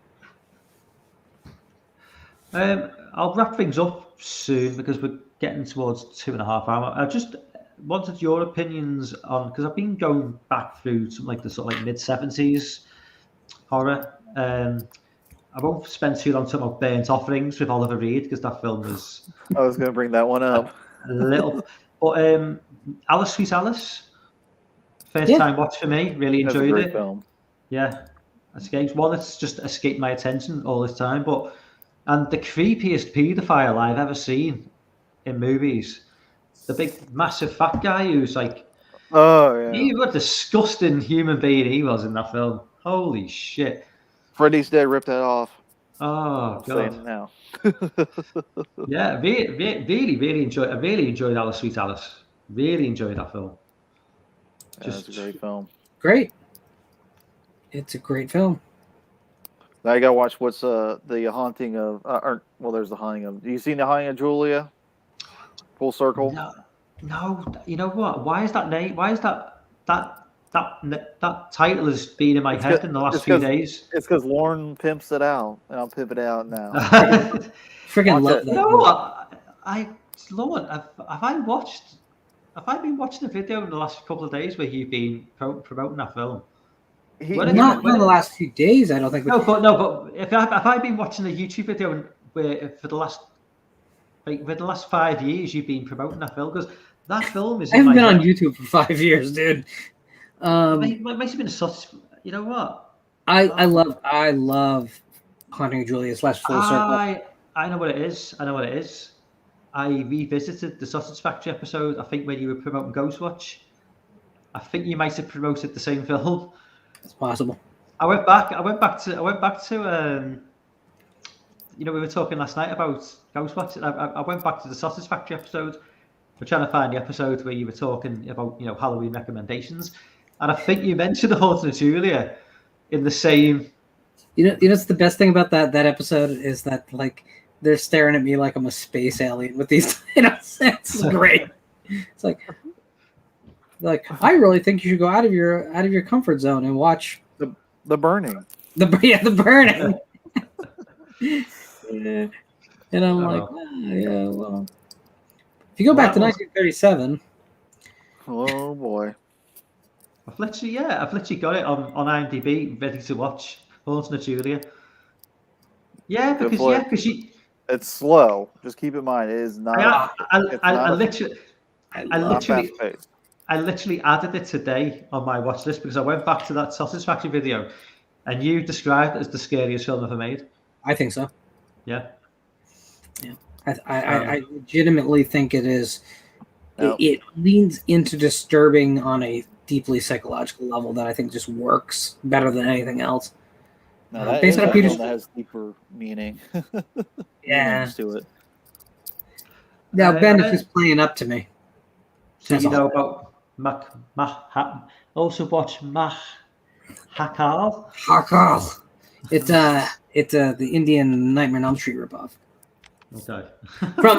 I'll wrap things up soon because we're getting towards 2.5 hours. I just wanted your opinions on, because I've been going back through some like the sort of like mid-70s horror. I won't spend too long talking about Burnt Offerings with Oliver Reed because that film was I was going to bring that one up. a little. But Alice Sweet Alice, first time watch for me. Really That's a enjoyed great it. film. Yeah, it's just escaped my attention all this time. And the creepiest paedophile I've ever seen in movies, the big massive fat guy who's like, Oh yeah, he was a disgusting human being he was in that film. Holy shit! Freddy's Dead ripped that off. Oh I'm saying it god. now. Yeah, really enjoyed. I really enjoyed Alice Sweet Alice. Really enjoyed that film. Yeah, it's a great film. Great. It's a great film. Now you gotta watch what's the haunting of there's the haunting of. Do you seen the haunting of Julia? Full Circle. No. You know what? Why is that name? Why is that title has been in my head in the last few days? It's because Lauren pimps it out, and I'll pimp it out now. Freaking love that. You know what? Lord, have I been watching a video in the last couple of days where you've been promoting that film? Not in the last few days, I don't think. But if I've been watching a YouTube video where for the last 5 years you've been promoting that film, because that film is. I haven't been on YouTube for 5 years, dude. It might have been such. You know what? I love Haunting of Julia / Full Circle. I know what it is. I revisited the Sausage Factory episode. I think when you were promoting Ghostwatch, I think you might have promoted the same film. It's possible. I went back to. We were talking last night about Ghostwatch. I went back to the Sausage Factory episode. We're trying to find the episode where you were talking about Halloween recommendations, and I think you mentioned the Haunting of Julia in the same. What's the best thing about that episode is that like they're staring at me like I'm a space alien with these. It's great. It's like I really think you should go out of your comfort zone and watch the Burning. The Burning. Yeah. And I'm yeah, well, if you go back to 1937. Oh boy. I've literally got it on IMDb ready to watch. Haunting of Julia. Yeah, because she. It's slow. Just keep in mind, it is not. I literally added it today on my watch list because I went back to that Sausage Factory video, and you described it as the scariest film ever made. I think so. Yeah. Yeah. I legitimately think it is. No. It leans into disturbing on a deeply psychological level that I think just works better than anything else. No, that based is on a Peter's- film that has deeper meaning. Yeah. Meanings to it. Now Ben is just playing up to me. So That's you know all. about also watch Mah Hakal. Hakal. It's the Indian Nightmare on Elm Street ripoff. Okay.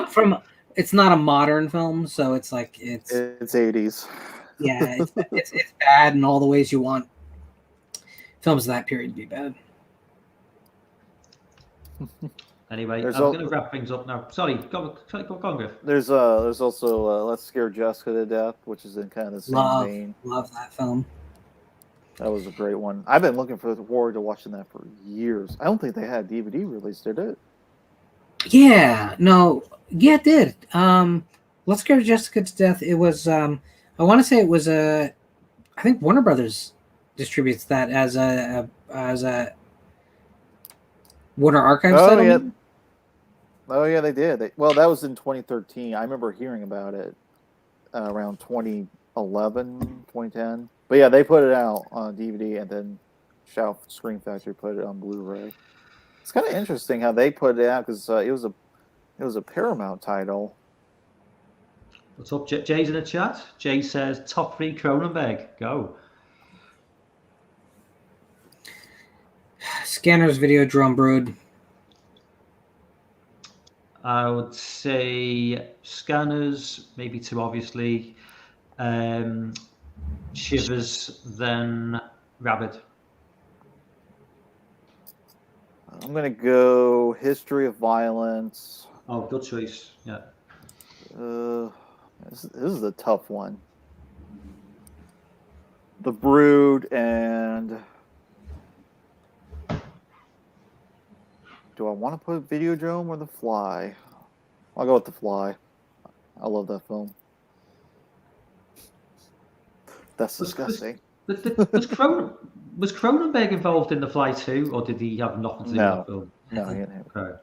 From it's not a modern film, so it's like it's 80s. yeah, it's bad in all the ways you want films of that period to be bad. Anyway, There's I'm al- going to wrap things up now. Sorry, go on, Griff. There's also Let's Scare Jessica to Death, which is in kind of the same vein. Love that film. That was a great one. I've been looking forward to watching that for years. I don't think they had DVD release, did it? Yeah, no, yeah, it did. Let's Go Jessica to Death. It was I want to say it was I think Warner Brothers distributes that as a Warner Archives title. Yeah. maybe? Oh yeah, they did. That was in 2013. I remember hearing about it around 2011, 2010. But yeah, they put it out on DVD, and then Shout Scream Factory put it on Blu-ray. It's kind of interesting how they put it out because it was a Paramount title. What's up, Jay's in the chat. Jay says top 3 Cronenberg. Go. Scanners, Videodrome, Brood. I would say Scanners, maybe 2, obviously. Shivers, then Rabid. I'm gonna go History of Violence. Oh, good choice. Yeah. This is a tough one. The Brood and do I want to put Videodrome or The Fly? I'll go with The Fly. I love that film. That's disgusting. Was Cronenberg involved in The Fly too, or did he have nothing to do with that film? No, he didn't have. Okay.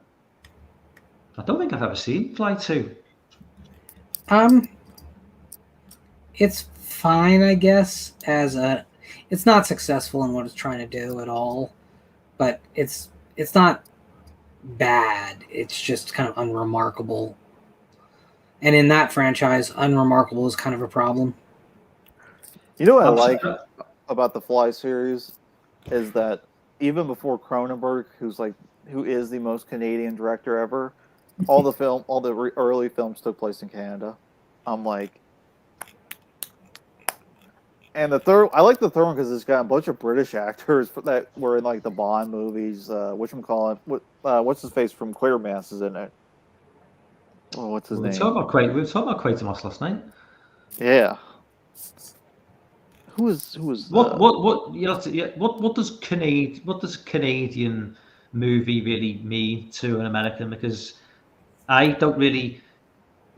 I don't think I've ever seen Fly 2. It's fine, I guess. It's not successful in what it's trying to do at all, but it's not bad. It's just kind of unremarkable. And in that franchise, unremarkable is kind of a problem. You know what I like about the Fly series is that even before Cronenberg, who is the most Canadian director ever, all the early films took place in Canada. I'm like, and I like the third one because it's got a bunch of British actors that were in like the Bond movies. What's his face from Quatermass is in it. Oh, what's his name? We were talking about Quatermass last night. Yeah. Who was what does Canadian movie really mean to an American? Because I don't really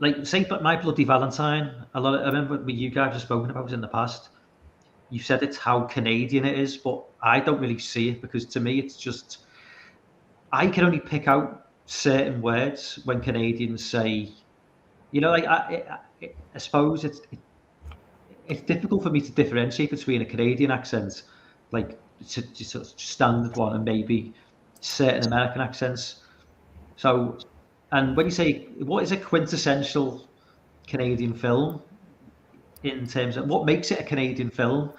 like say but My Bloody Valentine. I remember what you guys have spoken about it in the past. You said it's how Canadian it is, but I don't really see it because to me it's just I can only pick out certain words when Canadians say, like I suppose it's difficult for me to differentiate between a Canadian accent, like just a standard one, and maybe certain American accents. So, and when you say what is a quintessential Canadian film in terms of what makes it a Canadian film,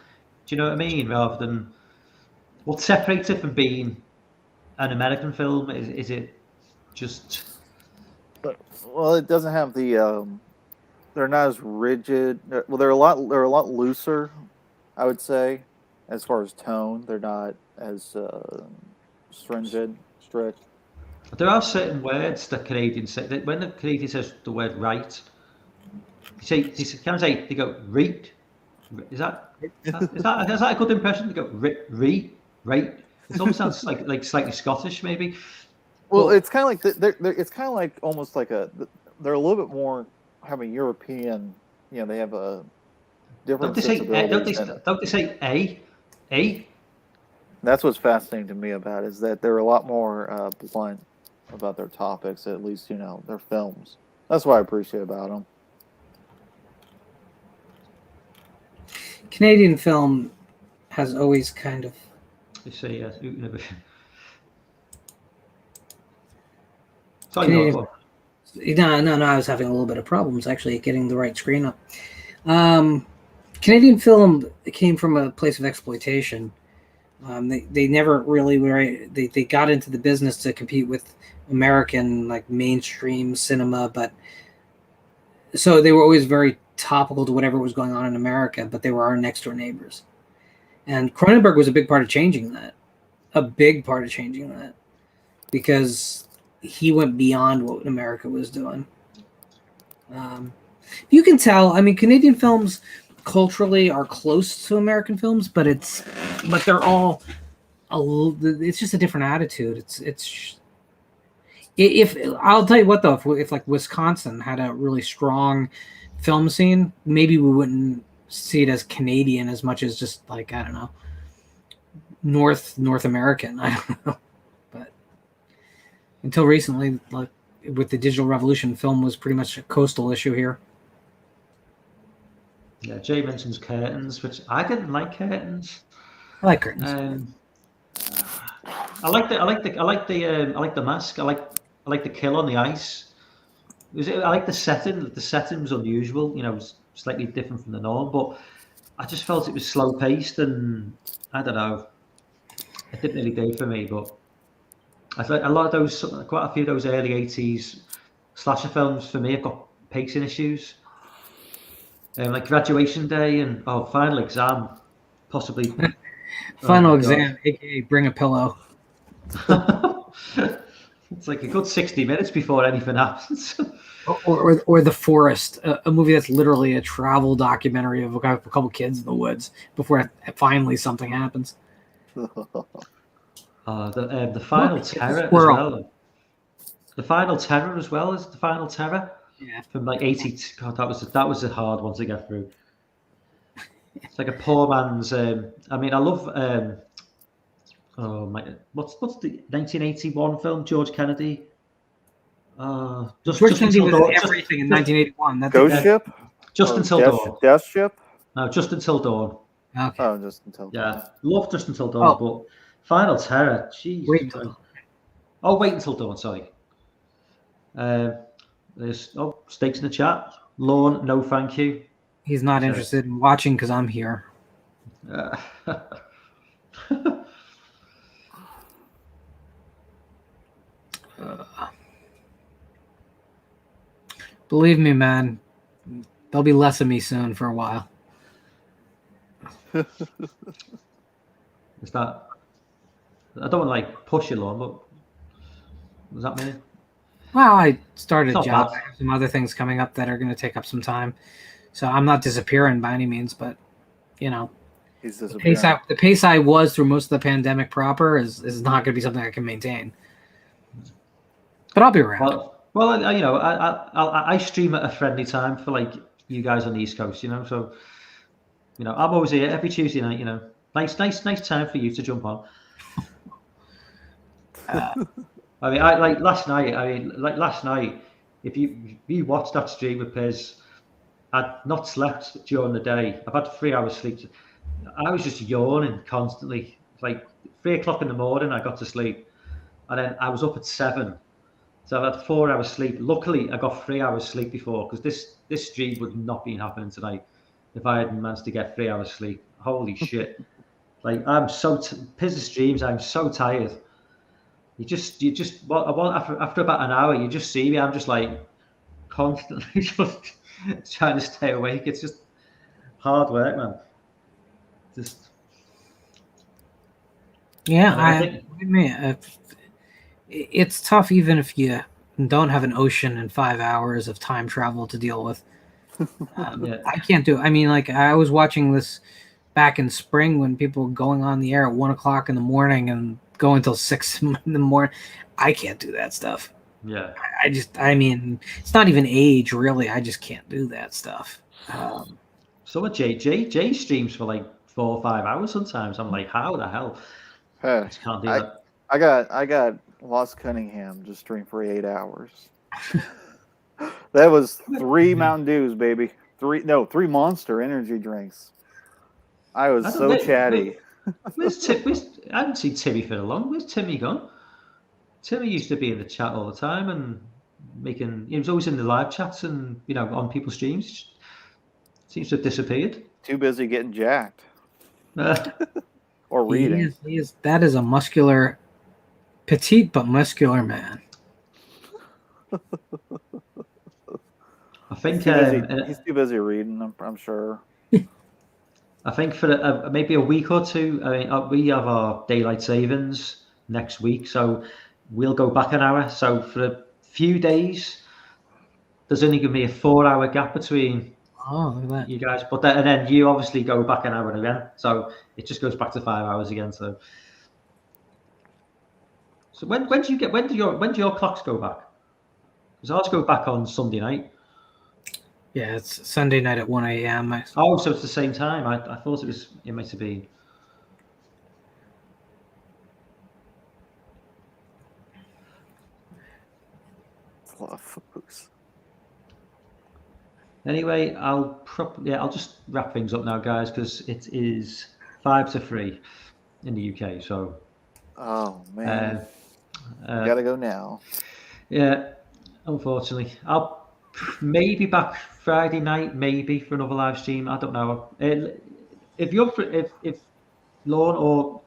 do you know what I mean? Rather than what separates it from being an American film, is it just? Well, it doesn't have the. They're not as rigid. Well, they're a lot looser, I would say, as far as tone. They're not as strict. There are certain words that Canadians say. That when the Canadian says the word right, they go read. Is that a good impression? They go right. It almost sounds like slightly Scottish, maybe. Well, it's kind of like it's kind of like almost like they're a little bit more have a European. They have a different. Don't they say a? That's what's fascinating to me about it, is that they're a lot more blunt. about their topics, at least their films. That's what I appreciate about them. Canadian film has always kind of. You say yes. Canadian, no. I was having a little bit of problems actually getting the right screen up. Canadian film came from a place of exploitation. They never really were. They got into the business to compete with American like mainstream cinema, but so they were always very topical to whatever was going on in America. But they were our next door neighbors, and Cronenberg was a big part of changing that. Because he went beyond what America was doing. You can tell. I mean, Canadian films culturally are close to American films, but they're all it's just a different attitude. If I'll tell you what though, if like Wisconsin had a really strong film scene, maybe we wouldn't see it as Canadian as much as just like, I don't know, North American. I don't know. But until recently, like with the digital revolution, film was pretty much a coastal issue here. Yeah, Jay mentions Curtains, which I didn't like Curtains. I like Curtains. I like the mask. I like the kill on the ice. I like the setting. The setting was unusual. It was slightly different from the norm, but I just felt it was slow paced, and I don't know. It didn't really do for me, but I thought quite a few of those early '80s slasher films for me have got pacing issues. Like Graduation Day and Final Exam, possibly. Final Exam, aka Bring a Pillow. It's like a good 60 minutes before anything happens. or The Forest, a movie that's literally a travel documentary of a couple kids in the woods before finally something happens. The Final Terror as well. The Final Terror as well is the Final Terror. Yeah. From like 80. God, that was a hard one to get through. It's like a poor man's. I mean, I love. What's the 1981 film? George Kennedy. George Kennedy was everything in 1981. That's Ghost Ship. Just Until Dawn. Death Ship. No, Just Until Dawn. Okay. Oh, Just Until Dawn. Yeah, love Just Until Dawn, but Final Terror. Jeez. Wait Until Dawn. Oh, Wait Until Dawn. Sorry. There's stakes in the chat. Lorne, no thank you. He's not interested in watching because I'm here. Believe me, man, there'll be less of me soon for a while. Is that? I don't want to like push you, Lorne, but does that mean? Well, I started a job. Bad. I have some other things coming up that are going to take up some time. So I'm not disappearing by any means, but He's the pace I was through most of the pandemic proper is not going to be something I can maintain. But I'll be around. Well, I stream at a friendly time for like you guys on the East Coast, So, I'm always here every Tuesday night. Nice time for you to jump on. I mean, last night. If you watched that stream with Piz, I'd not slept during the day. I've had 3 hours sleep. I was just yawning constantly. Like 3 o'clock in the morning, I got to sleep, and then I was up at 7. So I've had 4 hours sleep. Luckily, I got 3 hours sleep before, because this stream would not be happening tonight if I hadn't managed to get 3 hours sleep. Holy shit! Like I'm so Piz's streams. I'm so tired. You just after about an hour, you just see me. I'm just like constantly just trying to stay awake. It's just hard work, man. It's tough even if you don't have an ocean and 5 hours of time travel to deal with. I can't do it. I mean, like I was watching this back in spring when people were going on the air at 1 o'clock in the morning and go until 6 in the morning. I can't do that stuff. Yeah. I mean, it's not even age really. I just can't do that stuff. So what Jay streams for like 4 or 5 hours sometimes. I'm like, how the hell? Hey, I just can't do that. I got Lost Cunningham just drank for 8 hours. That was 3 Mountain Dews, baby. 3 Monster energy drinks. I was so chatty. Where's Tim? I haven't seen Timmy for a long. Where's Timmy gone? Timmy used to be in the chat all the time and he was always in the live chats and on people's streams. Seems to have disappeared. Too busy getting jacked. Or reading. That is a muscular, petite but muscular man. I think he's too busy reading. I'm sure. I think for maybe a week or two. I mean, we have our daylight savings next week, so we'll go back an hour. So for a few days, there's only going to be a 4-hour gap between you guys. But then you obviously go back an hour again, so it just goes back to 5 hours again. So when do your clocks go back? Because ours go back on Sunday night. Yeah, it's Sunday night at 1 a.m. Oh, so it's the same time. I thought it might have been. It's a lot of folks. Anyway, I'll just wrap things up now, guys, because it is 5-3 in the UK. So. Oh man. Gotta go now. Yeah, unfortunately, I'll maybe back Friday night, maybe for another live stream. I don't know. If Lorne or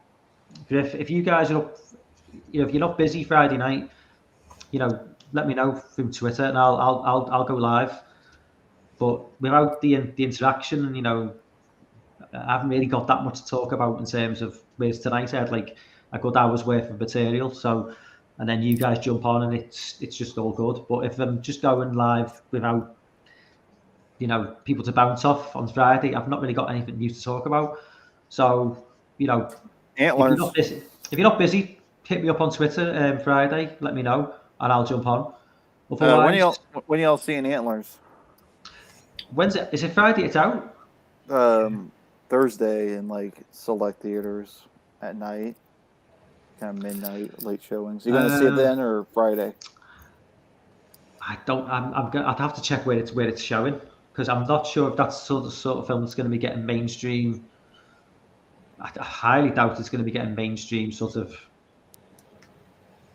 Griff, if you guys are up, if you're not busy Friday night, let me know through Twitter and I'll go live. But without the interaction, and I haven't really got that much to talk about in terms of whereas tonight I had like a good hour's worth of material. So. And then you guys jump on, and it's just all good. But if I'm just going live without, people to bounce off on Friday, I've not really got anything new to talk about. So, Antlers. If you're not busy, hit me up on Twitter Friday. Let me know, and I'll jump on. When y'all seeing Antlers? When's it? Is it Friday? It's out. Thursday in like select theaters at night. Kind of midnight late showings. You gonna see it then or Friday? I don't. I'd have to check where it's showing because I'm not sure if that's sort of film that's going to be getting mainstream. I highly doubt it's going to be getting mainstream sort of.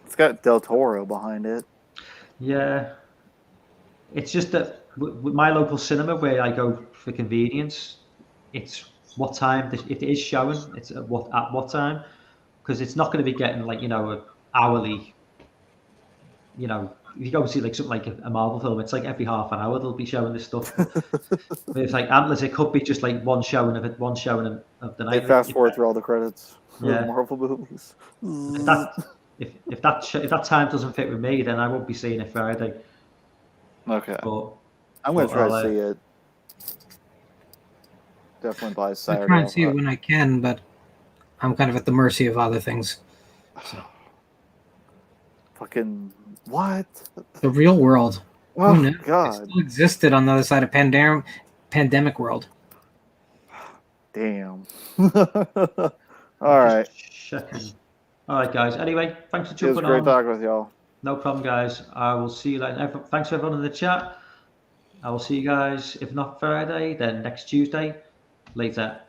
It's got Del Toro behind it. Yeah, it's just that with my local cinema where I go for convenience, it's what time if it is showing. It's at what time. Because it's not going to be getting like an hourly. If you go and see like something like a Marvel film, it's like every half an hour they'll be showing this stuff. But it's like Antlers, it could be just like one showing of the night. They fast forward through all the credits. Yeah. Marvel movies. If that time doesn't fit with me, then I won't be seeing it Friday. Okay. But I'm gonna try to see it. Definitely by Saturday. I try and see it when I can, but I'm kind of at the mercy of other things. So. Fucking what? The real world. Oh God! It still existed on the other side of pandemic world. Damn. All right. All right, guys. Anyway, thanks for jumping on. It was great talking with y'all. No problem, guys. I will see you later. Thanks for everyone in the chat. I will see you guys, if not Friday, then next Tuesday. Later.